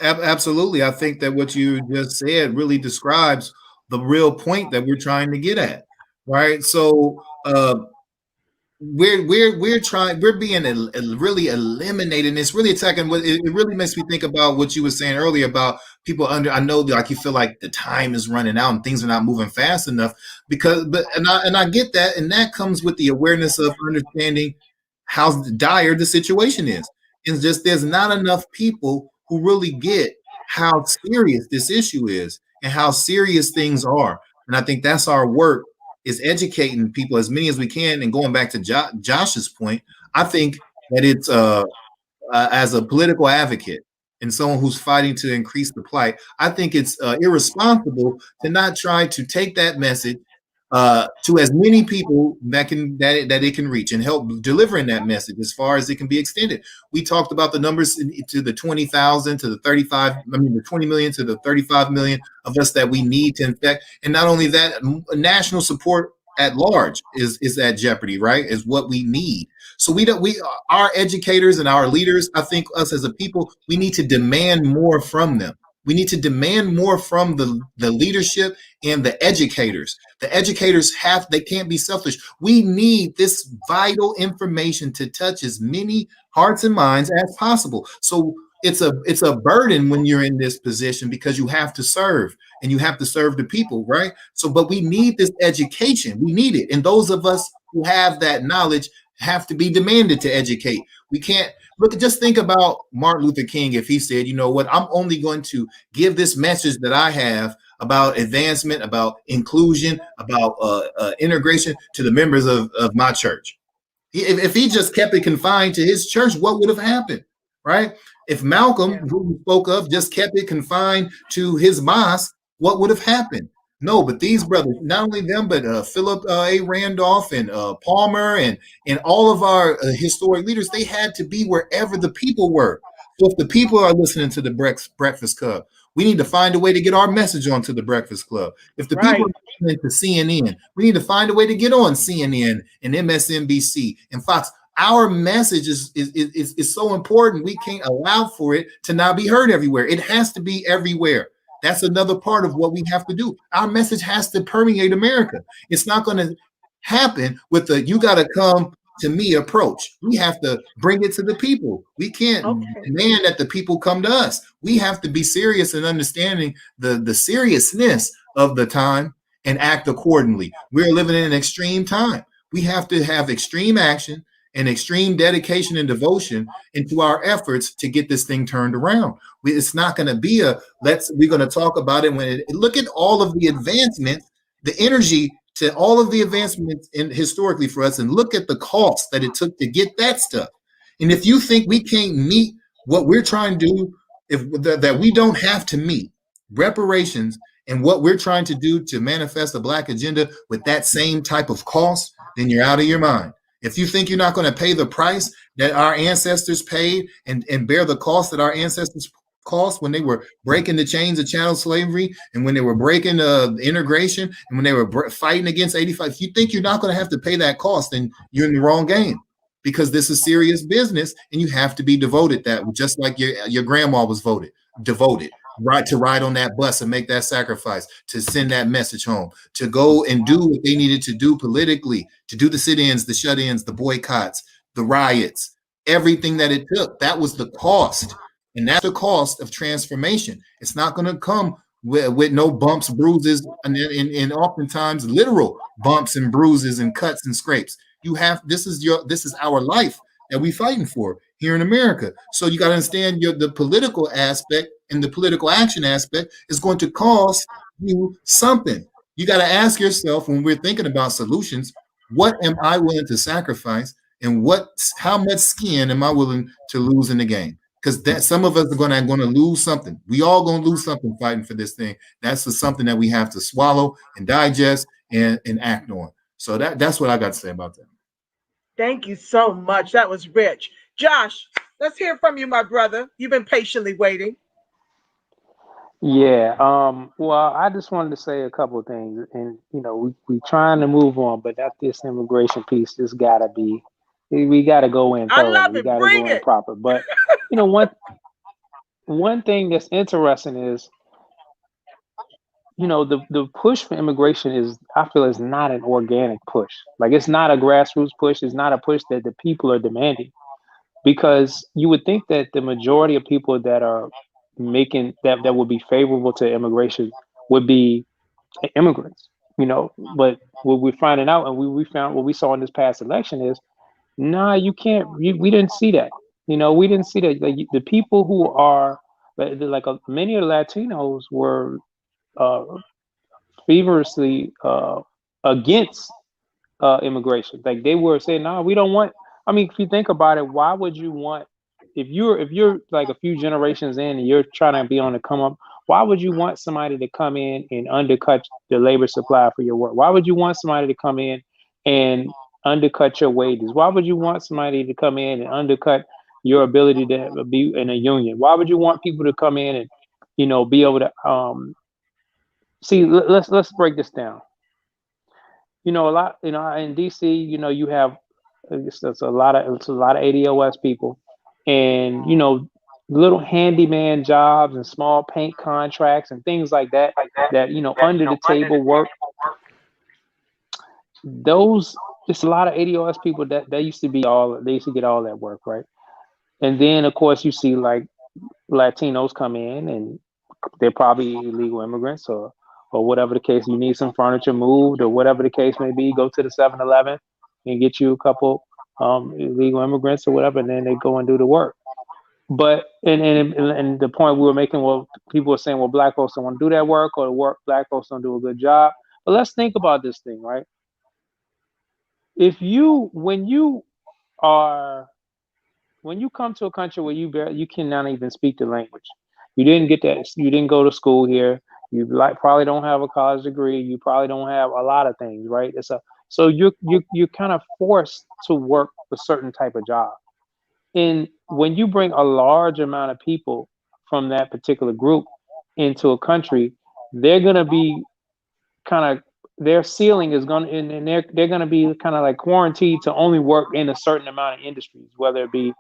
Absolutely. I think that what you just said really describes the real point that we're trying to get at, right? So we're being really eliminated, and it's really attacking. It really makes me think about what you were saying earlier about people I know, like, you feel like the time is running out and things are not moving fast enough and I get that, and that comes with the awareness of understanding how dire the situation is. It's just there's not enough people who really get how serious this issue is and how serious things are. And I think that's our work, is educating people as many as we can. And going back to Josh's point, I think that it's as a political advocate and someone who's fighting to increase the plight, I think it's irresponsible to not try to take that message to as many people that it can reach and help delivering that message as far as it can be extended. We talked about the numbers to the 20,000 to the 20 million to the 35 million of us that we need to infect. And not only that, national support at large is at jeopardy, right? Is what we need. So our educators and our leaders, I think us as a people, we need to demand more from them. We need to demand more from the leadership and the educators. The educators they can't be selfish. We need this vital information to touch as many hearts and minds as possible. So it's a burden when you're in this position, because you have to serve and you have to serve the people, right? So, but we need this education. We need it. And those of us who have that knowledge have to be demanded to educate. We can't just think about Martin Luther King. If he said, you know what, I'm only going to give this message that I have about advancement, about inclusion, about integration to the members of my church. If he just kept it confined to his church, what would have happened, right? If Malcolm, who we spoke of, just kept it confined to his mosque, what would have happened? No, but these brothers, not only them, but Philip A. Randolph and Palmer and all of our historic leaders, they had to be wherever the people were. So if the people are listening to the Breakfast Club, we need to find a way to get our message onto the Breakfast Club. If the people are listening to CNN, we need to find a way to get on CNN and MSNBC and Fox. Our message is so important. We can't allow for it to not be heard everywhere. It has to be everywhere. That's another part of what we have to do. Our message has to permeate America. It's not going to happen with the "you got to come to me" approach. We have to bring it to the people. We can't demand that the people come to us. We have to be serious in understanding the seriousness of the time and act accordingly. We're living in an extreme time. We have to have extreme action and extreme dedication and devotion into our efforts to get this thing turned around. It's not going to be we're going to talk about it look at all of the advancements, the energy to all of the advancements historically for us, and look at the cost that it took to get that stuff. And if you think we can't meet what we're trying to do, that we don't have to meet reparations and what we're trying to do to manifest the Black agenda with that same type of cost, then you're out of your mind. If you think you're not going to pay the price that our ancestors paid and bear the cost that our ancestors cost when they were breaking the chains of chattel slavery and when they were breaking integration and when they were fighting against 85, if you think you're not going to have to pay that cost, then you're in the wrong game, because this is serious business and you have to be devoted just like your grandma was devoted. Right, to ride on that bus and make that sacrifice, to send that message home, to go and do what they needed to do politically, to do the sit-ins, the shut-ins, the boycotts, the riots, everything that it took. That was the cost. And that's the cost of transformation. It's not going to come with no bumps, bruises, and oftentimes literal bumps and bruises and cuts and scrapes. This is our life that we fighting for here in America. So you got to understand the political aspect, and the political action aspect is going to cost you something. You got to ask yourself, when we're thinking about solutions, what am I willing to sacrifice, and how much skin am I willing to lose in the game? Because that some of us are going to lose something. We all going to lose something fighting for this thing. That's something that we have to swallow and digest and act on. So that's what I got to say about that. Thank you so much. That was rich. Josh, let's hear from you, my brother. You've been patiently waiting. Yeah. Well, I just wanted to say a couple of things, and we trying to move on, but that this immigration piece just gotta be, we gotta go in thoroughly. I love it. We gotta Bring go in it. proper. But one thing that's interesting is, the push for immigration I feel is not an organic push. Like, it's not a grassroots push. It's not a push that the people are demanding, because you would think that the majority of people that are making that would be favorable to immigration would be immigrants, but what we're finding out, and we found, what we saw in this past election is, nah, you can't, we didn't see that. We didn't see that. Like, the people who are like many of the Latinos were feverishly against immigration. Like, they were saying, "No, we don't want." I mean, if you think about it, why would you want, if you're like a few generations in and you're trying to be on the come up, why would you want somebody to come in and undercut the labor supply for your work? Why would you want somebody to come in and undercut your wages? Why would you want somebody to come in and undercut your ability to be in a union? Why would you want people to come in and be able to see? Let's break this down. A lot, in DC, you have, it's a lot of ADOS people, and little handyman jobs and small paint contracts and things like that under the table work. Those, just a lot of ADOS people that they used to get all that work, right? And then, of course, you see like Latinos come in, and they're probably illegal immigrants, or whatever the case. You need some furniture moved, or whatever the case may be. Go to the 7-Eleven and get you a couple illegal immigrants or whatever, and then they go and do the work. But and the point we were making, well, people were saying, well, black folks don't want to do that work, or black folks don't do a good job. But let's think about this thing, right? When you come to a country where you cannot even speak the language, you didn't get that, you didn't go to school here, you probably don't have a college degree, you probably don't have a lot of things, right? So you're kind of forced to work a certain type of job. And when you bring a large amount of people from that particular group into a country, they're going to be kind of, their ceiling is going to, and they're going to be kind of like quarantined to only work in a certain amount of industries, whether it be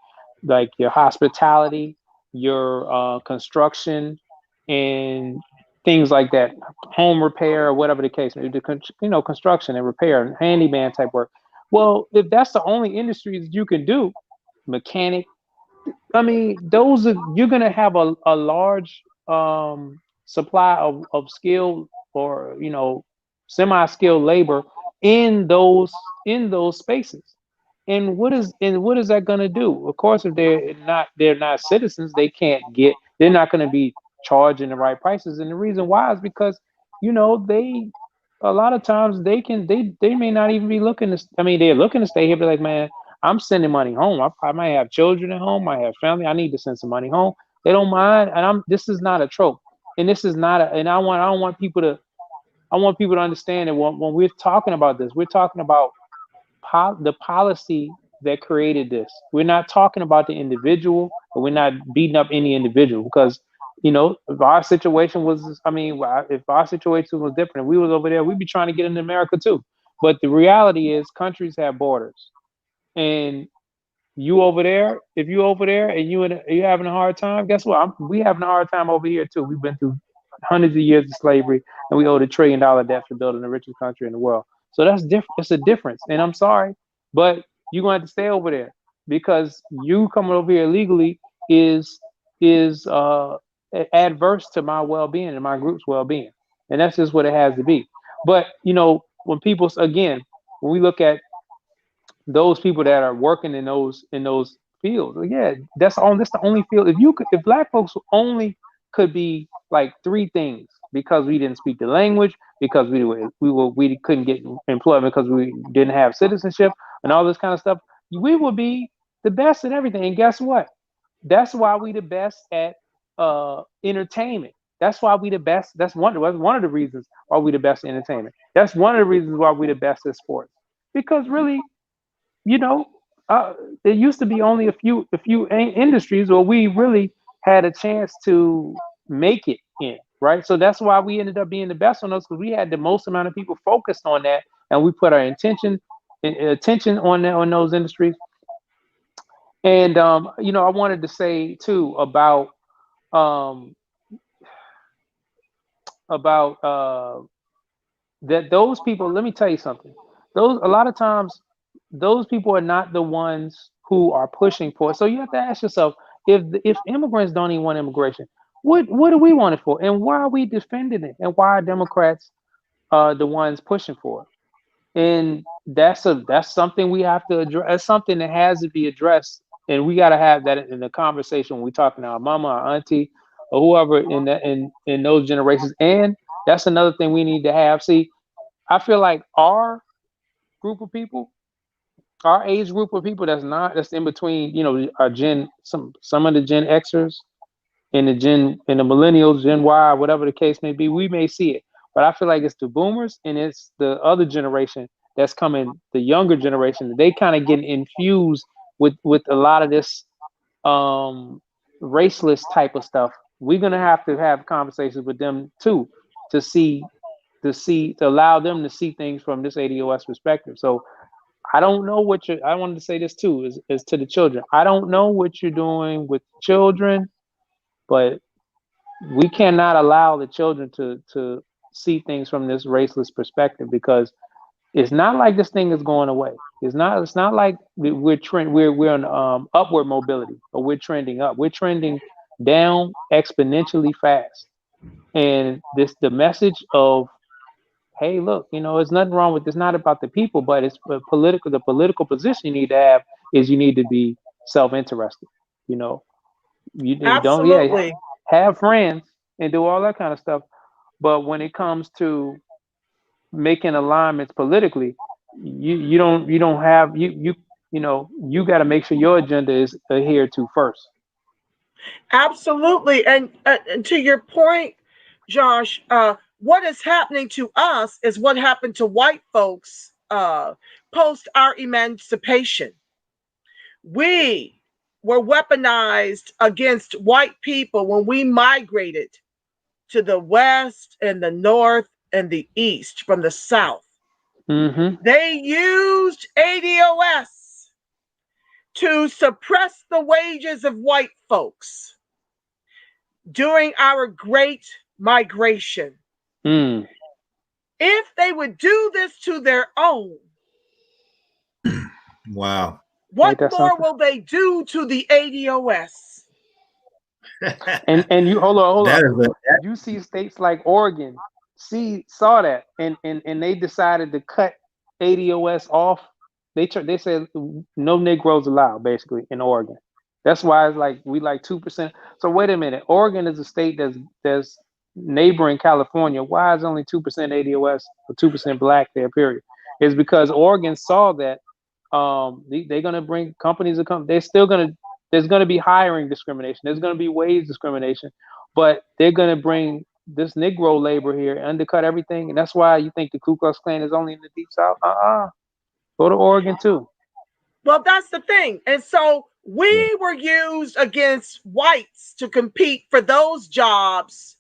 like your hospitality, your construction, and things like that, home repair, or whatever the case may be, construction and repair and handyman type work. Well, if that's the only industries you can do, mechanic, I mean, you're going to have a large supply of skilled, or semi-skilled labor in those spaces. And what is that going to do? Of course, if they're not citizens, they're not going to be charging the right prices. And the reason why is because a lot of times they may not even be looking to, they're looking to stay here, but like, man, I'm sending money home. I might have children at home, I have family, I need to send some money home. They don't mind. And this is not a trope. And this is not and I want people to understand that when we're talking about this, we're talking about the policy that created this. We're not talking about the individual, but we're not beating up any individual, because if our situation was different, if we was over there, we'd be trying to get into America too. But the reality is, countries have borders, and you over there, if you over there and you're having a hard time, guess what? We having a hard time over here too. We've been through hundreds of years of slavery, and we owe $1 trillion debt for building the richest country in the world. So that's different. It's a difference. And I'm sorry, but you're going to have to stay over there, because you coming over here illegally is adverse to my well-being and my group's well-being. And that's just what it has to be. But, when people, again, when we look at those people that are working in those fields. Yeah, that's the only field. If black folks only could be like three things, because we didn't speak the language, because we couldn't get employment, because we didn't have citizenship and all this kind of stuff, we would be the best at everything. And guess what? That's why we the best at entertainment. That's why we the best. That's one of the reasons why we the best at entertainment. That's one of the reasons why we the best at sports. Because really, you know, there used to be only a few industries where we really had a chance to make it in, right? So that's why we ended up being the best on those, because we had the most amount of people focused on that, and we put our attention on that, on those industries. And you know, I wanted to say too about that those people. Let me tell you something. Those a lot of times, those people are not the ones who are pushing for it. So you have to ask yourself, if immigrants don't even want immigration, what do we want it for, and why are we defending it, and why are Democrats the ones pushing for it? And that's something we have to address. That's something that has to be addressed, and we got to have that in the conversation when we're talking to our mama, our auntie, or whoever in those generations. And that's another thing we need to have. See, I feel like our group of people, our age group of people, that's in between, you know, our some of the Gen Xers and the millennials, Gen Y, whatever the case may be, we may see it. But I feel like it's the boomers and it's the other generation that's coming, the younger generation. They kind of get infused with a lot of this raceless type of stuff. We're gonna have to have conversations with them too, to allow them to see things from this ADOS perspective. So I don't know I wanted to say this too, is to the children. I don't know what you're doing with children, but we cannot allow the children to see things from this raceless perspective, because it's not like this thing is going away. It's not like we're on upward mobility, or we're trending up. We're trending down exponentially fast. And the message of, hey, look, you know, there's nothing wrong with this. Not about the people, but it's political. The political position you need to have is you need to be self-interested. You know, you don't, yeah, have friends and do all that kind of stuff. But when it comes to making alignments politically, you don't have you know, you got to make sure your agenda is adhered to first. Absolutely, and to your point, Josh, what is happening to us is what happened to white folks post our emancipation. We were weaponized against white people when we migrated to the west and the north and the east from the south. Mm-hmm. They used ADOS to suppress the wages of white folks during our great migration. Mm. If they would do this to their own, wow, what more will they do to the ADOS? and you hold on. You see states like Oregon saw that and they decided to cut ADOS off. They said no Negroes allowed, basically, in Oregon. That's why it's like we like 2%. So wait a minute, Oregon is a state that's neighboring California. Why is only 2% ADOS or 2% black there? Period. It's because Oregon saw that they're gonna bring companies to come. There's gonna be hiring discrimination. There's gonna be wage discrimination, but they're gonna bring this Negro labor here, undercut everything, and that's why you think the Ku Klux Klan is only in the Deep South. Go to Oregon too. Well, that's the thing. And so we were used against whites to compete for those jobs,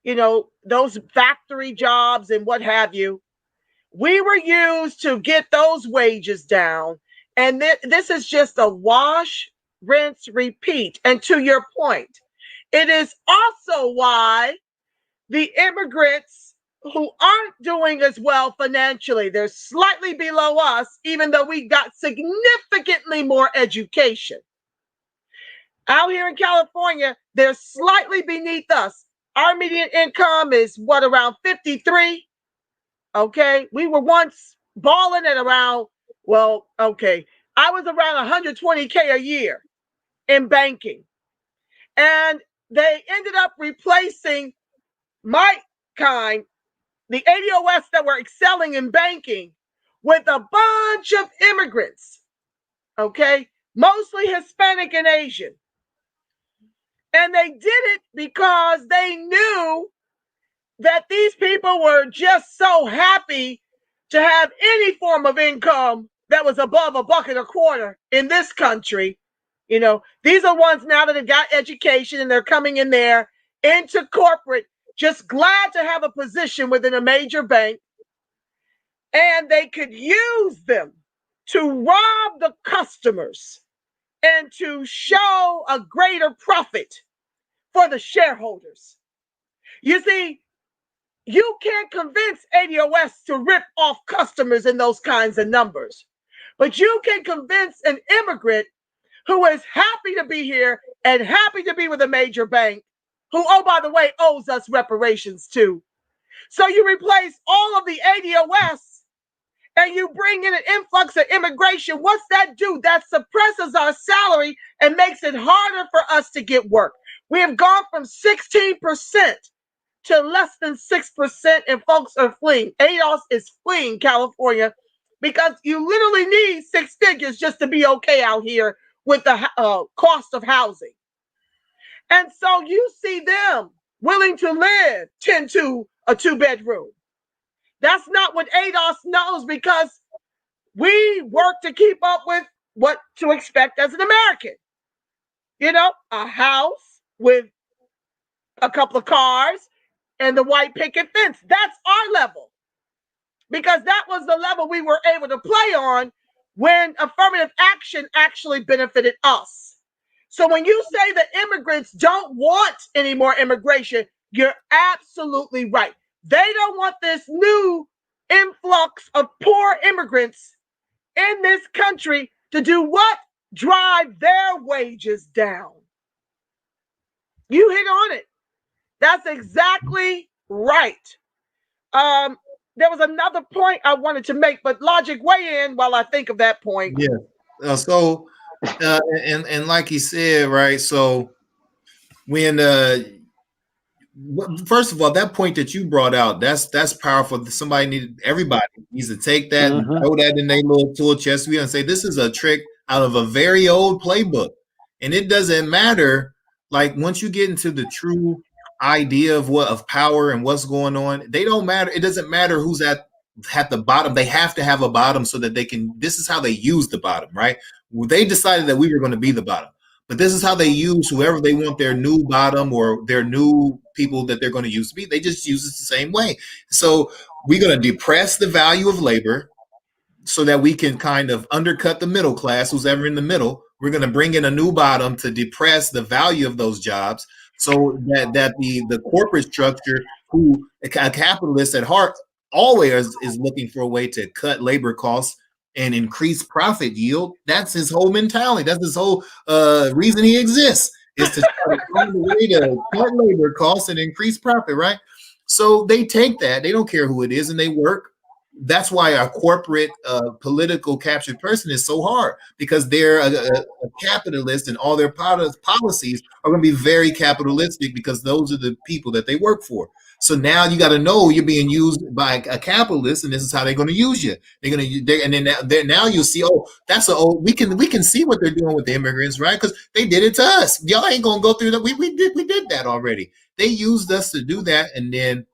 you know, those factory jobs and what have you. We were used to get those wages down. And this is just a wash, rinse, repeat. And to your point, it is also why the immigrants who aren't doing as well financially, they're slightly below us, even though we got significantly more education. Out here in California, they're slightly beneath us. Our median income is what, around 53? Okay, we were once balling at around Well, okay. I was around 120K a year in banking. And they ended up replacing my kind, the ADOS that were excelling in banking, with a bunch of immigrants, okay? Mostly Hispanic and Asian. And they did it because they knew that these people were just so happy to have any form of income that was above $1.25 in this country. You know, these are ones now that have got education and they're coming in there into corporate, just glad to have a position within a major bank. And they could use them to rob the customers and to show a greater profit for the shareholders. You see, you can't convince ADOS to rip off customers in those kinds of numbers, but you can convince an immigrant who is happy to be here and happy to be with a major bank, who, oh, by the way, owes us reparations too. So you replace all of the ADOS and you bring in an influx of immigration. What's that do? That suppresses our salary and makes it harder for us to get work. We have gone from 16% to less than 6%, and folks are fleeing. ADOS is fleeing California because you literally need 6 figures just to be okay out here with the cost of housing. And so you see them willing to live 10 to a 2-bedroom. That's not what ADOS knows, because we work to keep up with what to expect as an American. You know, a house with a couple of cars and the white picket fence. That's our level, because that was the level we were able to play on when affirmative action actually benefited us. So when you say that immigrants don't want any more immigration, you're absolutely right. They don't want this new influx of poor immigrants in this country to do what? Drive their wages down. You hit on it. That's exactly right. There was another point I wanted to make, but Logic, weigh in while I think of that point. Yeah. And like he said, right? So when first of all, that point that you brought out, that's powerful. Everybody needs to take that and throw that in their little tool chest and say, this is a trick out of a very old playbook. And it doesn't matter, like, once you get into the true idea of power and what's going on, they don't matter. It doesn't matter who's at the bottom. They have to have a bottom so that they can, this is how they use the bottom, right? They decided that we were going to be the bottom. But this is how they use whoever they want their new bottom or their new people that they're going to use to be. They just use it the same way. So we're going to depress the value of labor so that we can kind of undercut the middle class, who's ever in the middle. We're going to bring in a new bottom to depress the value of those jobs so that the corporate structure, who a capitalist at heart always is looking for a way to cut labor costs and increase profit yield. That's his whole mentality. That's his whole reason he exists, is to try to find a way to cut labor costs and increase profit, right? So they take that. They don't care who it is, and they work. That's why a corporate political captured person is so hard, because they're a capitalist, and all their policies are going to be very capitalistic because those are the people that they work for. So now you got to know you're being used by a capitalist, and this is how they're going to use you. They're going to, and then now you'll see, oh, that's we can see what they're doing with the immigrants, right? Because they did it to us. Y'all ain't going to go through that. We did that already. They used us to do that, and then,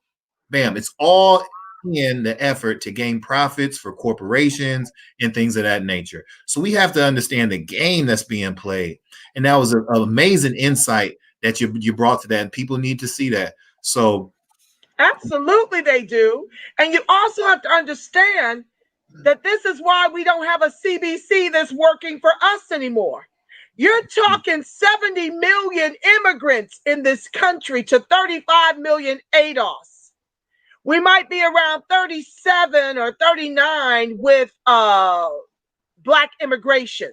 bam, it's all in the effort to gain profits for corporations and things of that nature. So we have to understand the game that's being played, and that was an amazing insight that you brought to that, and people need to see that. So. Absolutely, they do. And you also have to understand that this is why we don't have a CBC that's working for us anymore. You're talking 70 million immigrants in this country to 35 million ADOS. We might be around 37 or 39 with Black immigration.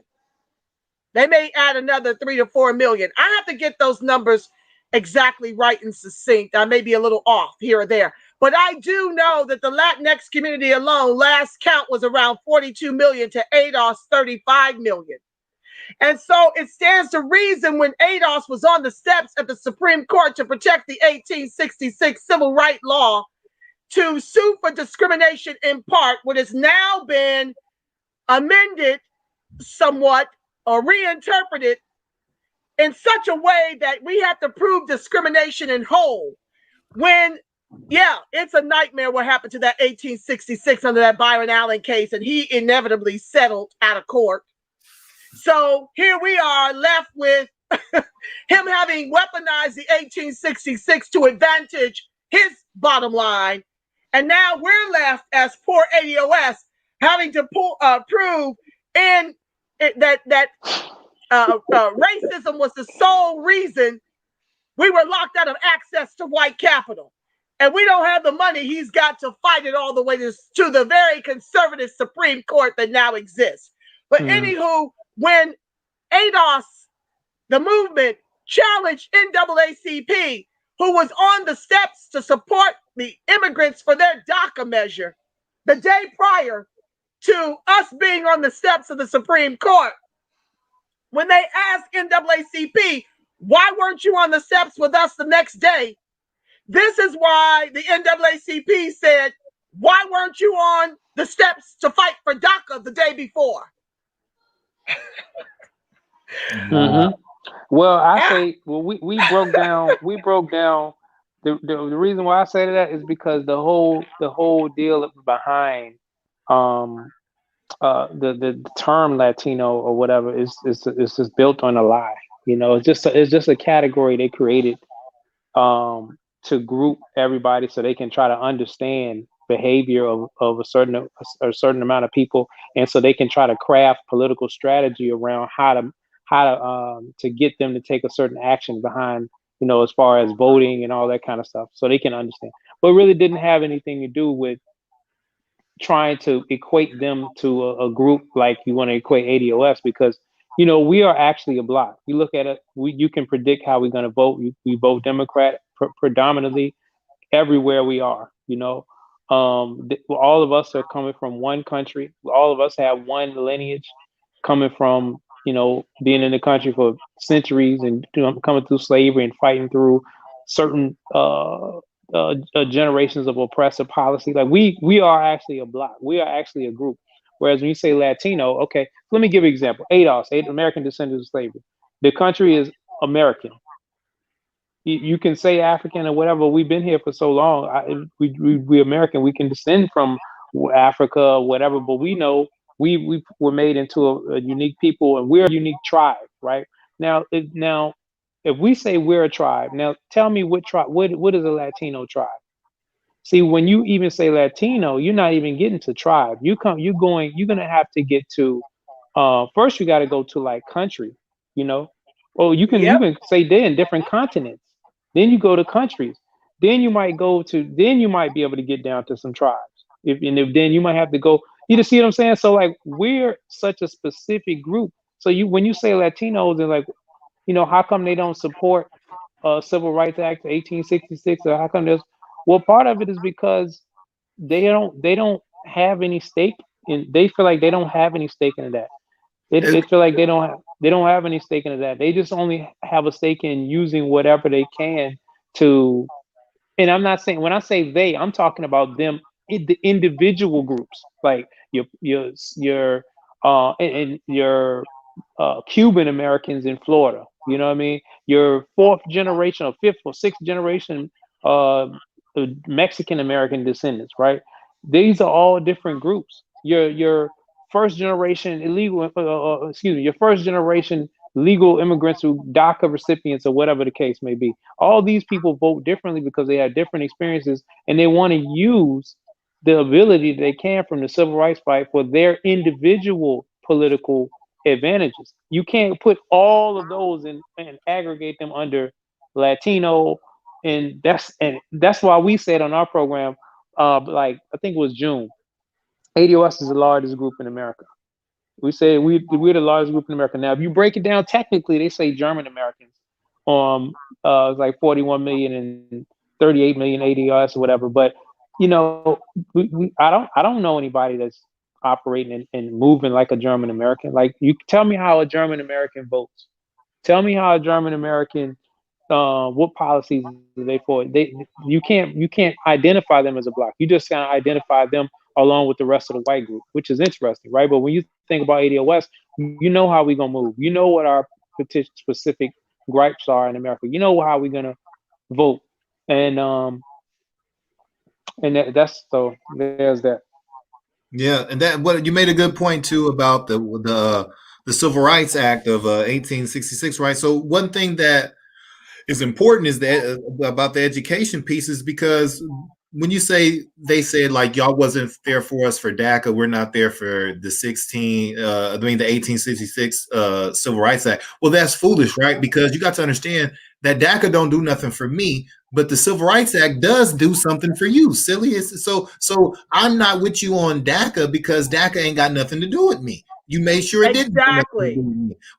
They may add another 3 to 4 million. I have to get those numbers exactly right and succinct. I may be a little off here or there. But I do know that the Latinx community alone, last count was around 42 million to ADOS 35 million. And so it stands to reason when ADOS was on the steps at the Supreme Court to protect the 1866 civil rights law to sue for discrimination in part, what has now been amended somewhat or reinterpreted in such a way that we have to prove discrimination in whole. When, yeah, it's a nightmare what happened to that 1866 under that Byron Allen case, and he inevitably settled out of court. So here we are left with him having weaponized the 1866 to advantage his bottom line. And now we're left as poor ADOS having to prove that racism was the sole reason we were locked out of access to white capital. And we don't have the money. He's got to fight it all the way to the very conservative Supreme Court that now exists. But anywho, when ADOS, the movement, challenged NAACP, who was on the steps to support the immigrants for their DACA measure the day prior to us being on the steps of the Supreme Court, when they asked NAACP, why weren't you on the steps with us the next day? This is why the NAACP said, why weren't you on the steps to fight for DACA the day before? Well, I say, we broke down. The reason why I say that is because the whole deal behind the term Latino or whatever is just built on a lie. You know, it's just a category they created to group everybody so they can try to understand behavior of a certain amount of people, and so they can try to craft political strategy around how to get them to take a certain action behind, you know, as far as voting and all that kind of stuff, so they can understand. But it really didn't have anything to do with trying to equate them to a group like you want to equate ADOS, because, you know, we are actually a block. You look at it, you can predict how we're going to vote. We vote Democrat predominantly everywhere we are, you know. All of us are coming from one country. All of us have one lineage, coming from, you know, being in the country for centuries and coming through slavery and fighting through certain generations of oppressive policy. Like we are actually a block. We are actually a group. Whereas when you say Latino, okay, let me give you an example. ADOS, American Descendants of Slavery. The country is American. You can say African or whatever. We've been here for so long. We American. We can descend from Africa or whatever, but we know we were made into a unique people, and we're a unique tribe, right? Now, if we say we're a tribe, now tell me what tribe. What is a Latino tribe? See, when you even say Latino, you're not even getting to tribe. You're gonna have to get to. First, you got to go to like country, you know. Oh, you can say they're in different continents. Then you go to countries. Then you might be able to get down to some tribes. If then you might have to go. You just see what I'm saying? So like we're such a specific group. So when you say Latinos, and like, you know, how come they don't support Civil Rights Act 1866, or how come there's, well, part of it is because they don't have any stake in. They feel like they don't have any stake in that. They feel like they don't have any stake in that. They just only have a stake in using whatever they can to. And I'm not saying, when I say they, I'm talking about them, the individual groups, like your Cuban Americans in Florida. You know what I mean? Your fourth generation or fifth or sixth generation Mexican American descendants, right? These are all different groups. Your first generation your first generation legal immigrants who DACA recipients or whatever the case may be. All these people vote differently because they have different experiences, and they want to use the ability they can from the civil rights fight for their individual political advantages. You can't put all of those and aggregate them under Latino, and that's why we said on our program, like I think it was June, ADOS is the largest group in America. We say we're the largest group in America. Now, if you break it down technically, they say German Americans, it's like 41 million and 38 million ADOS or whatever. But you know, I don't know anybody that's operating and moving like a German American. Like, you tell me how a German American votes. Tell me how a German American, what policies are they for? You can't identify them as a block. You just kind of identify them along with the rest of the white group, which is interesting, right? But when you think about ADOS, you know how we gonna move. You know what our specific gripes are in America. You know how we're gonna vote, and that's so there's that. Yeah, and that what you made a good point too about the Civil Rights Act of 1866, right? So one thing that is important is that about the education pieces, because when you say they said like y'all wasn't there for us for DACA, we're not there for the 1866 Civil Rights Act. Well, that's foolish, right? Because you got to understand that DACA don't do nothing for me, but the Civil Rights Act does do something for you. Silly. So I'm not with you on DACA because DACA ain't got nothing to do with me. You made sure it didn't. Exactly.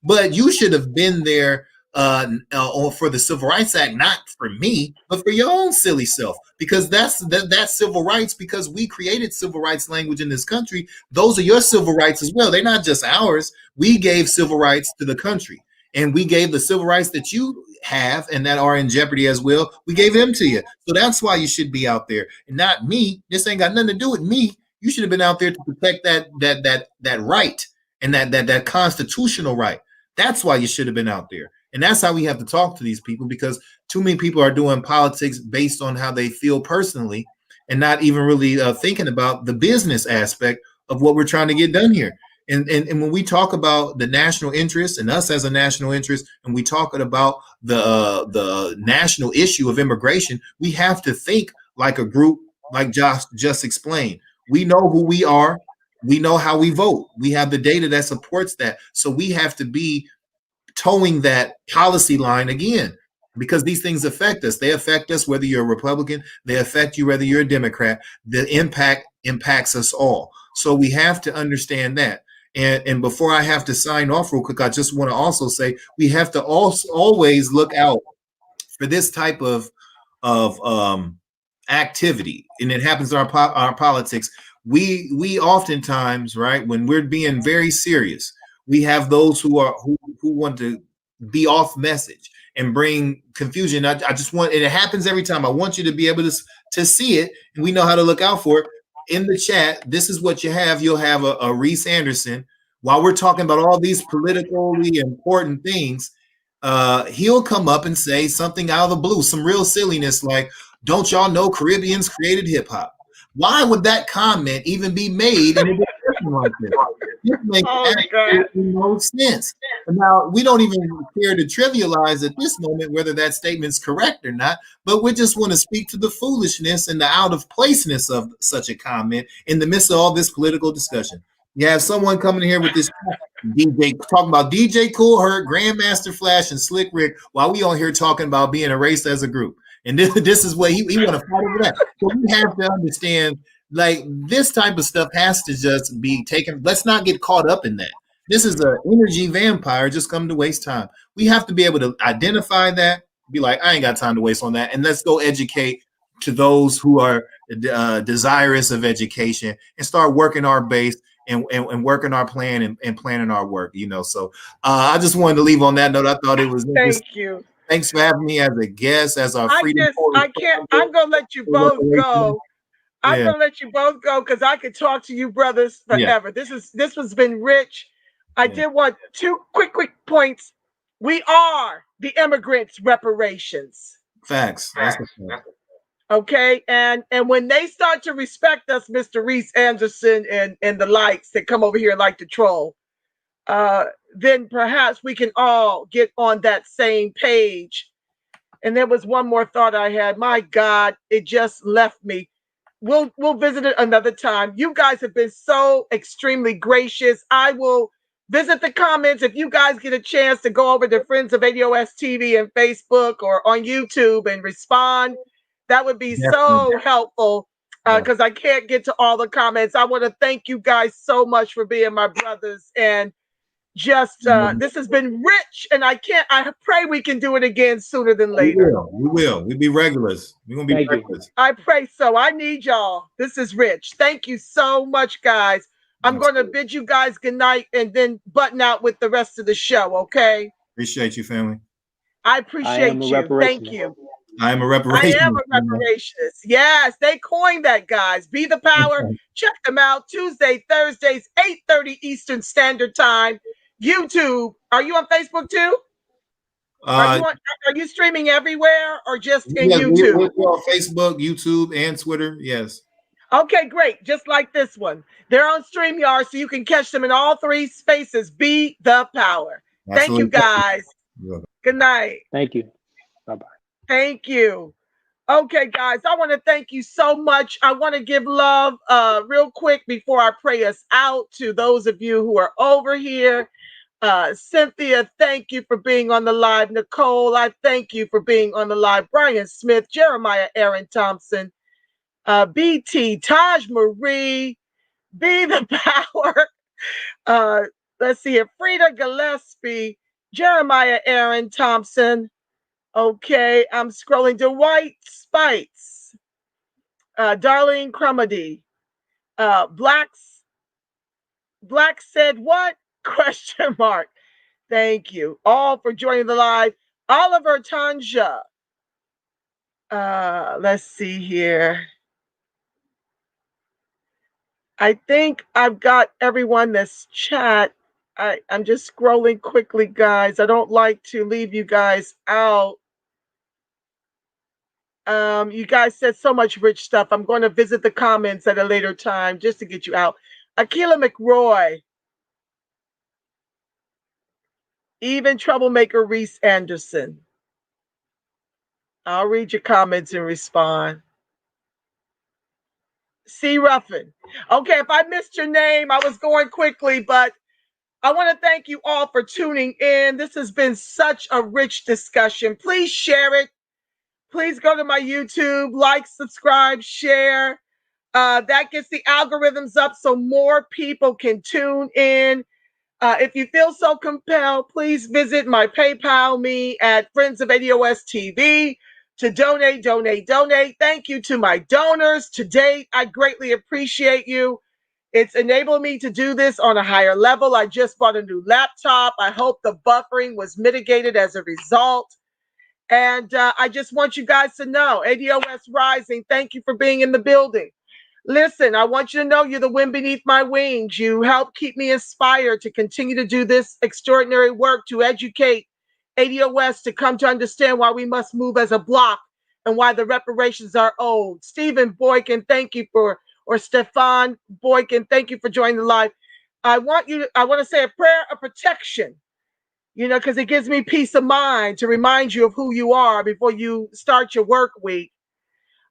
But you should have been there for the Civil Rights Act, not for me, but for your own silly self, because that's civil rights, because we created civil rights language in this country. Those are your civil rights as well. They're not just ours. We gave civil rights to the country, and we gave the civil rights that you have and that are in jeopardy as well. We gave them to you. So that's why you should be out there, and not me. This ain't got nothing to do with me. You should have been out there to protect that right and that constitutional right. That's why you should have been out there. And that's how we have to talk to these people, because too many people are doing politics based on how they feel personally and not even really thinking about the business aspect of what we're trying to get done here. And when we talk about the national interest and us as a national interest, and we talk about the national issue of immigration, we have to think like a group, like Josh just explained. We know who we are. We know how we vote. We have the data that supports that. So we have to be towing that policy line again, because these things affect us. They affect us whether you're a Republican. They affect you whether you're a Democrat. The impact impacts us all. So we have to understand that. And before I have to sign off real quick, I just want to also say we have to also always look out for this type of activity, and it happens in our politics. We oftentimes, right, when we're being very serious, we have those who want to be off message and bring confusion. I just want, and it happens every time. I want you to be able to see it, and we know how to look out for it. In the chat, this is what you have. You'll have a Reese Anderson. While we're talking about all these politically important things, he'll come up and say something out of the blue, some real silliness like, "Don't y'all know Caribbeans created hip hop?" Why would that comment even be made in a discussion like this? This makes absolutely no sense. Now, we don't even care to trivialize at this moment whether that statement's correct or not, but we just want to speak to the foolishness and the out of placeness of such a comment in the midst of all this political discussion. You have someone coming here with this DJ talking about DJ Cool Herc, Grandmaster Flash, and Slick Rick, while we on here talking about being erased as a group. And this is what he want to fight over that. So we have to understand, like, this type of stuff has to just be taken. Let's not get caught up in that. This is an energy vampire just come to waste time. We have to be able to identify that, be like, I ain't got time to waste on that. And let's go educate to those who are desirous of education and start working our base and working our plan and planning our work, you know. So I just wanted to leave on that note. I thought it was Thank you. Thanks for having me as a guest, as our freedom. I'm gonna let you both go. I'm gonna let you both go because I could talk to you brothers forever. Yeah. This has been rich. I did want two quick points. We are the immigrants' reparations. Facts. That's the point. Okay, and when they start to respect us, Mr. Reese Anderson and the likes that come over here like to troll, then perhaps we can all get on that same page. And there was one more thought I had. My God, it just left me. We'll visit it another time. You guys have been so extremely gracious. I will visit the comments. If you guys get a chance to go over to Friends of ADOS TV and Facebook or on YouTube and respond, that would be so helpful because I can't get to all the comments. I want to thank you guys so much for being my brothers. And Just this has been rich, and I pray we can do it again sooner than later. We will. We'll be regulars. We're gonna be regulars. I pray so. I need y'all. This is rich. Thank you so much, guys. I'm going to bid you guys good night and then button out with the rest of the show. Okay. Appreciate you, family. I appreciate you. Thank you. I am a reparationist. I am a reparationist. Yes, they coined that, guys. Be the Power. Check them out Tuesday, Thursdays, 8:30 Eastern Standard Time. YouTube. Are you on Facebook too? Are you streaming everywhere or just in YouTube? We're on Facebook, YouTube, and Twitter. Yes. Okay, great. Just like this one. They're on StreamYard, so you can catch them in all three spaces. Be the Power. Absolutely. Thank you, guys. Good night. Thank you. Bye-bye. Thank you. Okay, guys, I want to thank you so much. I want to give love real quick before I pray us out to those of you who are over here. Cynthia, thank you for being on the live. Nicole, I thank you for being on the live. Brian Smith, Jeremiah Aaron Thompson, BT, Taj Marie, Be the Power. Let's see here. Frida Gillespie, Jeremiah Aaron Thompson. Okay, I'm scrolling to White Spites, Darlene Crumedy, Black said what? ? Thank you all for joining the live. Oliver Tanja. Let's see here. I think I've got everyone that's chat. I'm just scrolling quickly, guys. I don't like to leave you guys out. You guys said so much rich stuff. I'm going to visit the comments at a later time just to get you out. Akila McRoy. Even troublemaker Reese Anderson. I'll read your comments and respond. C. Ruffin. Okay, if I missed your name, I was going quickly, but I want to thank you all for tuning in. This has been such a rich discussion. Please share it. Please go to my YouTube, like, subscribe, share. That gets the algorithms up so more people can tune in. If you feel so compelled, please visit my PayPal me at Friends of ADOS TV to donate. Thank you to my donors to date. I greatly appreciate you. It's enabled me to do this on a higher level. I just bought a new laptop. I hope the buffering was mitigated as a result. And I just want you guys to know, ADOS Rising, thank you for being in the building. Listen, I want you to know you're the wind beneath my wings. You help keep me inspired to continue to do this extraordinary work to educate ADOS to come to understand why we must move as a block and why the reparations are owed. Stephen Boykin, thank you for, or Stefan Boykin, thank you for joining the live. I want to say a prayer of protection, because it gives me peace of mind to remind you of who you are before you start your work week.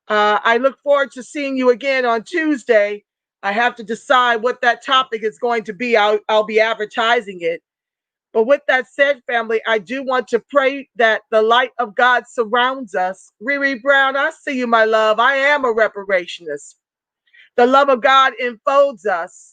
I look forward to seeing you again on Tuesday. I have to decide what that topic is going to be. I'll be advertising it. But with that said, family, I do want to pray that the light of God surrounds us. Riri Brown, I see you, my love. I am a reparationist. The love of God enfolds us.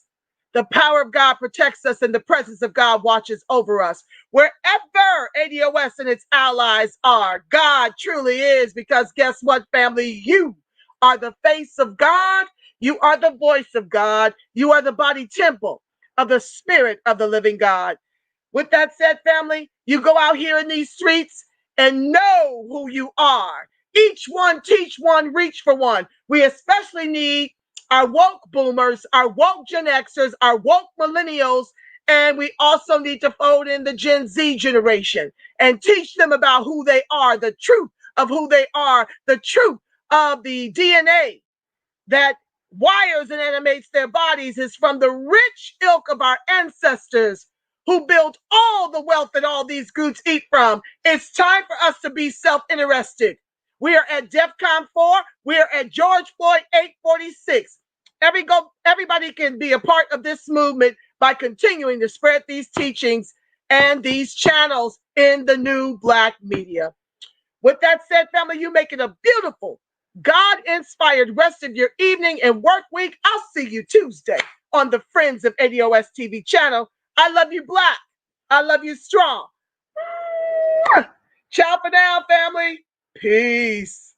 The power of God protects us, and the presence of God watches over us. Wherever ADOS and its allies are, God truly is, because guess what, family? You are the face of God. You are the voice of God. You are the body temple of the Spirit of the living God. With that said, family, you go out here in these streets and know who you are. Each one, teach one, reach for one. We especially need our woke boomers, our woke Gen Xers, our woke millennials, and we also need to fold in the Gen Z generation and teach them about who they are, the truth of who they are, the truth of the DNA that wires and animates their bodies is from the rich ilk of our ancestors who built all the wealth that all these groups eat from. It's time for us to be self-interested. We are at DEFCON 4. We are at George Floyd 846. Everybody can be a part of this movement by continuing to spread these teachings and these channels in the new Black media. With that said, family, you make it a beautiful, God-inspired rest of your evening and work week. I'll see you Tuesday on the Friends of ADOS TV channel. I love you, Black. I love you strong. Ciao for now, family. Peace.